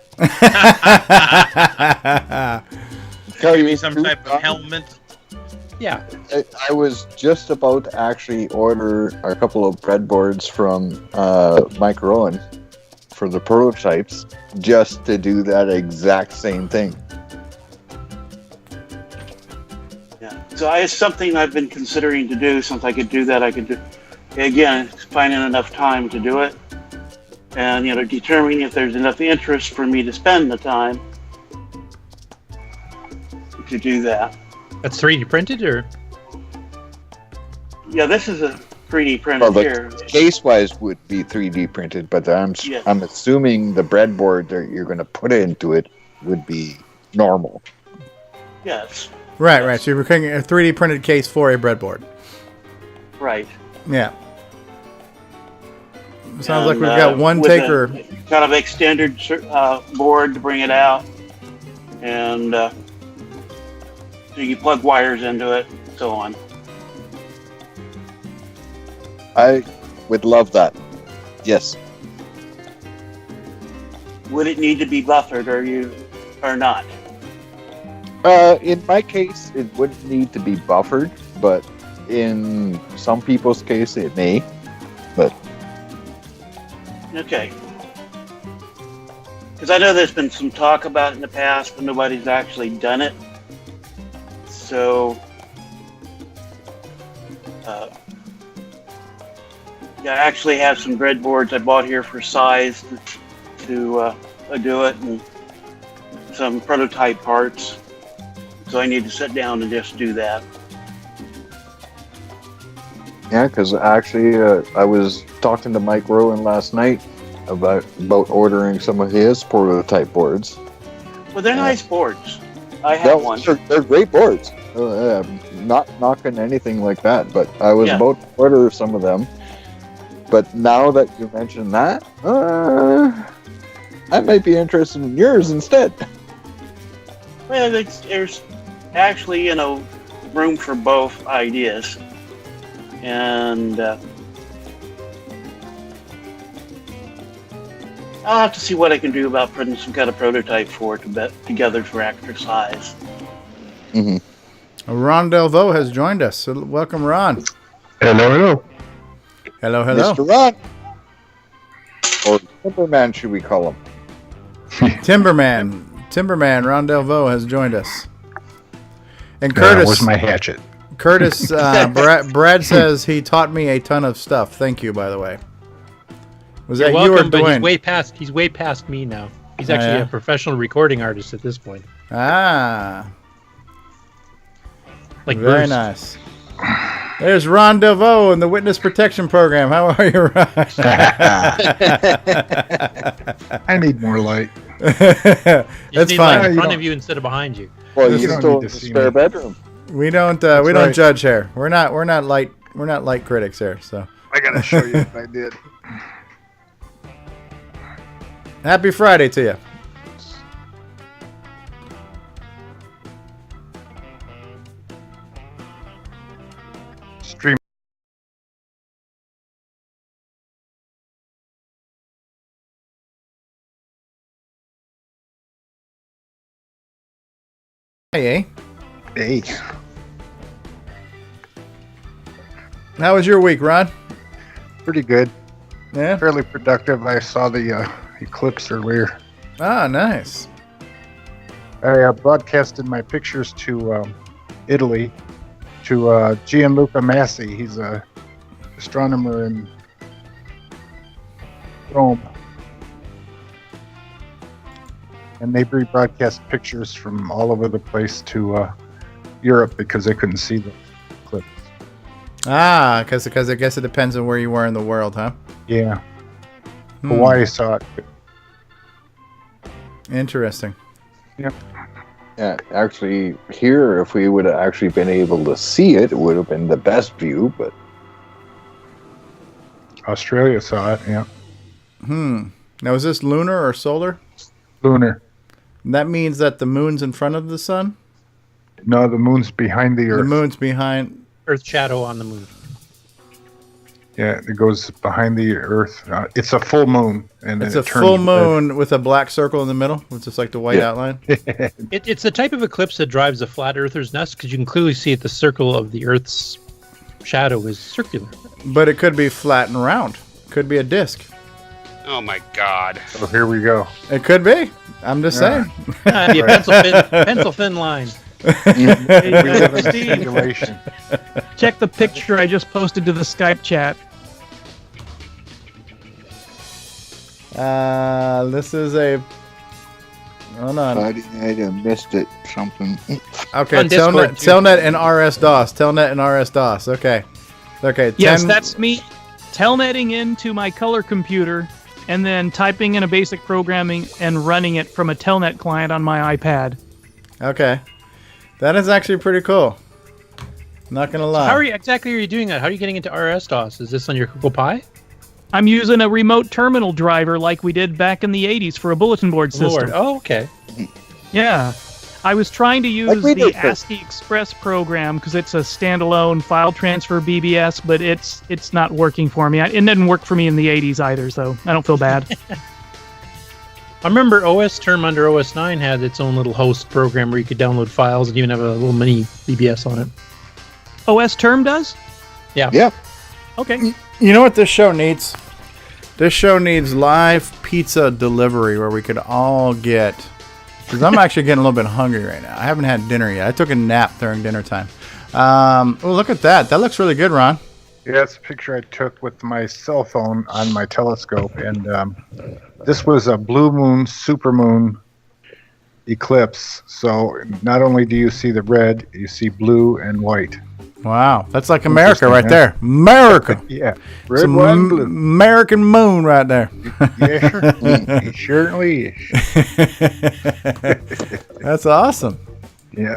Speaker 2: You mean some type of helmet?
Speaker 15: Yeah.
Speaker 3: I was just about to actually order a couple of breadboards from Mike Rowan for the prototypes just to do that exact same thing.
Speaker 6: Yeah. So it's something I've been considering to do. Since I could do that, I could do. Again, it's finding enough time to do it, and determining if there's enough interest for me to spend the time to do that.
Speaker 15: That's 3D printed, or?
Speaker 6: Yeah, this is a 3D printed here.
Speaker 3: Case-wise would be 3D printed, but I'm assuming the breadboard that you're going to put into it would be normal.
Speaker 6: Yes.
Speaker 1: Right. So you're creating a 3D printed case for a breadboard.
Speaker 6: Right.
Speaker 1: Yeah. Sounds like we've got one taker.
Speaker 6: Kind of extended board to bring it out, and so you plug wires into it, and so on.
Speaker 3: I would love that. Yes.
Speaker 6: Would it need to be buffered, or not?
Speaker 3: In my case, it wouldn't need to be buffered, but in some people's case, it may. But
Speaker 6: okay. Because I know there's been some talk about it in the past, but nobody's actually done it. So, I actually have some breadboards I bought here for size to do it, and some prototype parts. So I need to sit down and just do that.
Speaker 3: yeah, because actually, I was talking to Mike Rowan last night about ordering some of his prototype boards.
Speaker 6: Well, they're nice boards. I have one.
Speaker 3: They're great boards. Not knocking anything like that, but I was about to order some of them. But now that you mention that, I might be interested in yours instead.
Speaker 6: Well, there's actually, room for both ideas. And I'll have to see what I can do about putting some kind of prototype for it together for extra size.
Speaker 3: Mm-hmm.
Speaker 1: Ron Delvaux has joined us. So welcome, Ron.
Speaker 16: Hello.
Speaker 1: Hello, hello.
Speaker 3: Mr. Ron. Or Timberman, should we call him?
Speaker 1: Timberman, Ron Delvaux has joined us. And Curtis.
Speaker 16: Where's my hatchet?
Speaker 1: Curtis, Brad says he taught me a ton of stuff. Thank you, by the way. Was that
Speaker 15: welcome,
Speaker 1: you or
Speaker 15: but
Speaker 1: Dwayne?
Speaker 15: he's way past me now. He's actually a professional recording artist at this point.
Speaker 1: Ah.
Speaker 15: Like
Speaker 1: Very
Speaker 15: Bruce.
Speaker 1: nice. There's Ron Delvaux in the Witness Protection Program. How are you, Ron?
Speaker 16: I need more light.
Speaker 1: That's fine.
Speaker 15: Light in front of you instead of behind you.
Speaker 3: Well, you can still in the spare bedroom.
Speaker 1: We don't judge here. We're not light critics here. So
Speaker 16: I gotta show you if I did.
Speaker 1: Happy Friday to you.
Speaker 16: Stream.
Speaker 1: Hey.
Speaker 16: Hey.
Speaker 1: How was your week, Ron?
Speaker 16: Pretty good.
Speaker 1: Yeah.
Speaker 16: Fairly productive. I saw the eclipse earlier.
Speaker 1: Ah, nice.
Speaker 16: I broadcasted my pictures to Italy, to Gianluca Massi. He's a astronomer in Rome. And they rebroadcast pictures from all over the place to Europe because they couldn't see the eclipse.
Speaker 1: Ah, because I guess it depends on where you were in the world, huh?
Speaker 16: Yeah. Hawaii saw it.
Speaker 1: Interesting.
Speaker 16: Yep.
Speaker 3: Yeah, actually, here, if we would have actually been able to see it, it would have been the best view, but...
Speaker 16: Australia saw it, yeah.
Speaker 1: Now, is this lunar or solar?
Speaker 16: Lunar.
Speaker 1: And that means that the moon's in front of the sun?
Speaker 16: No, the moon's behind the Earth.
Speaker 1: The moon's behind...
Speaker 15: Earth's shadow on the moon.
Speaker 16: Yeah, it goes behind the Earth. It's a full moon. And
Speaker 1: it's a full moon with a black circle in the middle, with just like the white outline?
Speaker 15: It's the type of eclipse that drives a flat earther's nuts because you can clearly see the circle of the Earth's shadow is circular.
Speaker 1: But it could be flat and round. Could be a disc.
Speaker 10: Oh my God.
Speaker 16: So here we go.
Speaker 1: It could be. I'm just saying.
Speaker 15: It'd be a pencil thin line.
Speaker 4: Steve, check the picture I just posted to the Skype chat.
Speaker 1: This is a... Hold on.
Speaker 3: I missed it. Something.
Speaker 1: Okay, Telnet and RS-DOS. Telnet and RS-DOS. Okay.
Speaker 4: Yes, that's me telnetting into my color computer and then typing in a basic programming and running it from a Telnet client on my iPad.
Speaker 1: Okay. That is actually pretty cool. Not going to lie.
Speaker 15: How are you doing that? How are you getting into RS-DOS? Is this on your Google Pi?
Speaker 4: I'm using a remote terminal driver like we did back in the 80s for a bulletin board system.
Speaker 15: Oh, okay.
Speaker 4: Yeah. I was trying to use the ASCII Express program because it's a standalone file transfer BBS, but it's not working for me. It didn't work for me in the 80s either, so I don't feel bad.
Speaker 15: I remember OS Term under OS 9 had its own little host program where you could download files and even have a little mini BBS on it.
Speaker 4: OS Term does?
Speaker 15: Yeah.
Speaker 3: Yeah.
Speaker 4: Okay.
Speaker 1: You know what this show needs? This show needs live pizza delivery where we could all get... Because I'm actually getting a little bit hungry right now. I haven't had dinner yet. I took a nap during dinner time. Oh, look at that. That looks really good, Ron.
Speaker 16: Yeah, it's a picture I took with my cell phone on my telescope. And this was a blue moon, supermoon eclipse. So not only do you see the red, you see blue and white.
Speaker 1: Wow, that's like America right there. America.
Speaker 16: Yeah, red, white, and blue.
Speaker 1: American moon right there.
Speaker 16: Yeah, it certainly is.
Speaker 1: That's awesome.
Speaker 16: Yeah.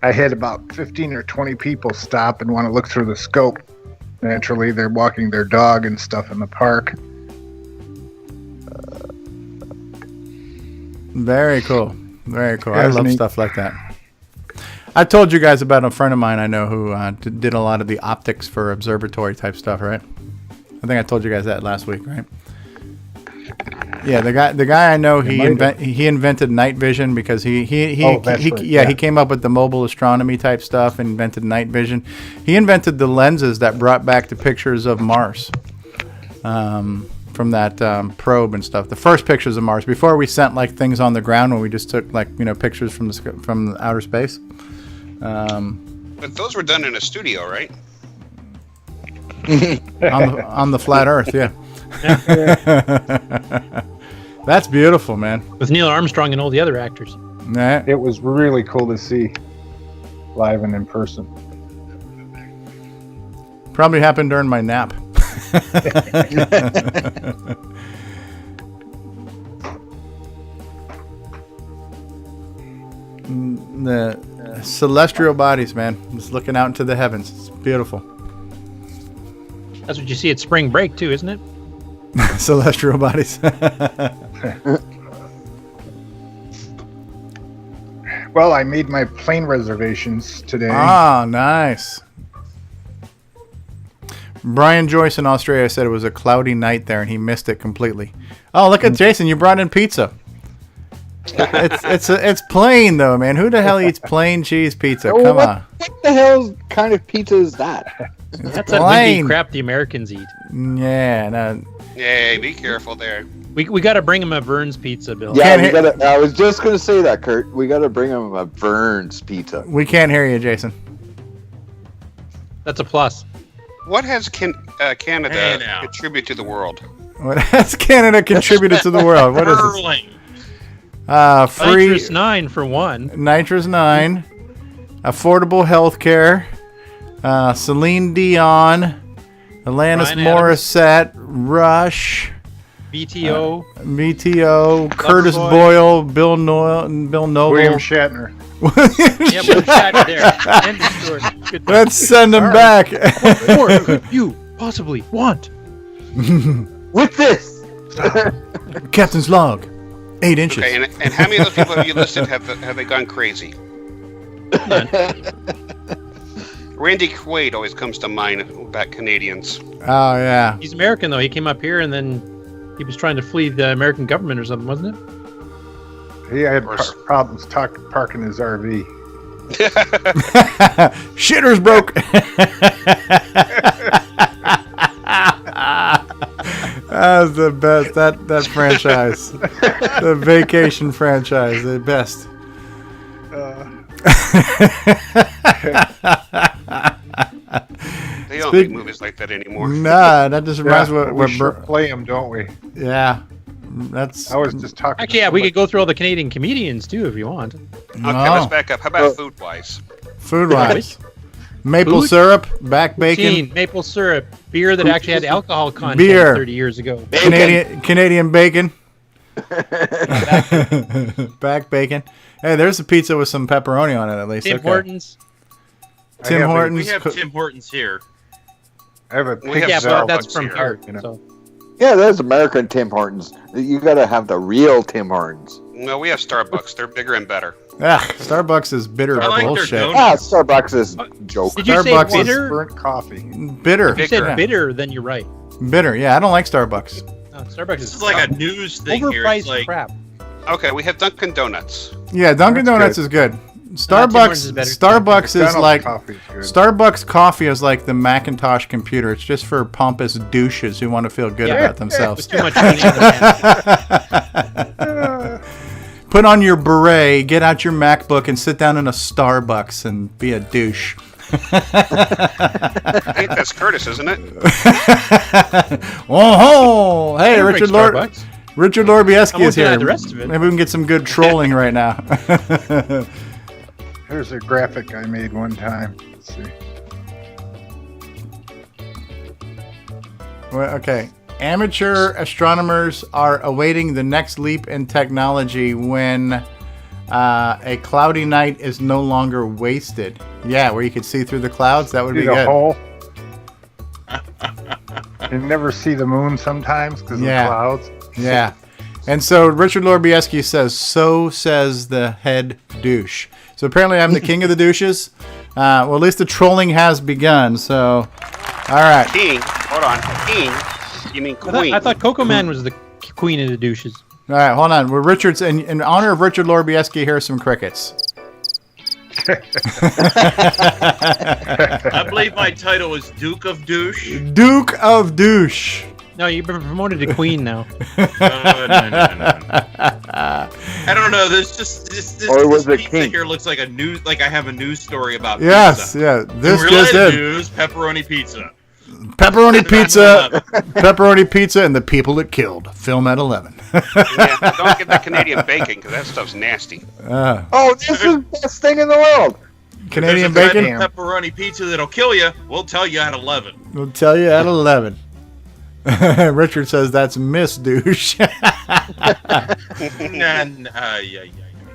Speaker 16: I had about 15 or 20 people stop and want to look through the scope. Naturally, they're walking their dog and stuff in the park.
Speaker 1: Very cool. Very cool. I
Speaker 16: Yeah,
Speaker 1: love
Speaker 16: neat.
Speaker 1: stuff like that. I told you guys about a friend of mine I know who did a lot of the optics for observatory type stuff, right? I think I told you guys that last week, right? Yeah, the guy I know, he invented night vision because he came up with the mobile astronomy type stuff, invented night vision. He invented the lenses that brought back the pictures of Mars from that probe and stuff. The first pictures of Mars before we sent like things on the ground, when we just took like pictures from outer space.
Speaker 10: But those were done in a studio, right?
Speaker 1: on the flat Earth, yeah. That's beautiful, man.
Speaker 15: With Neil Armstrong and all the other actors.
Speaker 1: Yeah.
Speaker 16: It was really cool to see live and in person.
Speaker 1: Probably happened during my nap. The celestial bodies, man. Just looking out into the heavens. It's beautiful.
Speaker 15: That's what you see at spring break too, isn't it?
Speaker 1: Celestial bodies.
Speaker 16: Well, I made my plane reservations today.
Speaker 1: Ah, nice. Brian Joyce in Australia said it was a cloudy night there and he missed it completely. Oh, look at Jason. You brought in pizza. It's plain though, man. Who the hell eats plain cheese pizza? Come on.
Speaker 3: What the hell kind of pizza is that?
Speaker 15: That's that windy crap the Americans eat.
Speaker 1: Yeah, no.
Speaker 10: Yay, be careful there.
Speaker 15: We got to bring him a Vern's pizza, Bill.
Speaker 3: Yeah, I was just going to say that, Kurt. We got to bring him a Vern's pizza.
Speaker 1: We can't hear you, Jason.
Speaker 15: That's a plus.
Speaker 10: What has Canada contributed to the world?
Speaker 1: What has Canada contributed to the world? What is this? Free
Speaker 15: Nitrous 9 for one.
Speaker 1: Nitrous 9, affordable health care, Celine Dion, Alanis Morissette, Rush,
Speaker 15: BTO,
Speaker 1: Curtis Boyle, Bill Noble,
Speaker 16: William Shatner.
Speaker 15: Yeah, William Shatner there. End of story. Good time.
Speaker 1: Let's send them back.
Speaker 15: What more could you possibly want?
Speaker 3: With this?
Speaker 1: Captain's log, 8 inches.
Speaker 10: Okay, and how many of those people have you listed have they gone crazy? Randy Quaid always comes to mind about Canadians.
Speaker 1: Oh, yeah.
Speaker 15: He's American, though. He came up here and then he was trying to flee the American government or something, wasn't it?
Speaker 16: He had problems parking his RV.
Speaker 1: Shitter's broke. That was the best. That franchise. The vacation franchise. The best.
Speaker 10: They don't make movies like that anymore.
Speaker 1: Nah, that just reminds me
Speaker 16: we sure play them, don't we?
Speaker 1: Yeah, that's.
Speaker 16: I was just talking.
Speaker 15: Actually, yeah, we could go through all the Canadian comedians too if you want.
Speaker 10: Okay, let's back up. How about food-wise?
Speaker 1: Food-wise, maple syrup, back bacon,
Speaker 15: maple syrup, beer that actually had alcohol content
Speaker 1: beer
Speaker 15: 30 years ago.
Speaker 1: Canadian bacon, back bacon. Hey, there's a pizza with some pepperoni on it at least.
Speaker 15: Tim Hortons.
Speaker 1: Tim Hortons.
Speaker 2: We have Tim Hortons here.
Speaker 16: I have a
Speaker 15: but that's from here. So.
Speaker 3: Yeah, there's American Tim Hortons. You got to have the real Tim Hortons.
Speaker 10: No, we have Starbucks. They're bigger and better.
Speaker 1: Yeah, Starbucks is bitter bullshit.
Speaker 3: Ah, Starbucks is joke.
Speaker 15: Did you
Speaker 1: Starbucks
Speaker 15: say bitter?
Speaker 1: is
Speaker 16: burnt coffee.
Speaker 1: Bitter.
Speaker 15: If you said bitter, then you're right.
Speaker 1: Bitter. Yeah, I don't like Starbucks.
Speaker 15: No, Starbucks
Speaker 2: This is like a news thing here.
Speaker 15: overpriced
Speaker 2: It's like,
Speaker 15: crap.
Speaker 10: Okay, we have Dunkin' Donuts.
Speaker 1: Yeah, Dunkin' Donuts is good. Starbucks is like Starbucks coffee is like the Macintosh computer. It's just for pompous douches who want to feel good about themselves.
Speaker 15: Too much money on the
Speaker 1: Put on your beret, get out your MacBook, and sit down in a Starbucks and be a douche.
Speaker 10: I think that's Curtis, isn't it?
Speaker 1: Oh, hey, Richard Lorbieski is here.
Speaker 15: The rest of it.
Speaker 1: Maybe we can get some good trolling right now.
Speaker 16: There's a graphic I made one time. Let's see.
Speaker 1: Well, okay. Amateur astronomers are awaiting the next leap in technology when a cloudy night is no longer wasted. Yeah, where you could see through the clouds. That would be good.
Speaker 16: Hole. You never see the moon sometimes because of the clouds.
Speaker 1: Yeah. And so Richard Lorbieski says, so says the head douche. So apparently I'm the king of the douches. Well, at least the trolling has begun. So, all right.
Speaker 10: King. Hold on. King. You mean queen?
Speaker 15: I thought Coco Man was the queen of the douches.
Speaker 1: All right, hold on. We're Richard's in honor of Richard Lorbieski. Here are some crickets.
Speaker 2: I believe my title is Duke of Douche.
Speaker 1: Duke of Douche.
Speaker 15: No, you've been promoted to queen now.
Speaker 2: No. I don't know. This pizza here looks like I have a news story about
Speaker 1: yes,
Speaker 2: pizza.
Speaker 1: Yeah. This
Speaker 2: in
Speaker 1: just
Speaker 2: related
Speaker 1: did.
Speaker 2: News, pepperoni pizza.
Speaker 1: Pepperoni pizza, and the people it killed. Film at 11.
Speaker 10: Yeah, don't get that Canadian bacon because that stuff's nasty.
Speaker 3: Oh, this is the best thing in the world.
Speaker 1: Canadian
Speaker 2: There's a
Speaker 1: bacon?
Speaker 2: pepperoni pizza that'll kill you. We'll tell you at 11.
Speaker 1: We'll tell you at 11. Richard says that's Miss Douche.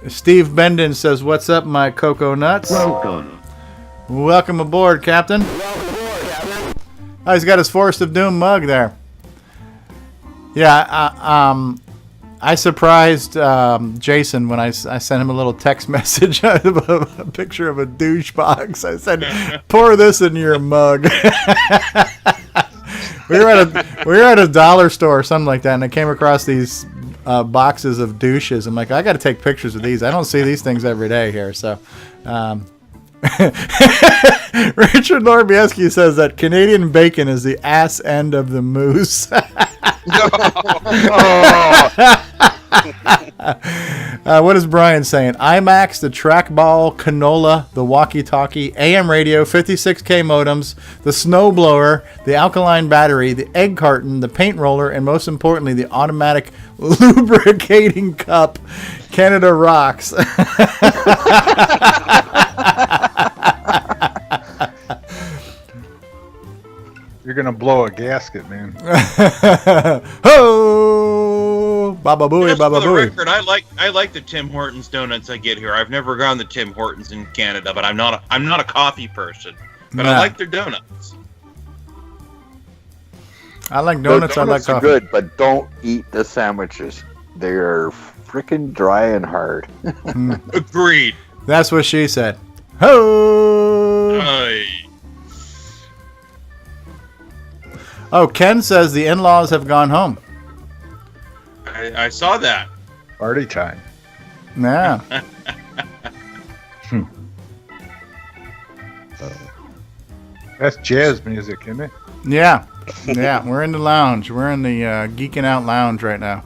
Speaker 1: Steve Benden says, "What's up, my Coco Nuts?" Welcome aboard, Captain. Oh, he's got his Forest of Doom mug there. Yeah, I surprised Jason when I sent him a little text message of a picture of a douche box. I said, "Pour this in your mug." We were at a dollar store or something like that, and I came across these boxes of douches. I'm like, I got to take pictures of these. I don't see these things every day here. So, Richard Lorbieski says that Canadian bacon is the ass end of the moose. What is Brian saying? IMAX, the trackball, canola, the walkie-talkie, AM radio, 56K modems, the snowblower, the alkaline battery, the egg carton, the paint roller, and most importantly, the automatic lubricating cup. Canada rocks.
Speaker 16: You're gonna blow a gasket, man.
Speaker 1: Ho! Baba booey, baba
Speaker 2: For the
Speaker 1: booey.
Speaker 2: record, I like the Tim Hortons donuts I get here. I've never gone to Tim Hortons in Canada, but I'm not a coffee person. But I like their donuts.
Speaker 1: I like donuts. I like
Speaker 3: Donuts are
Speaker 1: coffee.
Speaker 3: good, but don't eat the sandwiches. They're freaking dry and hard.
Speaker 2: Agreed.
Speaker 1: That's what she said. Ho! Oh, Ken says the in-laws have gone home.
Speaker 2: I saw that.
Speaker 16: Party time.
Speaker 1: Yeah.
Speaker 16: That's jazz music, isn't it?
Speaker 1: Yeah. Yeah. We're in the lounge. We're in the Geeking Out lounge right now.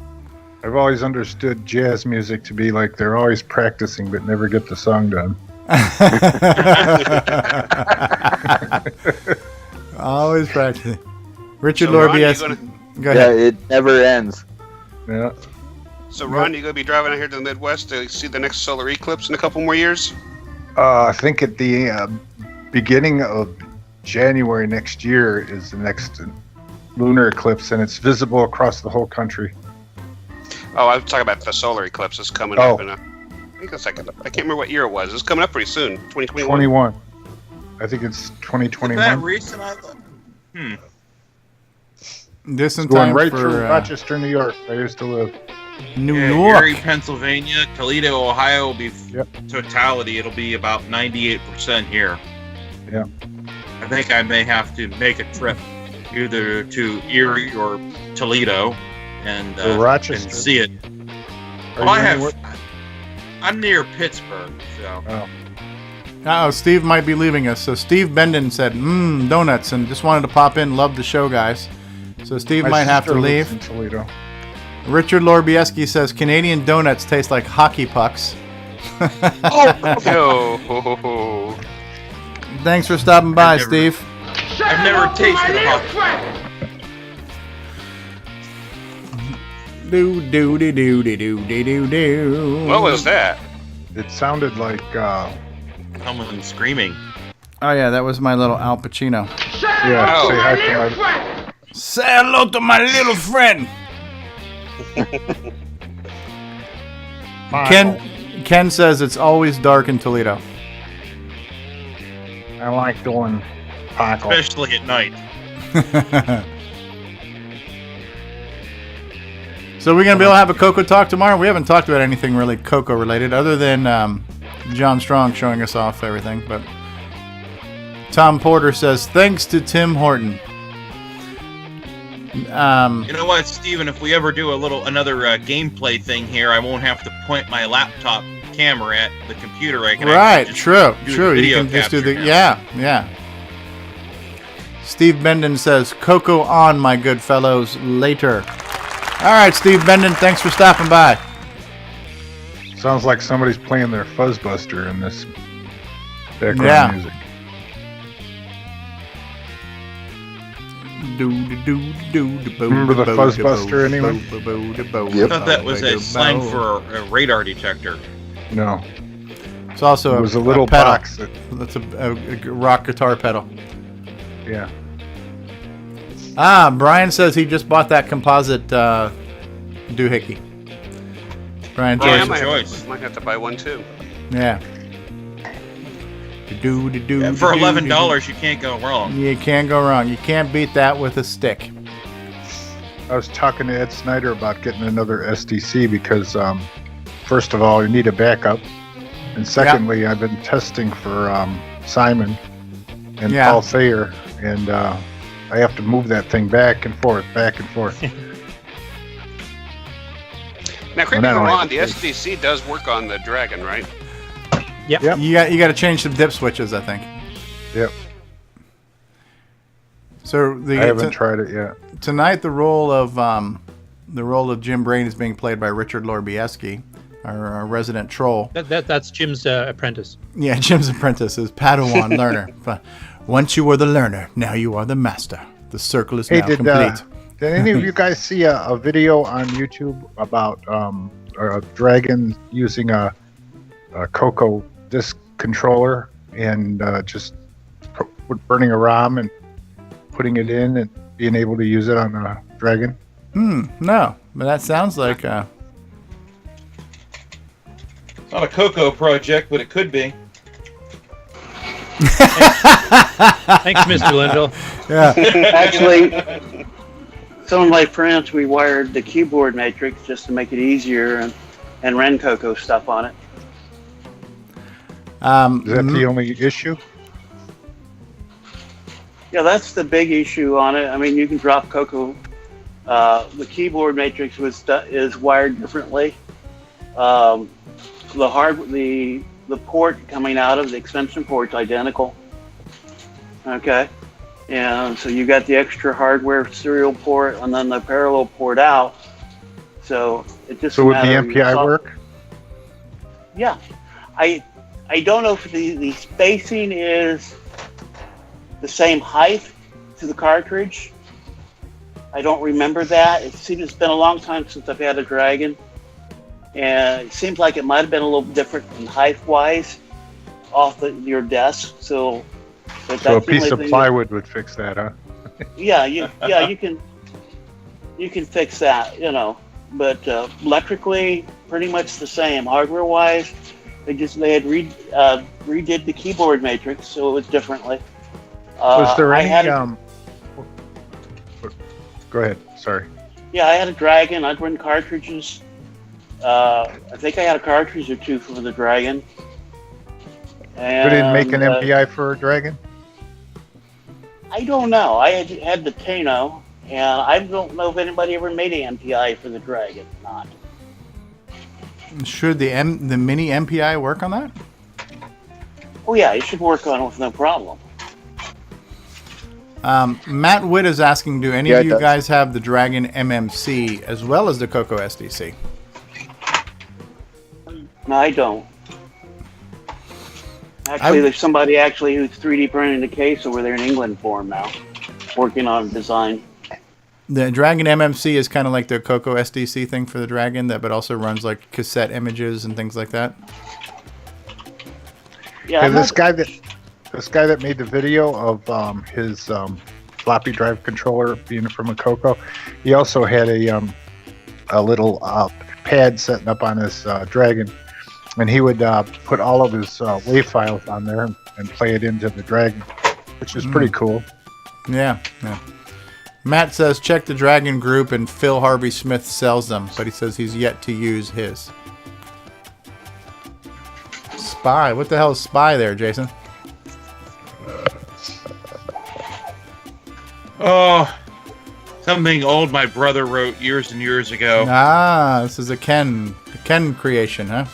Speaker 16: I've always understood jazz music to be like they're always practicing but never get the song done.
Speaker 1: Always practicing. Richard
Speaker 10: So, Ron,
Speaker 1: Lorbieski. Go
Speaker 3: Yeah,
Speaker 1: ahead.
Speaker 3: it never ends.
Speaker 16: Yeah.
Speaker 10: So, Ron, you going to be driving out here to the Midwest to see the next solar eclipse in a couple more years?
Speaker 16: I think at the beginning of January next year is the next lunar eclipse, and it's visible across the whole country.
Speaker 10: Oh, I was talking about the solar eclipse that's coming up in I think it's like, I can't remember what year it was. It's coming up pretty soon, 2021.
Speaker 16: 21. I think it's 2021.
Speaker 2: Is that recent?
Speaker 1: This in
Speaker 16: It's going
Speaker 1: time
Speaker 16: right
Speaker 1: for
Speaker 16: through Rochester, New York. I used to live.
Speaker 1: New
Speaker 2: Erie,
Speaker 1: York.
Speaker 2: Pennsylvania, Toledo, Ohio will be totality. It'll be about 98% here.
Speaker 16: Yeah.
Speaker 2: I think I may have to make a trip either to Erie or Toledo and
Speaker 16: Rochester.
Speaker 2: and see it. I'm near Pittsburgh, so.
Speaker 1: Uh-oh, Steve might be leaving us. So Steve Benden said, donuts, and just wanted to pop in. Love the show, guys. So Steve
Speaker 16: My
Speaker 1: might have to
Speaker 16: sister
Speaker 1: leave.
Speaker 16: lives in Toledo.
Speaker 1: Richard Lorbieski says Canadian donuts taste like hockey pucks.
Speaker 10: Oh.
Speaker 1: Thanks for stopping by, Steve.
Speaker 2: I've never tasted a hockey.
Speaker 1: Do.
Speaker 10: What was that?
Speaker 16: It sounded like
Speaker 2: Someone screaming.
Speaker 1: Oh yeah, that was my little Al Pacino.
Speaker 16: yeah. Say hi to my.
Speaker 1: Say hello to my little friend. Ken says it's always dark in Toledo.
Speaker 16: I like doing Paco.
Speaker 2: Especially at night.
Speaker 1: So we're going to be able to have a CoCo talk tomorrow? We haven't talked about anything really CoCo related other than John Strong showing us off everything. But Tom Porter says, thanks to Tim Horton.
Speaker 2: You know what, Steven? If we ever do another gameplay thing here, I won't have to point my laptop camera at the computer. I can actually just
Speaker 1: True. You can just do the yeah. Steve Benden says, CoCo on, my good fellows, later. All right, Steve Benden, thanks for stopping by.
Speaker 16: Sounds like somebody's playing their Fuzzbuster in this background music. Remember the Fuzzbuster, anyone?
Speaker 2: I thought that was a slang for a radar detector.
Speaker 16: No.
Speaker 1: It's also
Speaker 16: it was a little
Speaker 1: pedal.
Speaker 16: box.
Speaker 1: That's a rock guitar pedal.
Speaker 16: Yeah.
Speaker 1: Brian says he just bought that composite doohickey. Brian
Speaker 10: Yeah,
Speaker 1: Joyce.
Speaker 10: I might have to buy one too.
Speaker 1: Yeah.
Speaker 2: For $11, you can't go wrong.
Speaker 1: You can't go wrong. You can't beat that with a stick.
Speaker 16: I was talking to Ed Snyder about getting another SDC because, first of all, you need a backup. And secondly, I've been testing for Simon and Paul Thayer, and I have to move that thing back and forth.
Speaker 10: Now, correct me if I'm wrong, the SDC does work on the Dragon, right?
Speaker 1: Yep. You got to change some dip switches, I think.
Speaker 16: Yep.
Speaker 1: So
Speaker 16: I haven't tried it yet.
Speaker 1: Tonight, the role of Jim Brain is being played by Richard Lorbieski, our resident troll.
Speaker 15: That's Jim's apprentice.
Speaker 1: Yeah, Jim's apprentice is Padawan learner. But once you were the learner, now you are the master. The circle is now complete.
Speaker 16: Did any of you guys see a video on YouTube about a dragon using a CoCo disc controller and just burning a ROM and putting it in and being able to use it on a dragon?
Speaker 1: No, but that sounds like
Speaker 2: Not a CoCo project, but it could be.
Speaker 15: Thanks, Mr. Linville.
Speaker 1: Yeah.
Speaker 6: Actually, some of my friends, we wired the keyboard matrix just to make it easier and ran CoCo stuff on it.
Speaker 16: Is that the only issue?
Speaker 6: Yeah, that's the big issue on it. I mean, you can drop CoCo. The keyboard matrix is wired differently. The port coming out of the extension port's identical. Okay, and so you got the extra hardware serial port and then the parallel port out. So it just.
Speaker 16: So would the MPI work?
Speaker 6: Yeah, I don't know if the spacing is the same height to the cartridge. I don't remember that. It's been a long time since I've had a Dragon. And it seems like it might have been a little different in height-wise off your desk. So
Speaker 16: a piece of plywood would fix that, huh?
Speaker 6: Yeah, you can fix that, But electrically, pretty much the same. Hardware-wise, they had redid the keyboard matrix, so it was differently.
Speaker 16: Was there any? Go ahead. Sorry.
Speaker 6: Yeah, I had a Dragon. I'd run cartridges. I think I had a cartridge or two for the Dragon. And,
Speaker 16: we didn't make an MPI for a Dragon?
Speaker 6: I don't know. I had the Tano, and I don't know if anybody ever made an MPI for the Dragon or not.
Speaker 1: Should the Mini MPI work on that?
Speaker 6: Oh yeah, it should work on it with no problem.
Speaker 1: Matt Witt is asking, do any of you guys have the Dragon MMC as well as the CoCoSDC?
Speaker 6: No, I don't. Actually, there's somebody who's 3D printing the case over there in England for him now, working on design.
Speaker 1: The Dragon MMC is kind of like the CoCoSDC thing for the Dragon, but also runs like cassette images and things like that.
Speaker 6: Yeah,
Speaker 16: this guy that made the video of his floppy drive controller being from a CoCo, he also had a little pad setting up on his Dragon, and he would put all of his WAV files on there and play it into the Dragon, which is pretty cool.
Speaker 1: Yeah. Matt says, check the Dragon Group and Phil Harvey Smith sells them, but he says he's yet to use his. Spy. What the hell is spy there, Jason?
Speaker 2: Oh, something old my brother wrote years and years ago.
Speaker 1: Ah, this is a Ken creation, huh?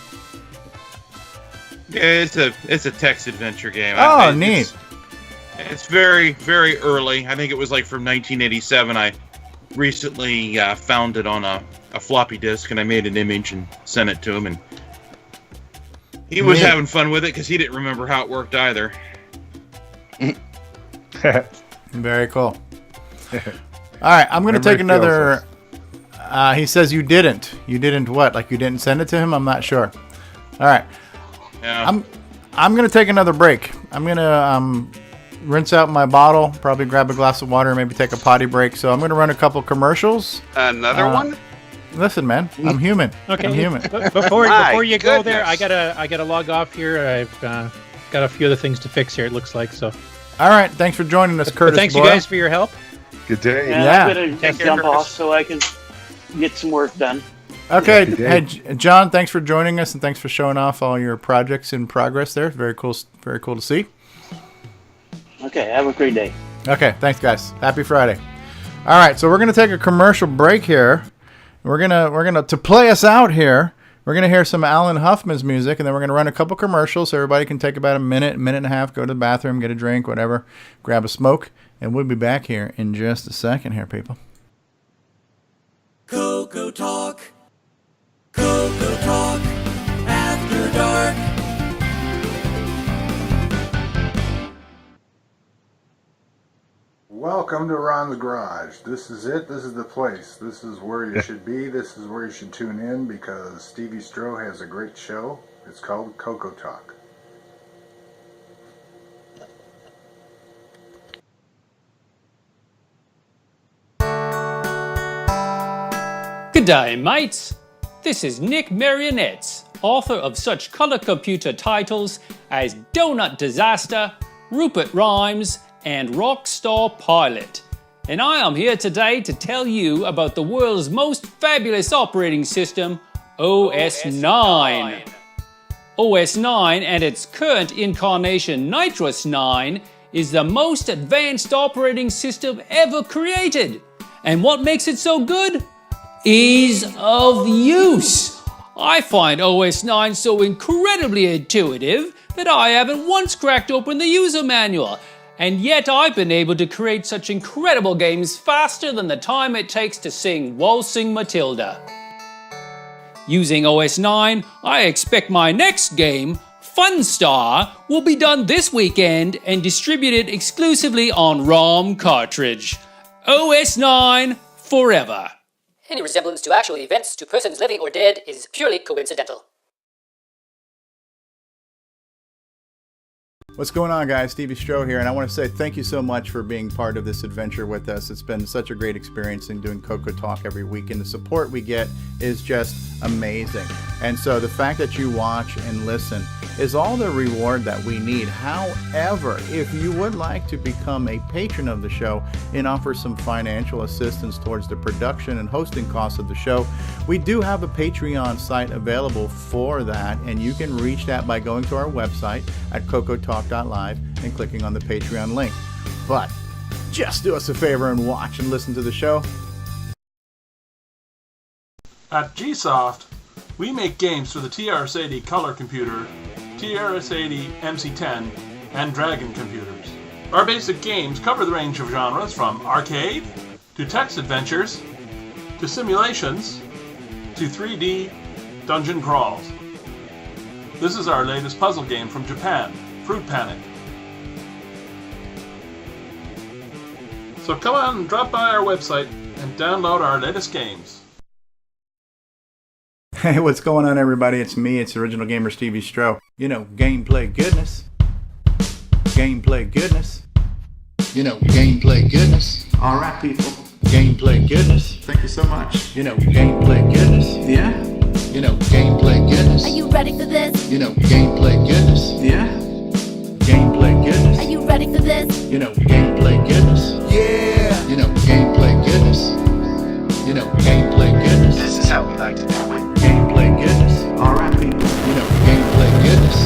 Speaker 2: Yeah, it's a text adventure game.
Speaker 1: Oh, neat.
Speaker 2: It's very, very early. I think it was like from 1987. I recently found it on a floppy disk, and I made an image and sent it to him, and he was having fun with it because he didn't remember how it worked either.
Speaker 1: Very cool. All right, I'm going to take another... he says you didn't. You didn't what? Like you didn't send it to him? I'm not sure. All right.
Speaker 2: Yeah.
Speaker 1: I'm going to take another break. I'm going to rinse out my bottle, probably grab a glass of water, maybe take a potty break. So I'm going to run a couple commercials.
Speaker 10: Another one?
Speaker 1: Listen, man, I'm human.
Speaker 15: Okay.
Speaker 1: I'm human.
Speaker 15: Before you go there, I gotta log off here. I've got a few other things to fix here. It looks like so.
Speaker 1: All right. Thanks for joining us, Curtis.
Speaker 15: Thanks
Speaker 1: Boyle.
Speaker 15: you guys for your help.
Speaker 16: Good day.
Speaker 6: Yeah. I'm going to jump off so I can get some work done.
Speaker 1: Okay. Hey, John, thanks for joining us and thanks for showing off all your projects in progress there. Very cool to see.
Speaker 6: Okay. Have a great day.
Speaker 1: Okay. Thanks, guys. Happy Friday. All right. So we're going to take a commercial break here. We're gonna to play us out here. We're gonna hear some Alan Huffman's music, and then we're gonna run a couple commercials so everybody can take about a minute and a half, go to the bathroom, get a drink, whatever, grab a smoke, and we'll be back here in just a second here, people.
Speaker 7: CoCoTALK. CoCoTALK. After Dark.
Speaker 16: Welcome to Ron's Garage. This is it. This is the place. This is where you should be. This is where you should tune in because CoCoSDC has a great show. It's called CoCoTALK.
Speaker 17: Good day, mates. This is Nick Marionettes, author of such color computer titles as Donut Disaster, Rupert Rhymes, and Rockstar Pilot. And I am here today to tell you about the world's most fabulous operating system, OS 9. OS 9 and its current incarnation Nitrous 9 is the most advanced operating system ever created. And what makes it so good? Ease of use. I find OS 9 so incredibly intuitive that I haven't once cracked open the user manual. And yet I've been able to create such incredible games faster than the time it takes to sing Waltzing Matilda. Using OS 9, I expect my next game, Funstar, will be done this weekend and distributed exclusively on ROM cartridge. OS 9 forever.
Speaker 18: Any resemblance to actual events to persons living or dead is purely coincidental.
Speaker 1: What's going on, guys? CoCoSDC here, and I want to say thank you so much for being part of this adventure with us. It's been such a great experience in doing CoCoTALK every week, and the support we get is just amazing. And so the fact that you watch and listen is all the reward that we need. However, if you would like to become a patron of the show and offer some financial assistance towards the production and hosting costs of the show, we do have a Patreon site available for that, and you can reach that by going to our website at CoCoTALK.live and clicking on the Patreon link. But just do us a favor and watch and listen to the show.
Speaker 19: At Gsoft, we make games for the TRS-80 color computer, TRS-80 MC10, and Dragon computers. Our basic games cover the range of genres from arcade, to text adventures, to simulations, to 3D dungeon crawls. This is our latest puzzle game from Japan, Fruit Panic. So come on and drop by our website and download our latest games.
Speaker 1: Hey, what's going on, everybody? It's me, it's Original Gamer CoCoSDC. You know, gameplay goodness. Gameplay goodness. You know, gameplay goodness. All right, people. Gameplay goodness. Thank you so much. You know, gameplay goodness. Yeah? You know, gameplay goodness.
Speaker 20: Are you ready for this?
Speaker 1: You know, gameplay goodness. Yeah? Gameplay goodness.
Speaker 20: Are you ready for this?
Speaker 1: You know, gameplay goodness. Yeah! You know, gameplay
Speaker 8: gameplay goodness. All right, people. Gameplay goodness.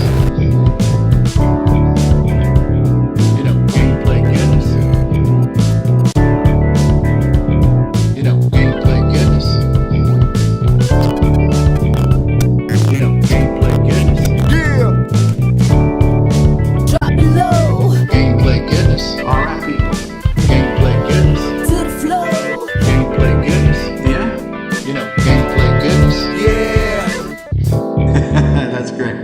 Speaker 8: Gameplay goodness. Gameplay goodness. Gameplay goodness. Yeah. Drop it low. Gameplay goodness. All right, people. Gameplay goodness. To the flow. Gameplay goodness. Yeah. Gameplay goodness. Yeah. That's great.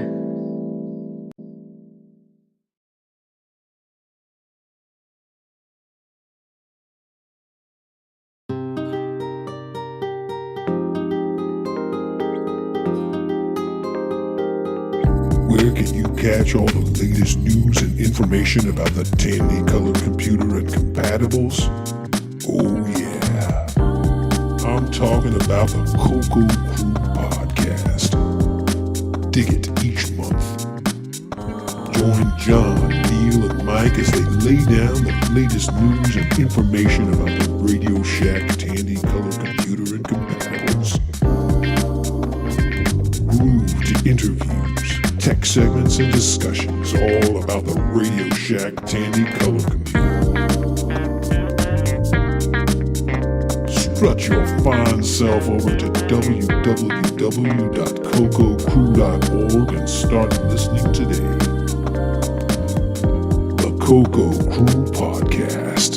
Speaker 20: Where can you catch all the latest news and information about the Tandy Color Computer and compatibles? Oh yeah, I'm talking about the CoCo Crew podcast. Dig it each month. Join John, Neil, and Mike as they lay down the latest news and information about the Radio Shack Tandy Color Computer and compatibles. Groove to interviews, tech segments, and discussions all about the Radio Shack Tandy Color Computer. Strut your fine self over to www.cococrew.org and start listening today. The CoCo Crew Podcast.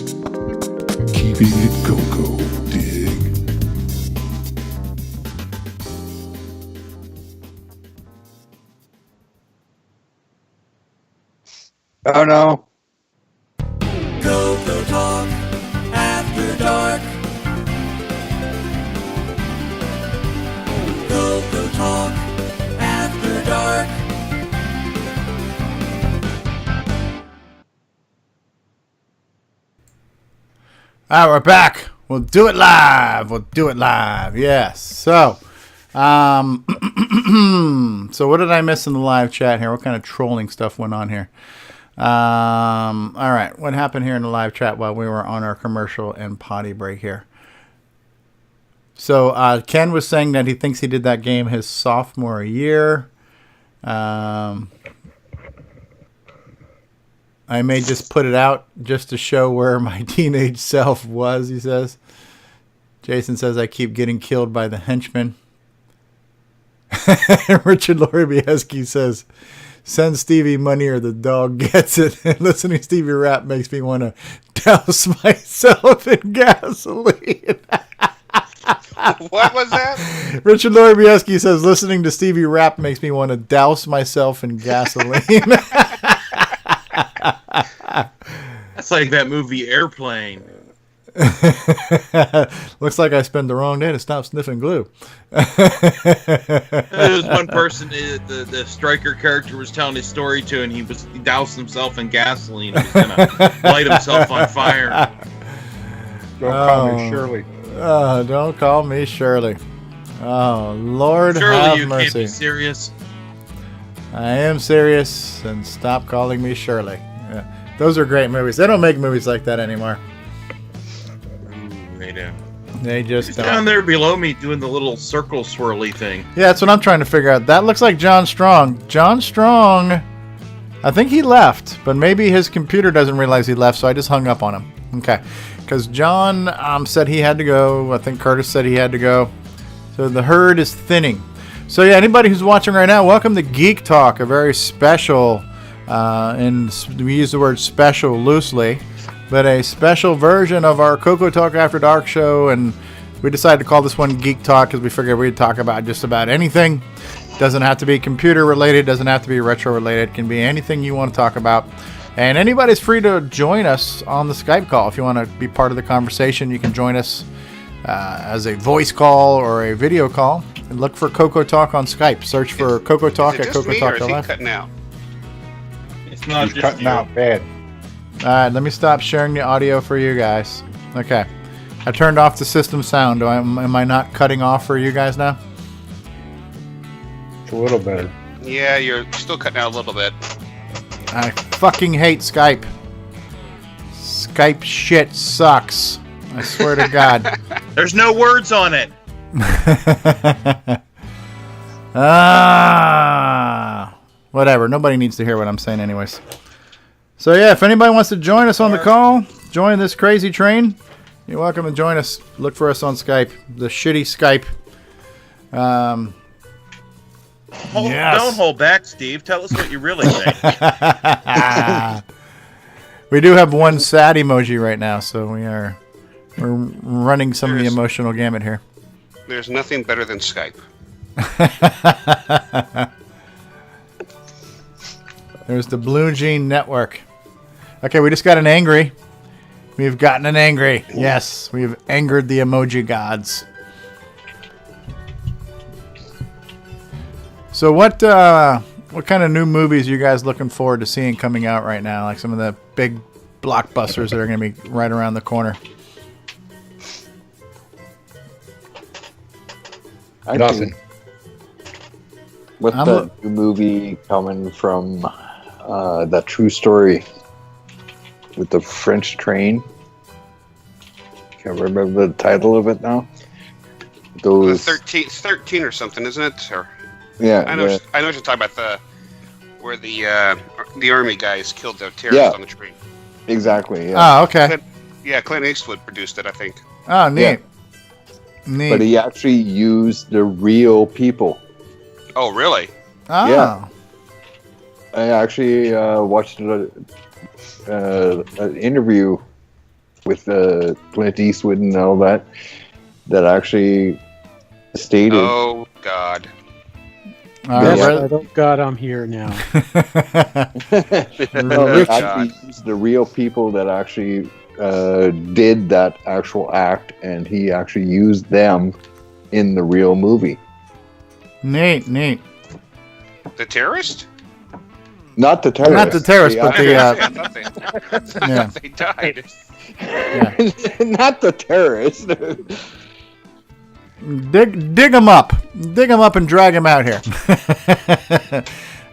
Speaker 20: Keeping it CoCo, dig?
Speaker 3: Oh no.
Speaker 7: CoCoTALK After Dark. CoCoTALK After Dark.
Speaker 1: All right, we're back. We'll do it live. Yes. So, so what did I miss in the live chat here? What kind of trolling stuff went on here? All right. What happened here in the live chat while we were on our commercial and potty break here? So, Ken was saying that he thinks he did that game his sophomore year. I may just put it out just to show where my teenage self was, he says. Jason says, I keep getting killed by the henchmen. Richard Loribieski says, send Stevie money or the dog gets it. And listening to Stevie rap makes me want to douse myself in gasoline.
Speaker 10: What was that?
Speaker 1: Richard Loribieski says, listening to Stevie rap makes me want to douse myself in gasoline.
Speaker 2: That's like that movie Airplane.
Speaker 1: Looks like I spent the wrong day to stop sniffing glue.
Speaker 2: There was one person, the striker character was telling his story to, and he doused himself in gasoline. He was going to light himself on fire.
Speaker 16: Don't call me Shirley.
Speaker 1: Don't call me Shirley. Oh, Lord
Speaker 2: Surely
Speaker 1: have
Speaker 2: you
Speaker 1: mercy.
Speaker 2: can't be serious.
Speaker 1: I am serious, and stop calling me Shirley. Yeah. Those are great movies. They don't make movies like that anymore.
Speaker 2: They do.
Speaker 1: They just
Speaker 2: He's
Speaker 1: don't.
Speaker 2: down there below me doing the little circle swirly thing.
Speaker 1: Yeah, that's what I'm trying to figure out. That looks like John Strong. John Strong, I think he left, but maybe his computer doesn't realize he left, so I just hung up on him. Okay. Because John said he had to go. I think Curtis said he had to go. So the herd is thinning. So yeah, anybody who's watching right now, welcome to Geek Talk, a very special, and we use the word special loosely, but a special version of our CoCoTALK After Dark show, and we decided to call this one Geek Talk because we figured we'd talk about just about anything. Doesn't have to be computer related, doesn't have to be retro related, it can be anything you want to talk about. And anybody's free to join us on the Skype call. If you want to be part of the conversation, you can join us as a voice call or a video call. And look for CoCoTALK on Skype. Search for CoCoTALK at CoCoTALK.
Speaker 10: Is he cutting out?
Speaker 2: It's not
Speaker 16: He's
Speaker 2: just
Speaker 16: cutting
Speaker 2: you.
Speaker 16: out bad.
Speaker 1: All right, let me stop sharing the audio for you guys. Okay. I turned off the system sound. Am I not cutting off for you guys now?
Speaker 16: It's a little better.
Speaker 10: Yeah, you're still cutting out a little bit.
Speaker 1: I fucking hate Skype. Skype shit sucks. I swear to God.
Speaker 2: There's no words on it.
Speaker 1: Whatever. Nobody needs to hear what I'm saying anyways. So yeah, if anybody wants to join us on the call, join this crazy train, you're welcome to join us. Look for us on Skype. The shitty Skype.
Speaker 2: Don't hold back, Steve. Tell us what you really think.
Speaker 1: We do have one sad emoji right now, so we're running some of the emotional gamut here.
Speaker 10: There's nothing better than Skype.
Speaker 1: There's the Blue Jean Network. Okay, we just got an angry. We've gotten an angry. Yes, we've angered the emoji gods. So what kind of new movies are you guys looking forward to seeing coming out right now? Like some of the big blockbusters that are going to be right around the corner.
Speaker 3: Nothing. What's the new movie coming from that True Story with the French train? Can't remember the title of it now. Those
Speaker 10: 13 or something, isn't it? Or,
Speaker 3: yeah,
Speaker 10: I know what you're talking about, where the army guys killed the terrorists on the train.
Speaker 3: Exactly. Yeah.
Speaker 1: Oh, okay.
Speaker 10: Clint Eastwood produced it, I think.
Speaker 1: Oh, neat.
Speaker 3: Yeah.
Speaker 1: Neat.
Speaker 3: But he actually used the real people.
Speaker 10: Oh, really?
Speaker 1: Oh.
Speaker 3: Yeah. I actually watched an interview with Clint Eastwood and all that actually stated.
Speaker 10: Oh, God.
Speaker 21: I don't God, I'm here now.
Speaker 3: No, actually used the real people that actually did that actual act, and he actually used them in the real movie.
Speaker 1: Neat.
Speaker 10: The terrorist?
Speaker 3: Not the terrorist.
Speaker 1: Not the terrorist, but the...
Speaker 10: I thought they died.
Speaker 1: Yeah.
Speaker 3: Not the terrorist.
Speaker 1: Dig them up. Dig them up and drag them out here.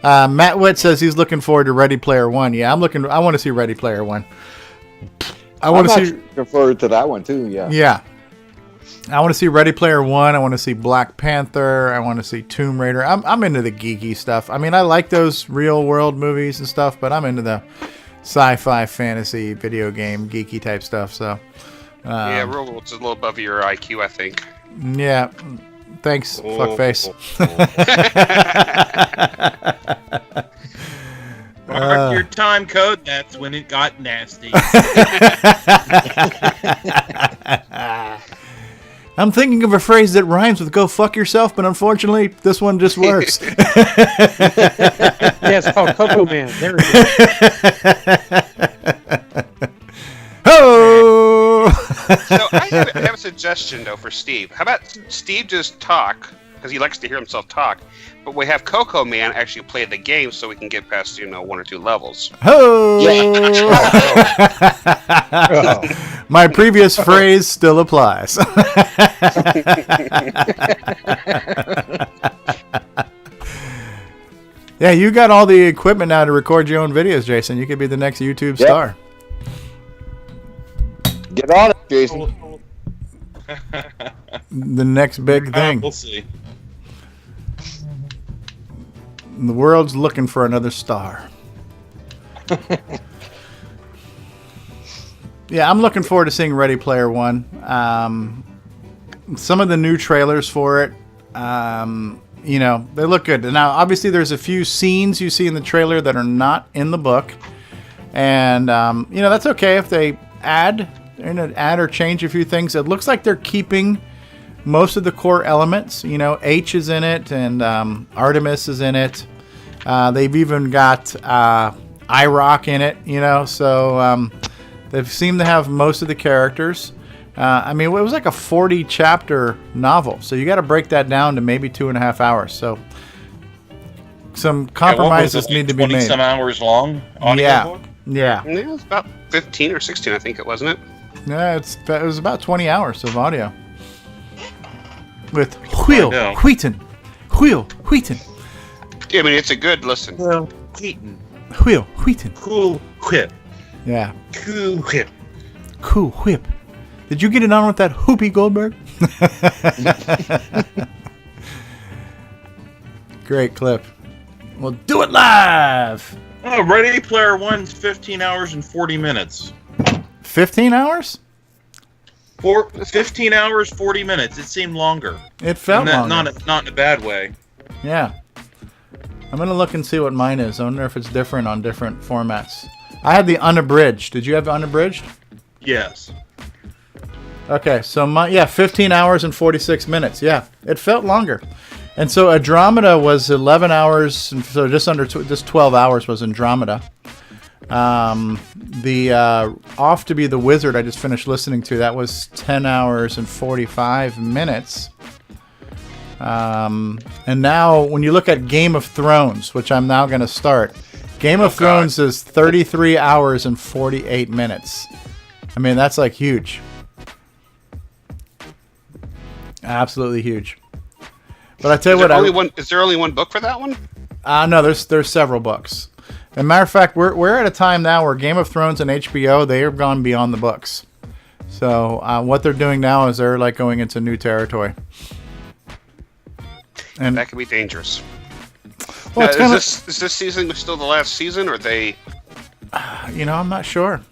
Speaker 1: Matt Witt says he's looking forward to Ready Player One. Yeah, I want to see Ready Player One.
Speaker 3: I'm looking forward to that one too. Yeah.
Speaker 1: Yeah. I want to see Ready Player One. I want to see Black Panther. I want to see Tomb Raider. I'm into the geeky stuff. I mean, I like those real world movies and stuff, but I'm into the sci-fi, fantasy, video game, geeky type stuff. So.
Speaker 10: Yeah, real world's a little above your IQ, I think.
Speaker 1: Yeah. Thanks, fuckface.
Speaker 2: Mark your time code. That's when it got nasty.
Speaker 1: I'm thinking of a phrase that rhymes with "go fuck yourself," but unfortunately, this one just works.
Speaker 21: Yeah, it's called Coco Man. There it is.
Speaker 1: Ho!
Speaker 10: So I have a suggestion though for Steve. How about Steve just talk, because he likes to hear himself talk, but we have Coco Man actually play the game so we can get past 1 or 2 levels.
Speaker 1: Ho! My previous phrase still applies. Yeah, you got all the equipment now to record your own videos, Jason. You could be the next YouTube star.
Speaker 3: Get on it, Jason.
Speaker 1: The next big thing.
Speaker 2: We'll see.
Speaker 1: The world's looking for another star. Yeah, I'm looking forward to seeing Ready Player One. Some of the new trailers for it, they look good. Now, obviously, there's a few scenes you see in the trailer that are not in the book. And, that's okay if they add or change a few things. It looks like they're keeping most of the core elements. H is in it, and Artemis is in it. They've even got IROC in it, so they seem to have most of the characters. It was like a 40-chapter novel, so you got to break that down to maybe 2.5 hours. So some compromises need to be made.
Speaker 2: 20-some hours long audiobook?
Speaker 1: Yeah.
Speaker 10: It was about 15 or 16, I think it wasn't it?
Speaker 1: Yeah, it was about 20 hours of audio. With Will Wheaton.
Speaker 10: Yeah, it's a good listen.
Speaker 2: Will Wheaton.
Speaker 1: Will Wheaton.
Speaker 2: Cool whip.
Speaker 1: Yeah.
Speaker 2: Cool whip.
Speaker 1: Cool whip. Did you get it on with that Whoopi Goldberg? Great clip. We'll do it live.
Speaker 2: Oh, Ready Player One's 15 hours and 40 minutes.
Speaker 1: 15 hours?
Speaker 2: 15 hours, 40 minutes. It seemed longer.
Speaker 1: It felt longer.
Speaker 2: Not in a bad way.
Speaker 1: Yeah. I'm going to look and see what mine is. I wonder if it's different on different formats. I had the unabridged. Did you have unabridged?
Speaker 2: Yes.
Speaker 1: Okay, so 15 hours and 46 minutes. Yeah, it felt longer. And so Andromeda was 11 hours, and so just under just 12 hours was Andromeda. The Off to Be the Wizard I just finished listening to, that was 10 hours and 45 minutes. And now when you look at Game of Thrones, which I'm now going to start, Game of Thrones is 33 hours and 48 minutes. I mean, that's like huge. Absolutely huge. But I tell you what,
Speaker 10: is there only one book for that one?
Speaker 1: No, there's several books. As a matter of fact, we're at a time now where Game of Thrones and HBO, they have gone beyond the books. So what they're doing now is they're like going into new territory. And
Speaker 10: that could be dangerous.
Speaker 1: Well,
Speaker 10: is this season still the last season, or they?
Speaker 1: I'm not sure.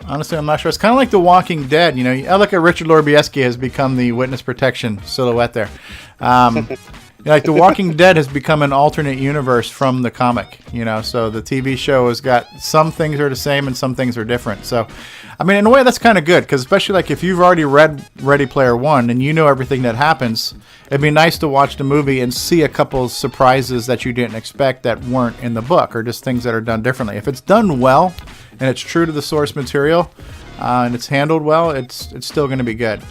Speaker 1: Honestly, I'm not sure. It's kind of like The Walking Dead. I look at Richard Lorbieski has become the witness protection silhouette there. Like The Walking Dead has become an alternate universe from the comic. So the TV show has got some things are the same and some things are different. So, I mean, in a way, that's kind of good because especially like if you've already read Ready Player One and you know everything that happens, it'd be nice to watch the movie and see a couple of surprises that you didn't expect that weren't in the book or just things that are done differently. If it's done well and it's true to the source material and it's handled well, it's still going to be good.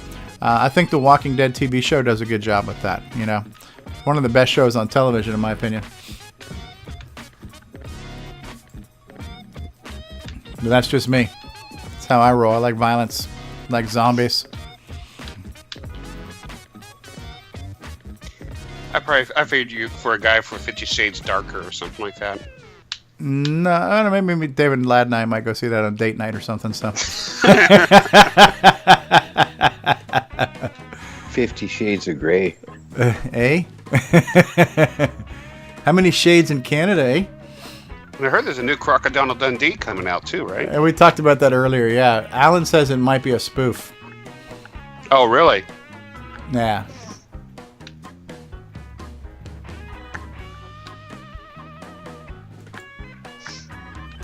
Speaker 1: I think the Walking Dead TV show does a good job with that. It's one of the best shows on television, in my opinion. But that's just me. That's how I roll. I like violence, I like zombies.
Speaker 10: I figured you for a guy for 50 Shades Darker or something like that.
Speaker 1: No, I don't know, maybe David Ladd and I might go see that on date night or something. So.
Speaker 3: 50 Shades of Grey.
Speaker 1: Eh? How many shades in Canada, eh?
Speaker 10: And I heard there's a new Crocodile Dundee coming out too, right?
Speaker 1: And we talked about that earlier, yeah. Alan says it might be a spoof.
Speaker 10: Oh, really?
Speaker 1: Yeah.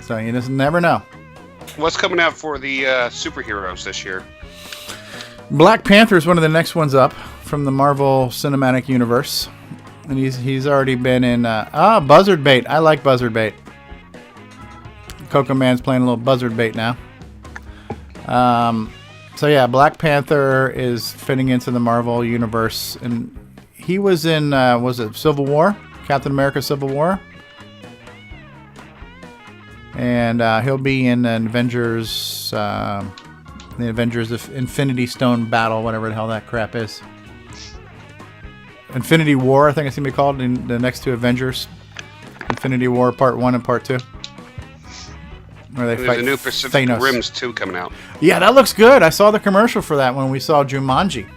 Speaker 1: So you just never know.
Speaker 10: What's coming out for the superheroes this year?
Speaker 1: Black Panther is one of the next ones up from the Marvel Cinematic Universe. And he's already been in... Buzzard Bait. I like Buzzard Bait. Coco Man's playing a little Buzzard Bait now. So yeah, Black Panther is fitting into the Marvel Universe. And he was in, was it Civil War? Captain America Civil War? And he'll be in Avengers... the Avengers Infinity Stone Battle, whatever the hell that crap is. Infinity War, I think it's going to be called, in the next two Avengers. Infinity War Part 1 and Part 2. Where they
Speaker 10: There's a new Pacific
Speaker 1: Thanos.
Speaker 10: Rims 2 coming out.
Speaker 1: Yeah, that looks good. I saw the commercial for that when we saw Jumanji.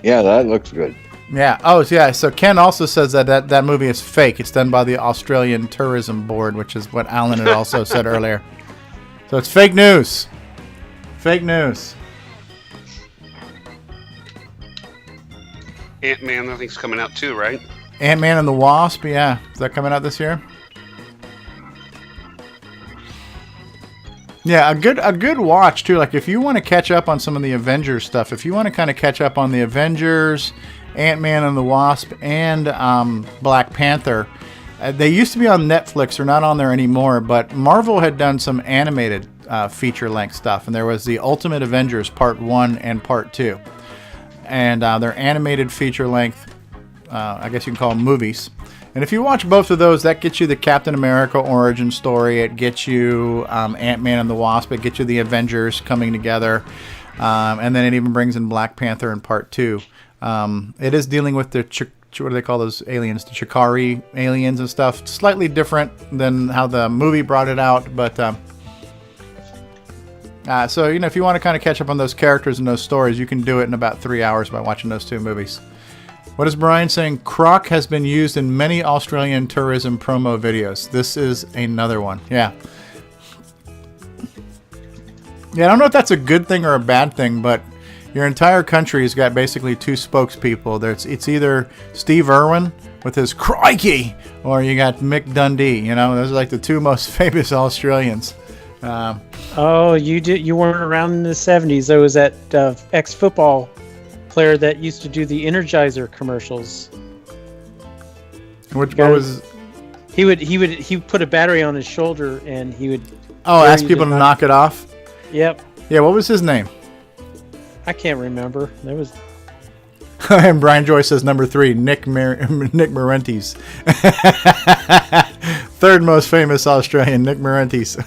Speaker 3: Yeah, that looks good.
Speaker 1: Yeah. Oh, yeah. So Ken also says that movie is fake. It's done by the Australian Tourism Board, which is what Alan had also said earlier. So it's fake news. Fake news.
Speaker 10: Ant-Man, I think, is coming out too, right?
Speaker 1: Ant-Man and the Wasp, yeah. Is that coming out this year? Yeah, a good watch too. Like if you want to catch up on some of the Avengers stuff, if you want to kind of catch up on the Avengers, Ant-Man and the Wasp, and Black Panther, they used to be on Netflix. They're not on there anymore. But Marvel had done some animated feature-length stuff, and there was the Ultimate Avengers Part 1 and Part 2, and they're animated feature-length. I guess you can call them movies. And if you watch both of those, that gets you the Captain America origin story. It gets you Ant-Man and the Wasp. It gets you the Avengers coming together. And then it even brings in Black Panther in Part 2. It is dealing with the, what do they call those aliens? The Chitauri aliens and stuff. Slightly different than how the movie brought it out. But So, if you want to kind of catch up on those characters and those stories, you can do it in about 3 hours by watching those 2 movies. What is Brian saying? Croc has been used in many Australian tourism promo videos. This is another one. Yeah. Yeah, I don't know if that's a good thing or a bad thing, but your entire country has got basically 2 spokespeople. It's either Steve Irwin with his crikey, or you got Mick Dundee. Those are like the 2 most famous Australians.
Speaker 21: You weren't around in the 70s. There was that ex-football player that used to do the Energizer commercials.
Speaker 1: What was?
Speaker 21: He would put a battery on his shoulder and he would.
Speaker 1: Ask people to knock it off.
Speaker 21: Yep.
Speaker 1: Yeah, what was his name?
Speaker 21: I can't remember. That was.
Speaker 1: And Brian Joyce says number 3, Nick Marentes. 3rd most famous Australian, Nick Marentes.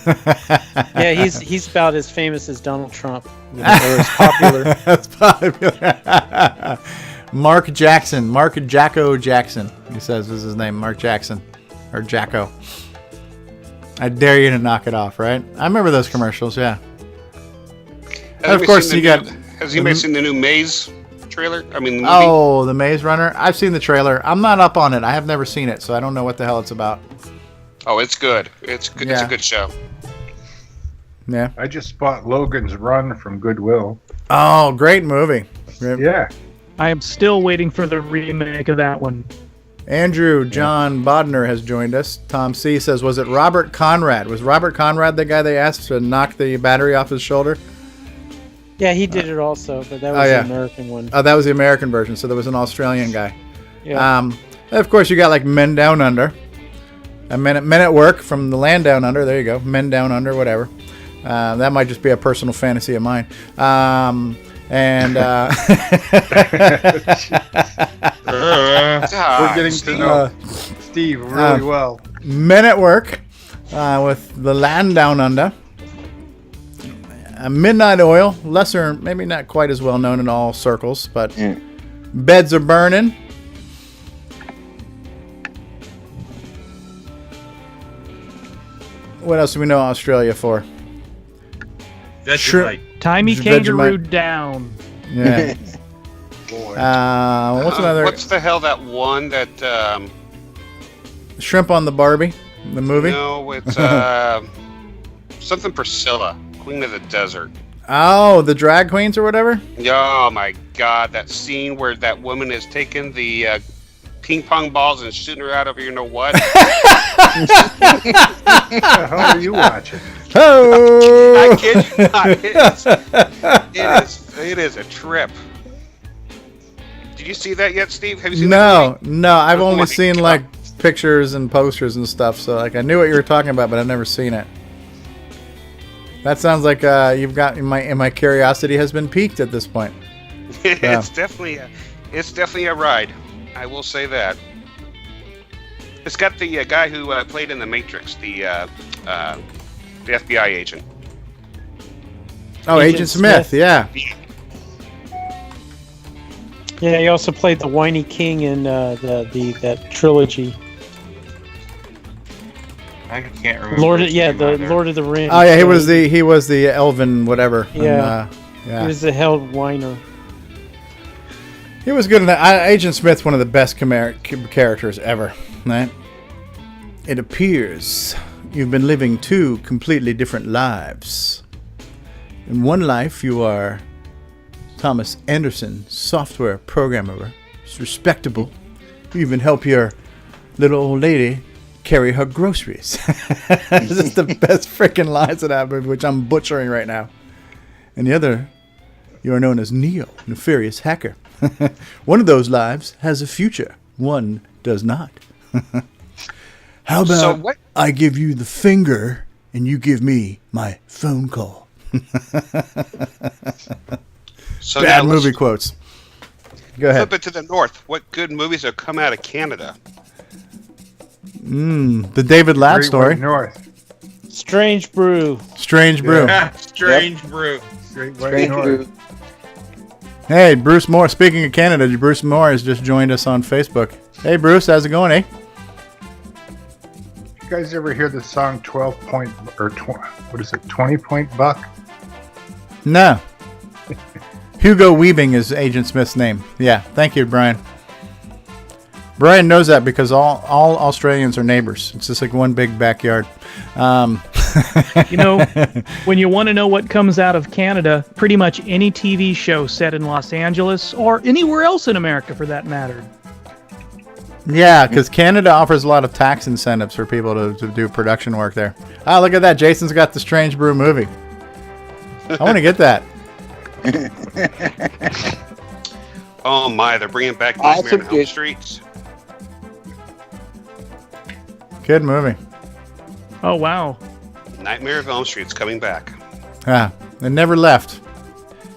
Speaker 21: Yeah, he's about as famous as Donald Trump. Or as popular.
Speaker 1: That's popular. Mark Jacko Jackson. He says is his name, Mark Jackson, or Jacko. I dare you to knock it off, right? I remember those commercials. Yeah. And of course, you got.
Speaker 10: Has anybody seen the new Maze trailer? I mean, the movie?
Speaker 1: Oh, the Maze Runner. I've seen the trailer. I'm not up on it. I have never seen it, so I don't know what the hell it's about.
Speaker 10: Oh, it's good. It's good.
Speaker 1: Yeah.
Speaker 10: It's a good show.
Speaker 1: Yeah.
Speaker 16: I just bought Logan's Run from Goodwill.
Speaker 1: Oh, great movie. Great.
Speaker 16: Yeah.
Speaker 4: I am still waiting for the remake of that one.
Speaker 1: Andrew John Bodner has joined us. Tom C. says, was it Robert Conrad? Was Robert Conrad the guy they asked to knock the battery off his shoulder?
Speaker 21: Yeah, he did it also, but that was the American one.
Speaker 1: Oh, that was the American version, so there was an Australian guy.
Speaker 21: Yeah.
Speaker 1: Of course, you got like Men Down Under. Men at Work from the Land Down Under. There you go. Men Down Under, whatever. That might just be a personal fantasy of mine. We're
Speaker 16: getting to know Steve really well.
Speaker 1: Men at Work with the Land Down Under. Midnight Oil, lesser, maybe not quite as well known in all circles, but Beds Are Burning. What else do we know Australia for?
Speaker 2: Vegemite.
Speaker 4: Timey Kangaroo Down.
Speaker 1: Yeah. What's another?
Speaker 10: What's the hell that one that?
Speaker 1: Shrimp on the Barbie, the movie.
Speaker 10: No, it's something Priscilla, Queen of the Desert.
Speaker 1: Oh, the drag queens or whatever.
Speaker 10: Oh my God, that scene where that woman is taking the ping pong balls and shooting her out of you know what?
Speaker 16: What the hell are you watching?
Speaker 10: I kid you not. It is a trip. Did you see that yet, Steve? Have you seen that movie?
Speaker 1: No. I've only seen like pictures and posters and stuff. So like I knew what you were talking about, but I've never seen it. That sounds like you've got my curiosity has been piqued at this point.
Speaker 10: It's definitely a ride. I will say that. It's got the guy who played in The Matrix, the FBI agent.
Speaker 1: Oh, Agent Smith, yeah.
Speaker 21: Yeah, he also played the Whiny King in that trilogy.
Speaker 2: I can't remember.
Speaker 21: Lord of the Rings.
Speaker 1: Oh yeah, he was the elven whatever.
Speaker 21: Yeah,
Speaker 1: yeah.
Speaker 21: He was the hell whiner.
Speaker 1: He was good in that. Agent Smith's one of the best characters ever. Right? It appears you've been living 2 completely different lives. In one life, you are Thomas Anderson, software programmer. It's respectable. You even help your little old lady carry her groceries. This is the best freaking lines of that movie, which I'm butchering right now. And the other, you are known as Neo, nefarious hacker. One of those lives has a future. One does not. How about I give you the finger and you give me my phone call?
Speaker 10: So
Speaker 1: bad movie quotes. Go ahead.
Speaker 10: Flip it to the north. What good movies have come out of Canada?
Speaker 1: The David Ladd story.
Speaker 16: North.
Speaker 21: Strange Brew.
Speaker 1: Strange Brew.
Speaker 2: Yeah. Strange Brew.
Speaker 16: Strange Brew.
Speaker 1: Hey, Bruce Moore. Speaking of Canada, Bruce Moore has just joined us on Facebook. Hey, Bruce, how's it going, eh?
Speaker 16: You guys ever hear the song 20 Point Buck?
Speaker 1: No. Hugo Weaving is Agent Smith's name. Yeah, thank you, Brian. Brian knows that because all Australians are neighbors. It's just like one big backyard.
Speaker 4: You know, when you want to know what comes out of Canada, pretty much any TV show set in Los Angeles or anywhere else in America for that matter.
Speaker 1: Yeah, because Canada offers a lot of tax incentives for people to do production work there. Ah, look at that. Jason's got the Strange Brew movie. I want to get that.
Speaker 10: Oh my, they're bringing back Nightmare on Elm Street.
Speaker 1: Good movie.
Speaker 4: Oh, wow.
Speaker 10: Nightmare of Elm Street's coming back.
Speaker 1: Ah, it never left.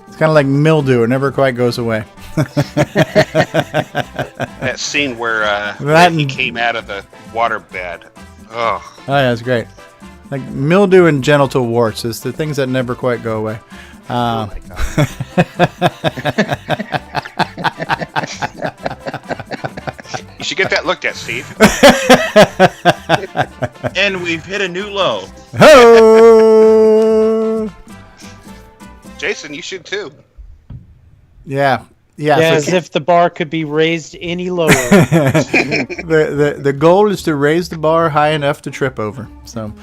Speaker 1: It's kind of like mildew. It never quite goes away.
Speaker 10: That scene where he came out of the waterbed. Oh.
Speaker 1: Oh, yeah, it's great. Like mildew and genital warts is the things that never quite go away.
Speaker 10: Oh my God. You should get that looked at, Steve.
Speaker 2: And we've hit a new low.
Speaker 1: Ho!
Speaker 10: Jason, you should too.
Speaker 1: Yeah.
Speaker 21: Yeah,
Speaker 1: so
Speaker 21: as if the bar could be raised any lower.
Speaker 1: the goal is to raise the bar high enough to trip over. So,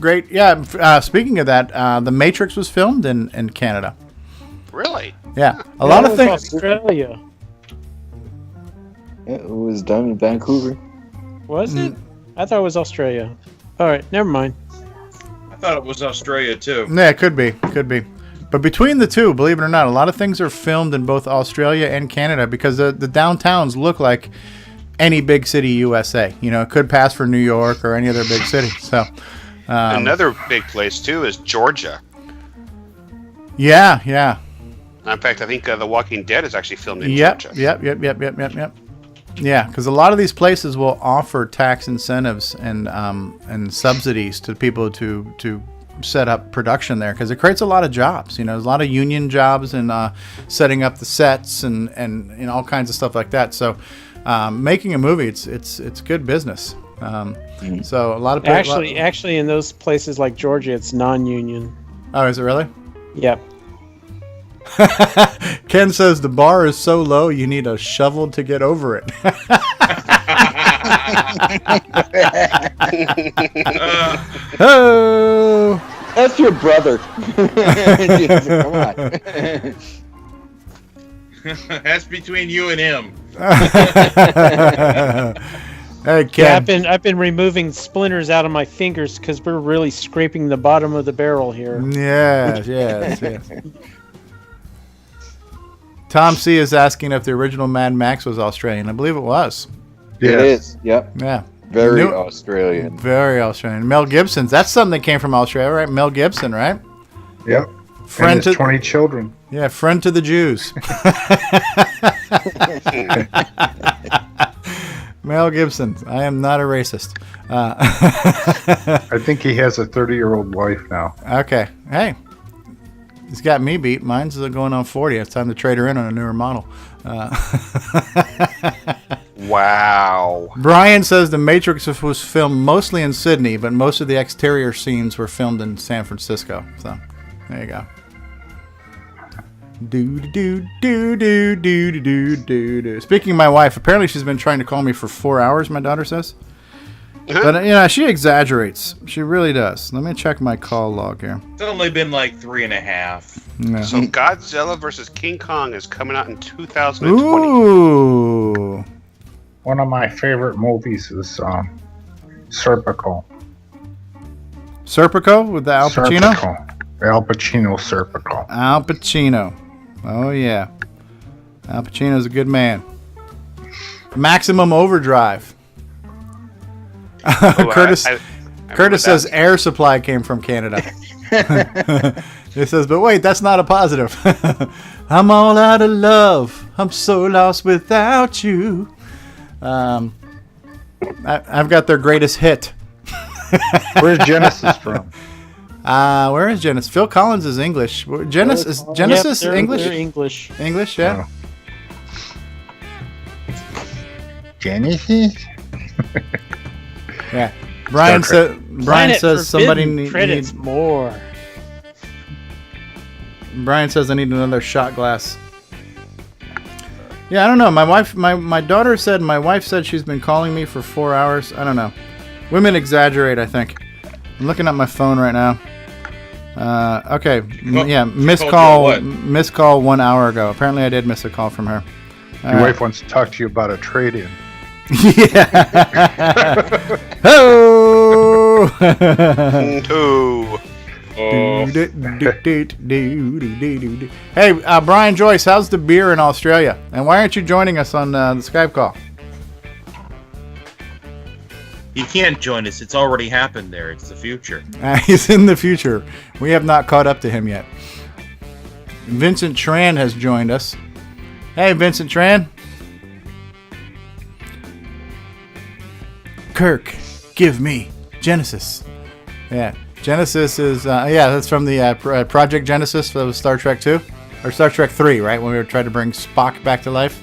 Speaker 1: great. Yeah. Speaking of that, The Matrix was filmed in Canada.
Speaker 10: Really?
Speaker 1: Yeah. A lot of things.
Speaker 21: Australia.
Speaker 3: It was done in Vancouver.
Speaker 21: Was it? I thought it was Australia. All right, never mind.
Speaker 2: I thought it was Australia too.
Speaker 1: Yeah, it could be. But between the two, believe it or not, a lot of things are filmed in both Australia and Canada because the downtowns look like any big city USA. You know, it could pass for New York or any other big city. So
Speaker 10: another big place too is Georgia.
Speaker 1: Yeah.
Speaker 10: In fact, I think The Walking Dead is actually filmed in Georgia.
Speaker 1: Yep. Yeah, because a lot of these places will offer tax incentives and subsidies to people to set up production there because it creates a lot of jobs. You know, there's a lot of union jobs and setting up the sets and all kinds of stuff like that. So making a movie, it's good business. So a lot of people,
Speaker 21: actually, in those places like Georgia, it's non-union.
Speaker 1: Oh, is it really?
Speaker 21: Yep.
Speaker 1: Ken says the bar is so low you need a shovel to get over it. Oh,
Speaker 3: that's your brother. Come on.
Speaker 2: That's between you and him.
Speaker 1: Hey, Ken.
Speaker 21: Yeah, I've been removing splinters out of my fingers because we're really scraping the bottom of the barrel here.
Speaker 1: Yes. Tom C is asking if the original Mad Max was Australian. I believe it was.
Speaker 3: It is. Yep.
Speaker 1: Yeah.
Speaker 3: Very Australian.
Speaker 1: Very Australian. Mel Gibson's. That's something that came from Australia, right? Mel Gibson, right?
Speaker 16: Yep.
Speaker 1: Friend
Speaker 16: and his 20 children.
Speaker 1: Yeah, friend to the Jews. Mel Gibson. I am not a racist.
Speaker 16: I think he has a 30-year-old wife now.
Speaker 1: Okay. Hey. He's got me beat. Mine's going on 40. It's time to trade her in on a newer model.
Speaker 10: Wow.
Speaker 1: Brian says The Matrix was filmed mostly in Sydney, but most of the exterior scenes were filmed in San Francisco. So, there you go. Do. Speaking of my wife, apparently she's been trying to call me for 4 hours, my daughter says. But, she exaggerates. She really does. Let me check my call log here.
Speaker 2: It's only been like 3.5.
Speaker 1: Yeah.
Speaker 10: So Godzilla vs. King Kong is coming out in 2020.
Speaker 1: Ooh.
Speaker 16: One of my favorite movies is Serpico.
Speaker 1: Serpico with the Al Pacino?
Speaker 16: Serpico. Al Pacino Serpico.
Speaker 1: Al Pacino. Oh, yeah. Al Pacino's a good man. Maximum Overdrive. Curtis says air supply came from Canada. He says, but wait, that's not a positive. I'm all out of love. I'm so lost without you. I've got their greatest hit.
Speaker 16: Where's Genesis from?
Speaker 1: Where is Genesis? Phil Collins is English. Genesis English?
Speaker 21: They're English.
Speaker 1: English, yeah.
Speaker 16: Genesis?
Speaker 1: Yeah. Brian says somebody
Speaker 21: credits
Speaker 1: needs
Speaker 21: more.
Speaker 1: Brian says I need another shot glass. Yeah, I don't know. My daughter said my wife said she's been calling me for 4 hours. I don't know. Women exaggerate, I think. I'm looking at my phone right now. Okay. Yeah, missed call 1 hour ago. Apparently I did miss a call from her.
Speaker 16: Your wife wants to talk to you about a trade-in.
Speaker 1: Yeah. Oh. Hey, Brian Joyce, how's the beer in Australia? And why aren't you joining us on the Skype call?
Speaker 2: He can't join us. It's already happened there. It's the future.
Speaker 1: He's in the future. We have not caught up to him yet. Vincent Tran has joined us. Hey, Vincent Tran. Kirk, give me Genesis. Yeah, Genesis is that's from the Project Genesis for Star Trek 2 or Star Trek 3, right? When we were trying to bring Spock back to life.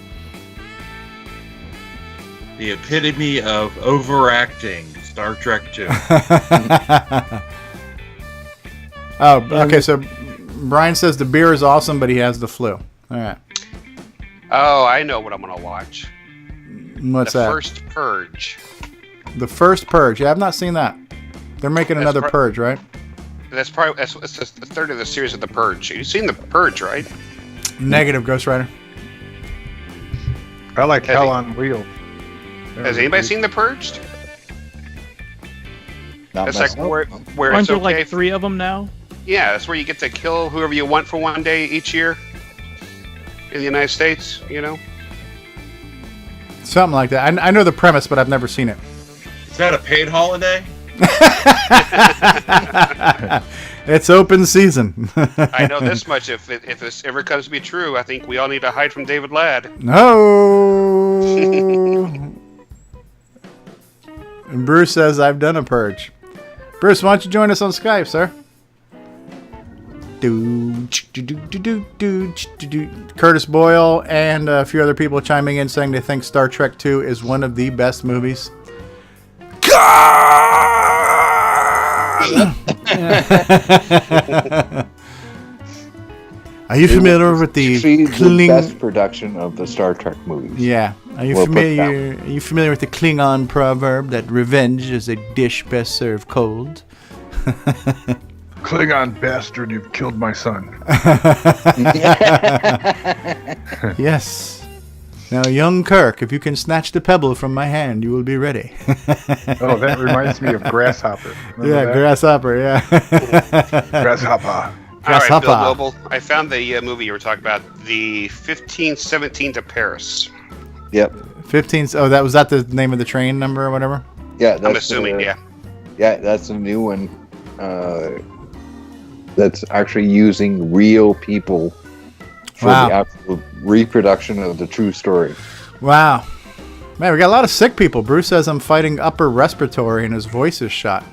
Speaker 2: The epitome of overacting. Star Trek 2.
Speaker 1: Oh, okay. So Brian says the beer is awesome, but he has the flu. All right.
Speaker 10: Oh, I know what I'm gonna watch.
Speaker 1: What's that?
Speaker 10: The First Purge.
Speaker 1: The First Purge. Yeah, I've not seen that. They're making another Purge, right?
Speaker 10: That's the third of the series of the Purge. You've seen the Purge, right?
Speaker 1: Negative, Ghost Rider.
Speaker 16: I like Hell on Wheels.
Speaker 10: Has anybody seen the Purged? That's like where
Speaker 4: Aren't
Speaker 10: it's
Speaker 4: there
Speaker 10: okay.
Speaker 4: like 3 of them now?
Speaker 10: Yeah, that's where you get to kill whoever you want for one day each year in the United States. You know.
Speaker 1: Something like that. I know the premise, but I've never seen it.
Speaker 2: Is that a paid holiday?
Speaker 1: It's open season.
Speaker 10: I know this much. If this ever comes to be true, I think we all need to hide from David Ladd.
Speaker 1: No. And Bruce says I've done a purge. Bruce, why don't you join us on Skype, sir? Curtis Boyle and a few other people chiming in saying they think Star Trek 2 is one of the best movies. Are you familiar with the
Speaker 3: best production of the Star Trek movies?
Speaker 1: Yeah. Are you familiar with the Klingon proverb that revenge is a dish best served cold?
Speaker 16: Klingon bastard, you've killed my son.
Speaker 1: Yes. Now, young Kirk, if you can snatch the pebble from my hand, you will be ready.
Speaker 16: Oh, that reminds me of Grasshopper.
Speaker 1: Remember that? Grasshopper, yeah.
Speaker 16: Grasshopper.
Speaker 10: All right, Bill Noble. I found the movie you were talking about, the 1517 to Paris.
Speaker 3: Yep.
Speaker 1: 15. Oh, was that the name of the train number or whatever?
Speaker 3: Yeah,
Speaker 10: I'm assuming. Yeah.
Speaker 3: Yeah, that's a new one. That's actually using real people for the actual reproduction of the true story.
Speaker 1: Wow. Man, we got a lot of sick people. Bruce says I'm fighting upper respiratory and his voice is shot.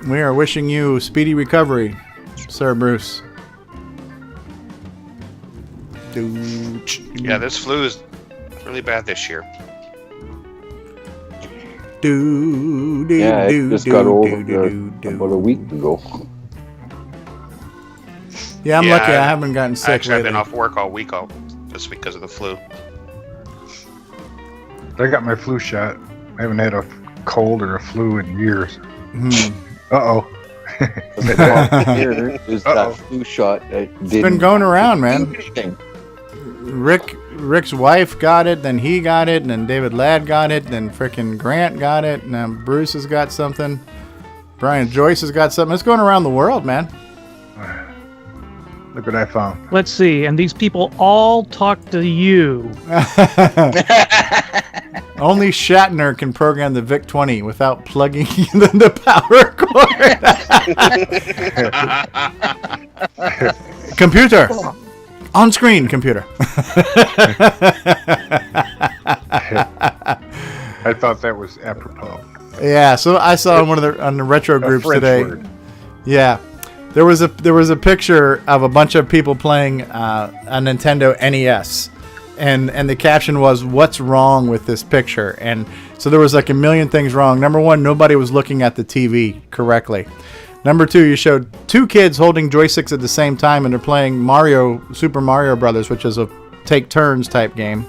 Speaker 1: We are wishing you speedy recovery, Sir Bruce.
Speaker 10: Yeah, this flu is really bad this year.
Speaker 3: Yeah, it just got over about a week ago.
Speaker 1: Yeah, I'm lucky I haven't gotten sick.
Speaker 10: Actually, I've been off work all week just because of the flu.
Speaker 16: I got my flu shot. I haven't had a cold or a flu in years. Uh-oh.
Speaker 3: Here is that flu shot.
Speaker 1: It's been going around, man. Rick's wife got it, then he got it, and then David Ladd got it, then frickin' Grant got it, and now Bruce has got something. Brian Joyce has got something. It's going around the world, man.
Speaker 16: Look what I found.
Speaker 4: Let's see, and these people all talk to you.
Speaker 1: Only Shatner can program the VIC-20 without plugging in the power cord. Computer. On-screen computer.
Speaker 16: I thought that was apropos.
Speaker 1: Yeah, so I saw on the retro groups today. Word. Yeah, there was a picture of a bunch of people playing a Nintendo NES, and the caption was, "What's wrong with this picture?" And so there was like a million things wrong. Number one, nobody was looking at the TV correctly. Number two, you showed two kids holding joysticks at the same time, and they're playing Super Mario Brothers, which is a take turns type game.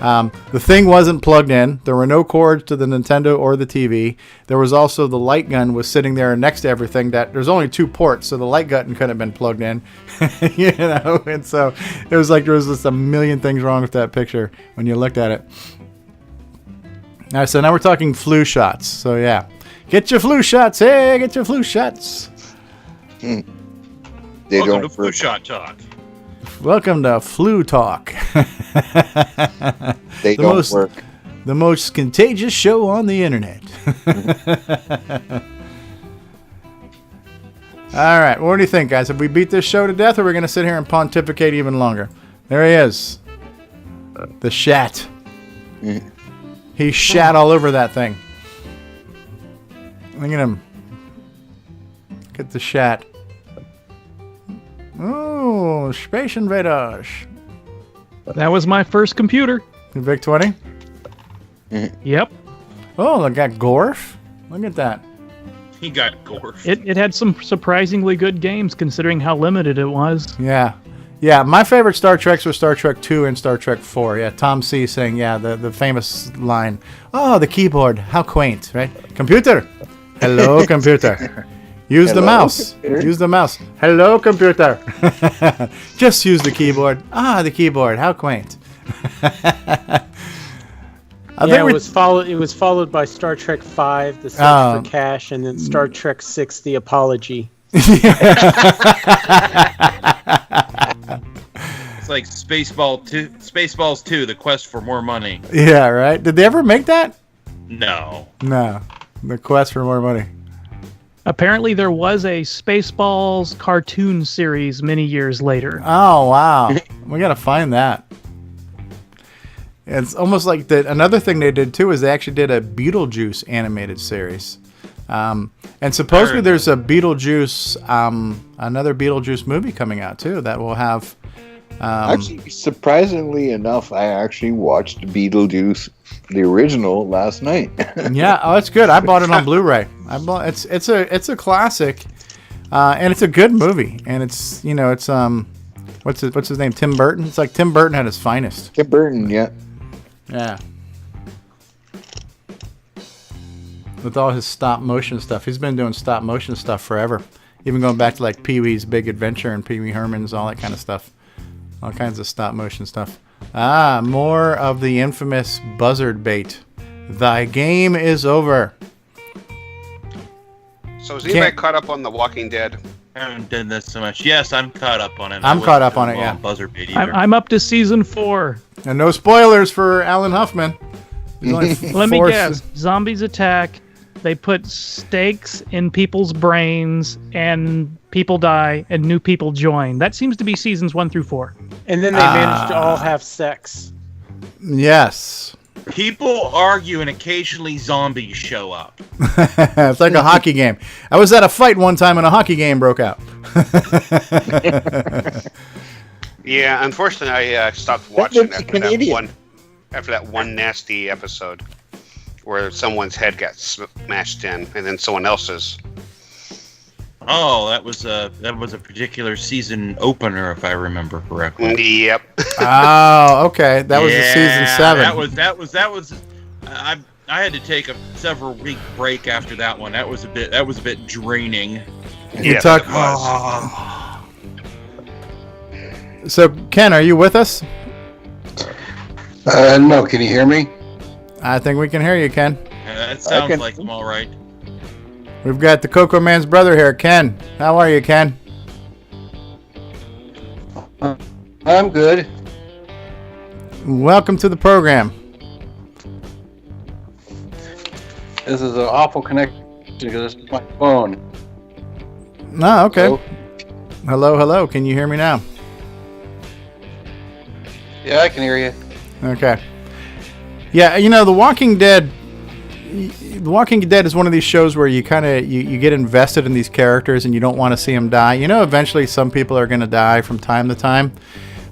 Speaker 1: The thing wasn't plugged in. There were no cords to the Nintendo or the TV. There was also the light gun was sitting there next to everything. That there's only 2 ports, so the light gun couldn't have been plugged in. And so it was like there was just a million things wrong with that picture when you looked at it. All right, so now we're talking flu shots. So yeah, get your flu shots. Hey, get your flu shots.
Speaker 3: They
Speaker 2: Welcome
Speaker 3: don't
Speaker 2: to Flu Shot Talk.
Speaker 1: Welcome to Flu Talk.
Speaker 3: They don't work.
Speaker 1: The most contagious show on the internet. All right, what do you think, guys? Have we beat this show to death, or are we going to sit here and pontificate even longer? There he is. The shat. He shat all over that thing. Look at him. Look at the shat. Oh, Space Invaders.
Speaker 4: That was my first computer.
Speaker 1: The VIC-20?
Speaker 4: Yep.
Speaker 1: Oh, they got Gorf? Look at that.
Speaker 2: He got Gorf.
Speaker 4: It had some surprisingly good games considering how limited it was.
Speaker 1: Yeah. Yeah, my favorite Star Treks were Star Trek 2 and Star Trek 4. Yeah, Tom C. saying, the famous line, "Oh, the keyboard, how quaint," right? Computer. Hello, computer. Use the mouse. Use the mouse. Hello, computer. Just use the keyboard. Ah, the keyboard. How quaint.
Speaker 21: It was followed by Star Trek V, The Search for Cash, and then Star Trek 6, The Apology.
Speaker 2: It's like Spaceballs 2, The Quest for More Money.
Speaker 1: Yeah, right? Did they ever make that?
Speaker 2: No.
Speaker 1: No. The Quest for More Money.
Speaker 4: Apparently there was a Spaceballs cartoon series many years later.
Speaker 1: Oh, wow. We got to find that. It's almost like that. Another thing they did, too, is they actually did a Beetlejuice animated series. And supposedly there's a Beetlejuice, another Beetlejuice movie coming out, too, that will have...
Speaker 3: actually, surprisingly enough, I actually watched Beetlejuice, the original, last night.
Speaker 1: Yeah, oh, it's good. I bought it on Blu-ray. It's a classic, and it's a good movie. And it's what's his name? Tim Burton. It's like Tim Burton at his finest.
Speaker 3: Tim Burton, yeah.
Speaker 1: Yeah. With all his stop motion stuff, he's been doing stop motion stuff forever. Even going back to like Pee-wee's Big Adventure and Pee-wee Herman's, all that kind of stuff. All kinds of stop motion stuff. More of the infamous buzzard bait. Thy game is over.
Speaker 10: So is anybody caught up on The Walking Dead?
Speaker 2: I haven't done this so much. Yes, I'm caught up on it.
Speaker 1: I'm caught up on it, yeah.
Speaker 2: Buzzard bait either.
Speaker 4: I'm up to season 4.
Speaker 1: And no spoilers for Alan Huffman.
Speaker 4: Let me guess. Zombies attack. They put stakes in people's brains, and people die, and new people join. That seems to be seasons 1 through 4.
Speaker 21: And then they manage to all have sex.
Speaker 1: Yes.
Speaker 2: People argue, and occasionally zombies show up.
Speaker 1: It's like a hockey game. I was at a fight one time, and a hockey game broke out.
Speaker 10: Yeah, unfortunately, I stopped watching after that one nasty episode where someone's head got smashed in, and then someone else's.
Speaker 2: Oh, that was a particular season opener, if I remember correctly.
Speaker 10: Yep.
Speaker 1: Oh, okay. That was season 7.
Speaker 2: That was. I had to take a several week break after that one. That was a bit draining.
Speaker 1: You talk. So, Ken, are you with us?
Speaker 9: No. Can you hear me?
Speaker 1: I think we can hear you, Ken.
Speaker 2: That sounds like I'm all right.
Speaker 1: We've got the Coco Man's brother here, Ken. How are you, Ken?
Speaker 9: I'm good.
Speaker 1: Welcome to the program.
Speaker 9: This is an awful connection because this is my phone.
Speaker 1: No, okay. Hello. Can you hear me now?
Speaker 9: Yeah, I can hear you.
Speaker 1: Okay. Yeah, The Walking Dead. The Walking Dead is one of these shows where you kind of you get invested in these characters and you don't want to see them die. Eventually some people are going to die from time to time,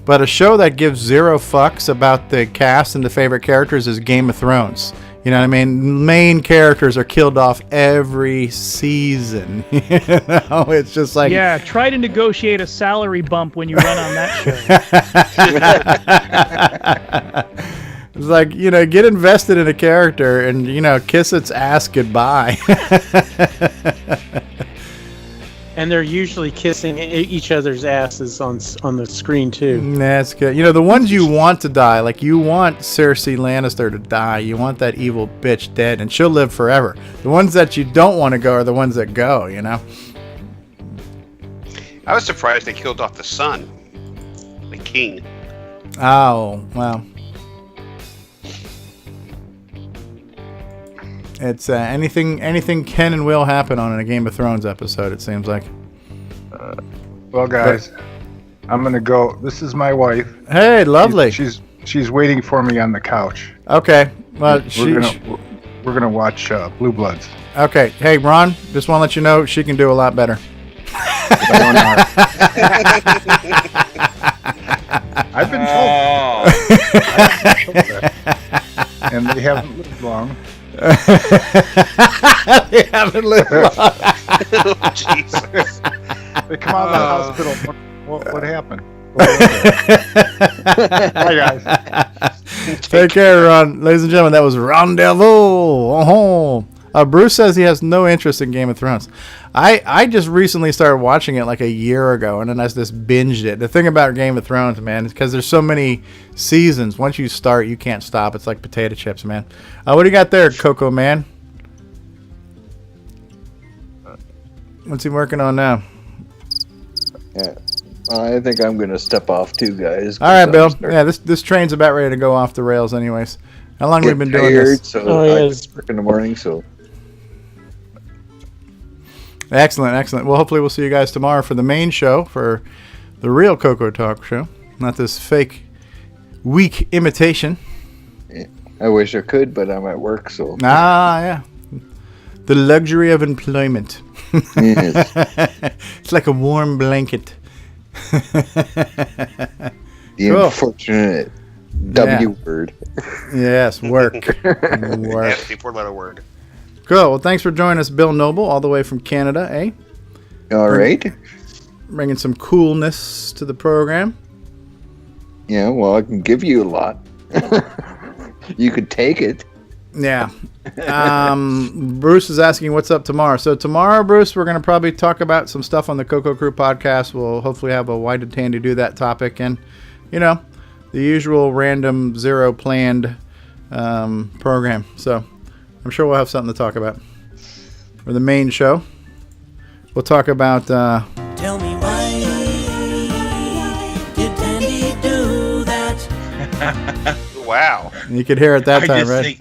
Speaker 1: But a show that gives zero fucks about the cast and the favorite characters is Game of Thrones. You know what I mean? Main characters are killed off every season. You know, it's just like...
Speaker 4: Yeah, try to negotiate a salary bump when you run on that show.
Speaker 1: It's like, you know, get invested in a character and, you know, kiss its ass goodbye.
Speaker 21: And they're usually kissing each other's asses on the screen too.
Speaker 1: That's good. You know, the ones you want to die, like you want Cersei Lannister to die. You want that evil bitch dead, and she'll live forever. The ones that you don't want to go are the ones that go, you know?
Speaker 10: I was surprised they killed off the son, the king.
Speaker 1: Oh, well. It's anything can and will happen on a Game of Thrones episode, it seems like.
Speaker 16: Well, guys, I'm gonna go. This is my wife.
Speaker 1: Hey, lovely.
Speaker 16: She's waiting for me on the couch.
Speaker 1: Okay. Well,
Speaker 16: we're gonna watch Blue Bloods.
Speaker 1: Okay. Hey, Ron, just want to let you know she can do a lot better.
Speaker 16: I've been told. And they haven't lived long.
Speaker 1: They haven't lived long.
Speaker 10: Oh, Jesus.
Speaker 16: They come out of the hospital. What happened? Hi, guys.
Speaker 1: Take care, Ron. Ladies and gentlemen, that was Rendezvous. Oh. Bruce says he has no interest in Game of Thrones. I just recently started watching it like a year ago, and then I just binged it. The thing about Game of Thrones, man, is because there's so many seasons. Once you start, you can't stop. It's like potato chips, man. What do you got there, Coco man? What's he working on now?
Speaker 3: Yeah, I think I'm gonna step off too, guys.
Speaker 1: All right, Bill. Yeah, this train's about ready to go off the rails, anyways. How long have we been doing this?
Speaker 3: So I work in the morning, so.
Speaker 1: Excellent. Well, hopefully we'll see you guys tomorrow for the main show, for the real CoCoTALK show, not this fake, weak imitation.
Speaker 3: Yeah, I wish I could, but I'm at work, so.
Speaker 1: Yeah. The luxury of employment.
Speaker 3: Yes.
Speaker 1: It's like a warm blanket.
Speaker 3: The unfortunate W word.
Speaker 1: Yes, work.
Speaker 10: Yes, the four-letter word.
Speaker 1: Cool. Well, thanks for joining us, Bill Noble, all the way from Canada, eh?
Speaker 3: All right.
Speaker 1: Bringing some coolness to the program.
Speaker 3: Yeah, well, I can give you a lot. You could take it.
Speaker 1: Yeah. Bruce is asking what's up tomorrow. So tomorrow, Bruce, we're going to probably talk about some stuff on the CoCo Crew podcast. We'll hopefully have a wide tan to do that topic. And, you know, the usual random, zero planned program. So I'm sure we'll have something to talk about. For the main show, we'll talk about...
Speaker 7: Tell me why did Tandy do that?
Speaker 10: Wow.
Speaker 1: You could hear it that time, right?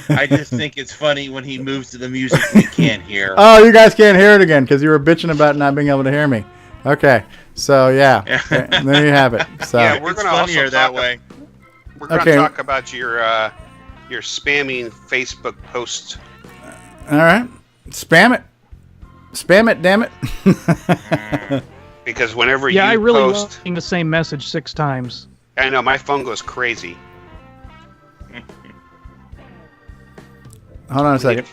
Speaker 2: I just think it's funny when he moves to the music we can't hear.
Speaker 1: Oh, you guys can't hear it again because you were bitching about not being able to hear me. Okay, so yeah, there you have it. So
Speaker 10: yeah, we're going to also
Speaker 2: that way.
Speaker 10: We're going to talk about your spamming Facebook post.
Speaker 1: All right, spam it, damn it.
Speaker 10: Because whenever
Speaker 4: I
Speaker 10: you
Speaker 4: really
Speaker 10: post,
Speaker 4: love seeing the same message 6 times.
Speaker 10: I know my phone goes crazy.
Speaker 1: Hold on a second.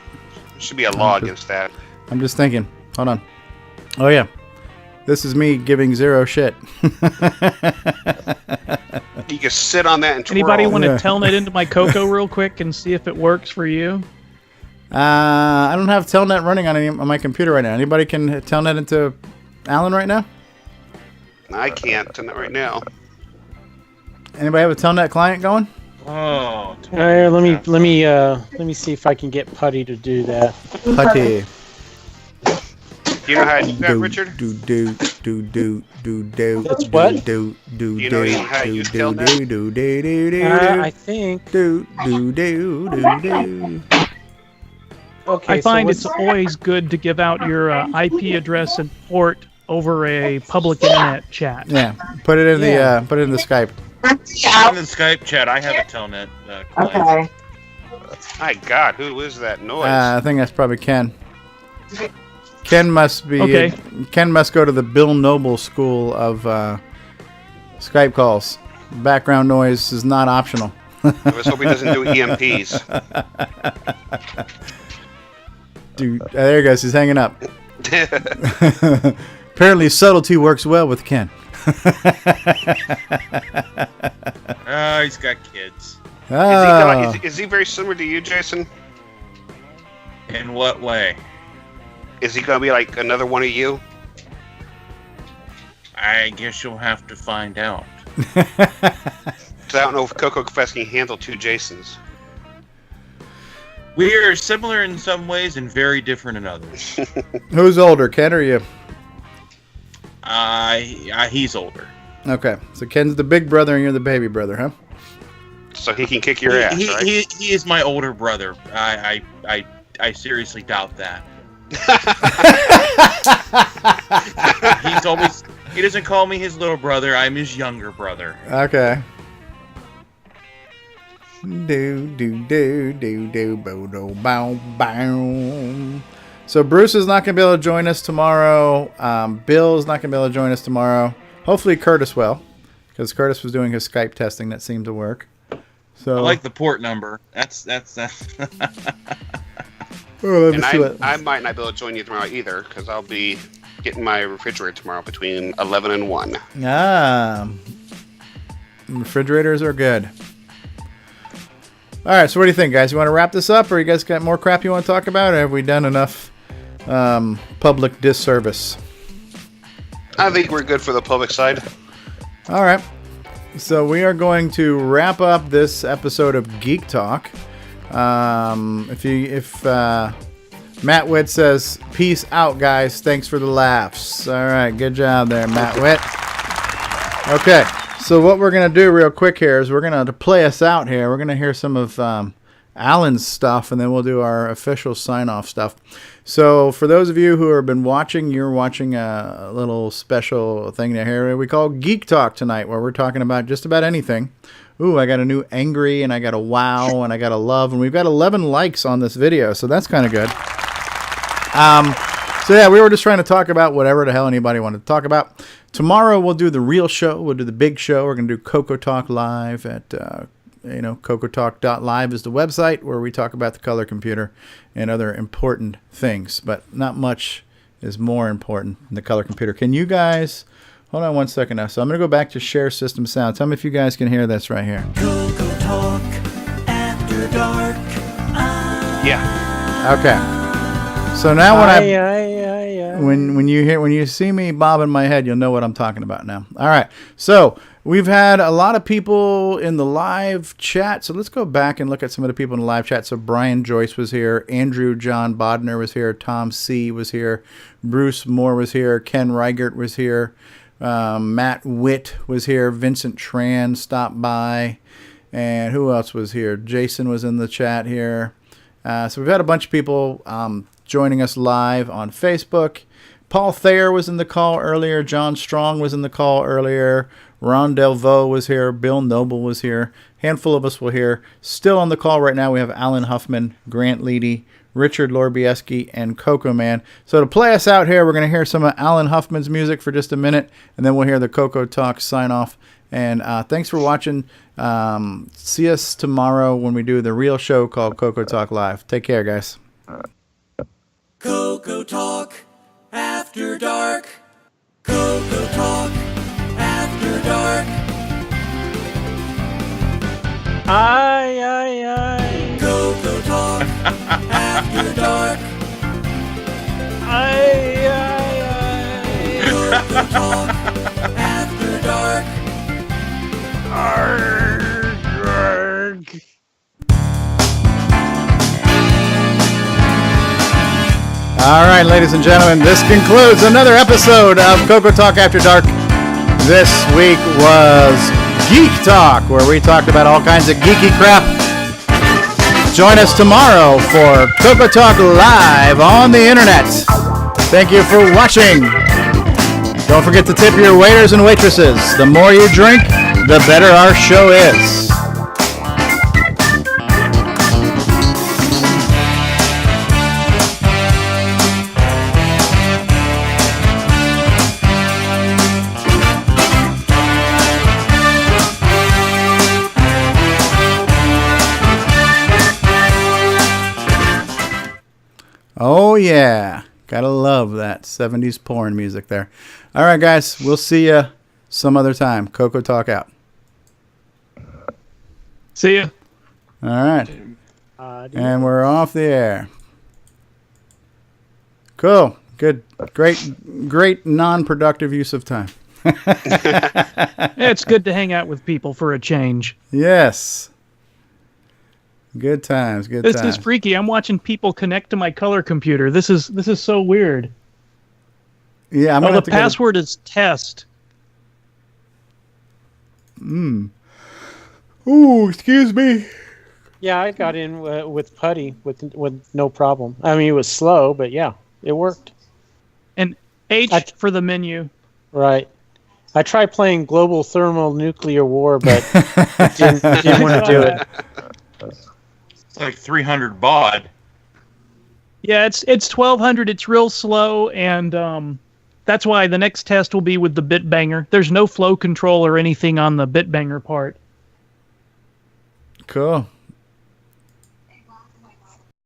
Speaker 10: There should be a law against that.
Speaker 1: I'm just thinking. Hold on. Oh yeah, this is me giving zero shit.
Speaker 10: You can sit on that and twirl.
Speaker 4: Anybody want to telnet into my CoCo real quick and see if it works for you?
Speaker 1: I don't have Telnet running on my computer right now. Anybody can Telnet into Alan right now?
Speaker 10: I can't Telnet right now.
Speaker 1: Anybody have a Telnet client going?
Speaker 2: Oh.
Speaker 21: Let me see if I can get Putty to do that.
Speaker 1: Putty.
Speaker 10: Do you know how to do that, Richard?
Speaker 21: That's what?
Speaker 10: Do you know how to use Telnet?
Speaker 21: I think.
Speaker 4: Okay, I find it's always good to give out your IP address and port over a public internet chat.
Speaker 1: Yeah, put it in the Skype.
Speaker 2: In the Skype chat, I have a Telnet client.
Speaker 11: Okay.
Speaker 10: My God, who is that noise?
Speaker 1: I think that's probably Ken. Ken must be.
Speaker 4: Okay.
Speaker 1: Ken must go to the Bill Noble School of Skype calls. Background noise is not optional.
Speaker 10: Let's hope he doesn't do EMPs.
Speaker 1: Dude, there he goes. He's hanging up. Apparently, subtlety works well with Ken.
Speaker 2: He's got kids.
Speaker 10: Is he very similar to you, Jason?
Speaker 2: In what way?
Speaker 10: Is he going to be like another one of you?
Speaker 2: I guess you'll have to find out.
Speaker 10: So I don't know if Coco Fest can handle 2 Jasons.
Speaker 2: We are similar in some ways and very different in others.
Speaker 1: Who's older, Ken or you?
Speaker 2: He's older.
Speaker 1: Okay, so Ken's the big brother and you're the baby brother, huh?
Speaker 10: So he can kick your ass, right?
Speaker 2: He is my older brother. I seriously doubt that. He doesn't call me his little brother. I'm his younger brother.
Speaker 1: Okay. So Bruce is not going to be able to join us tomorrow. Bill's not going to be able to join us tomorrow. Hopefully Curtis will, because Curtis was doing his Skype testing. That seemed to work. So
Speaker 2: I like the port number. That's.
Speaker 10: And I might not be able to join you tomorrow either, because I'll be getting my refrigerator tomorrow between 11 and 1.
Speaker 1: Refrigerators are good. All right, so what do you think, guys? You want to wrap this up, or you guys got more crap you want to talk about, or have we done enough public disservice?
Speaker 10: I think we're good for the public side.
Speaker 1: All right. So we are going to wrap up this episode of Geek Talk. If Matt Witt says, peace out, guys. Thanks for the laughs. All right. Good job there, Matt Witt. Okay. So what we're going to do real quick here is we're going to play us out here. We're going to hear some of Alan's stuff, and then we'll do our official sign-off stuff. So for those of you who have been watching, you're watching a little special thing here we call Geek Talk tonight, where we're talking about just about anything. Ooh, I got a new angry, and I got a wow, and I got a love, and we've got 11 likes on this video, so that's kind of good. So yeah, we were just trying to talk about whatever the hell anybody wanted to talk about. Tomorrow we'll do the real show. We'll do the big show. We're going to do CoCoTALK live at, CoCoTalk.live is the website where we talk about the color computer and other important things. But not much is more important than the color computer. Can you guys, hold on one second now. So I'm going to go back to share system sound. Tell me if you guys can hear this right here.
Speaker 7: CoCoTALK After Dark.
Speaker 1: Yeah. Okay. So now when you see me bobbing my head, you'll know what I'm talking about now. All right. So we've had a lot of people in the live chat. So let's go back and look at some of the people in the live chat. So Brian Joyce was here. Andrew John Bodner was here. Tom C. was here. Bruce Moore was here. Ken Reichert was here. Matt Witt was here. Vincent Tran stopped by. And who else was here? Jason was in the chat here. So we've had a bunch of people joining us live on Facebook. Paul Thayer was in the call earlier. John Strong was in the call earlier. Ron Delvaux was here. Bill Noble was here. Handful of us were here. Still on the call right now, we have Alan Huffman, Grant Leedy, Richard Lorbieski, and Coco Man. So to play us out here, we're going to hear some of Alan Huffman's music for just a minute, and then we'll hear the CoCoTALK sign off. And thanks for watching. See us tomorrow when we do the real show called CoCoTALK Live. Take care, guys.
Speaker 7: CoCoTALK After Dark. CoCoTALK After Dark.
Speaker 21: Aye.
Speaker 7: CoCoTALK After Dark.
Speaker 21: Aye.
Speaker 7: CoCoTALk After Dark.
Speaker 21: Arg.
Speaker 1: All right, ladies and gentlemen, this concludes another episode of CoCoTALK After Dark. This week was Geek Talk, where we talked about all kinds of geeky crap. Join us tomorrow for CoCoTALK Live on the internet. Thank you for watching. Don't forget to tip your waiters and waitresses. The more you drink, the better our show is. Oh, yeah. Gotta love that 70s porn music there. All right, guys. We'll see you some other time. CoCoTALK out.
Speaker 4: See ya.
Speaker 1: All right. And we're off the air. Cool. Good. Great non-productive use of time.
Speaker 4: It's good to hang out with people for a change.
Speaker 1: Yes. Good times. Good times.
Speaker 4: This is freaky. I'm watching people connect to my color computer. This is so weird.
Speaker 1: Yeah,
Speaker 4: the password is test.
Speaker 1: Ooh, excuse me.
Speaker 21: Yeah, I got in with Putty with no problem. I mean, it was slow, but yeah, it worked.
Speaker 4: And H for the menu.
Speaker 21: Right. I tried playing Global Thermonuclear War, but didn't want to do it.
Speaker 2: It's like 300 baud.
Speaker 4: Yeah, it's 1200. It's real slow, and that's why the next test will be with the Bitbanger. There's no flow control or anything on the Bitbanger part.
Speaker 1: Cool.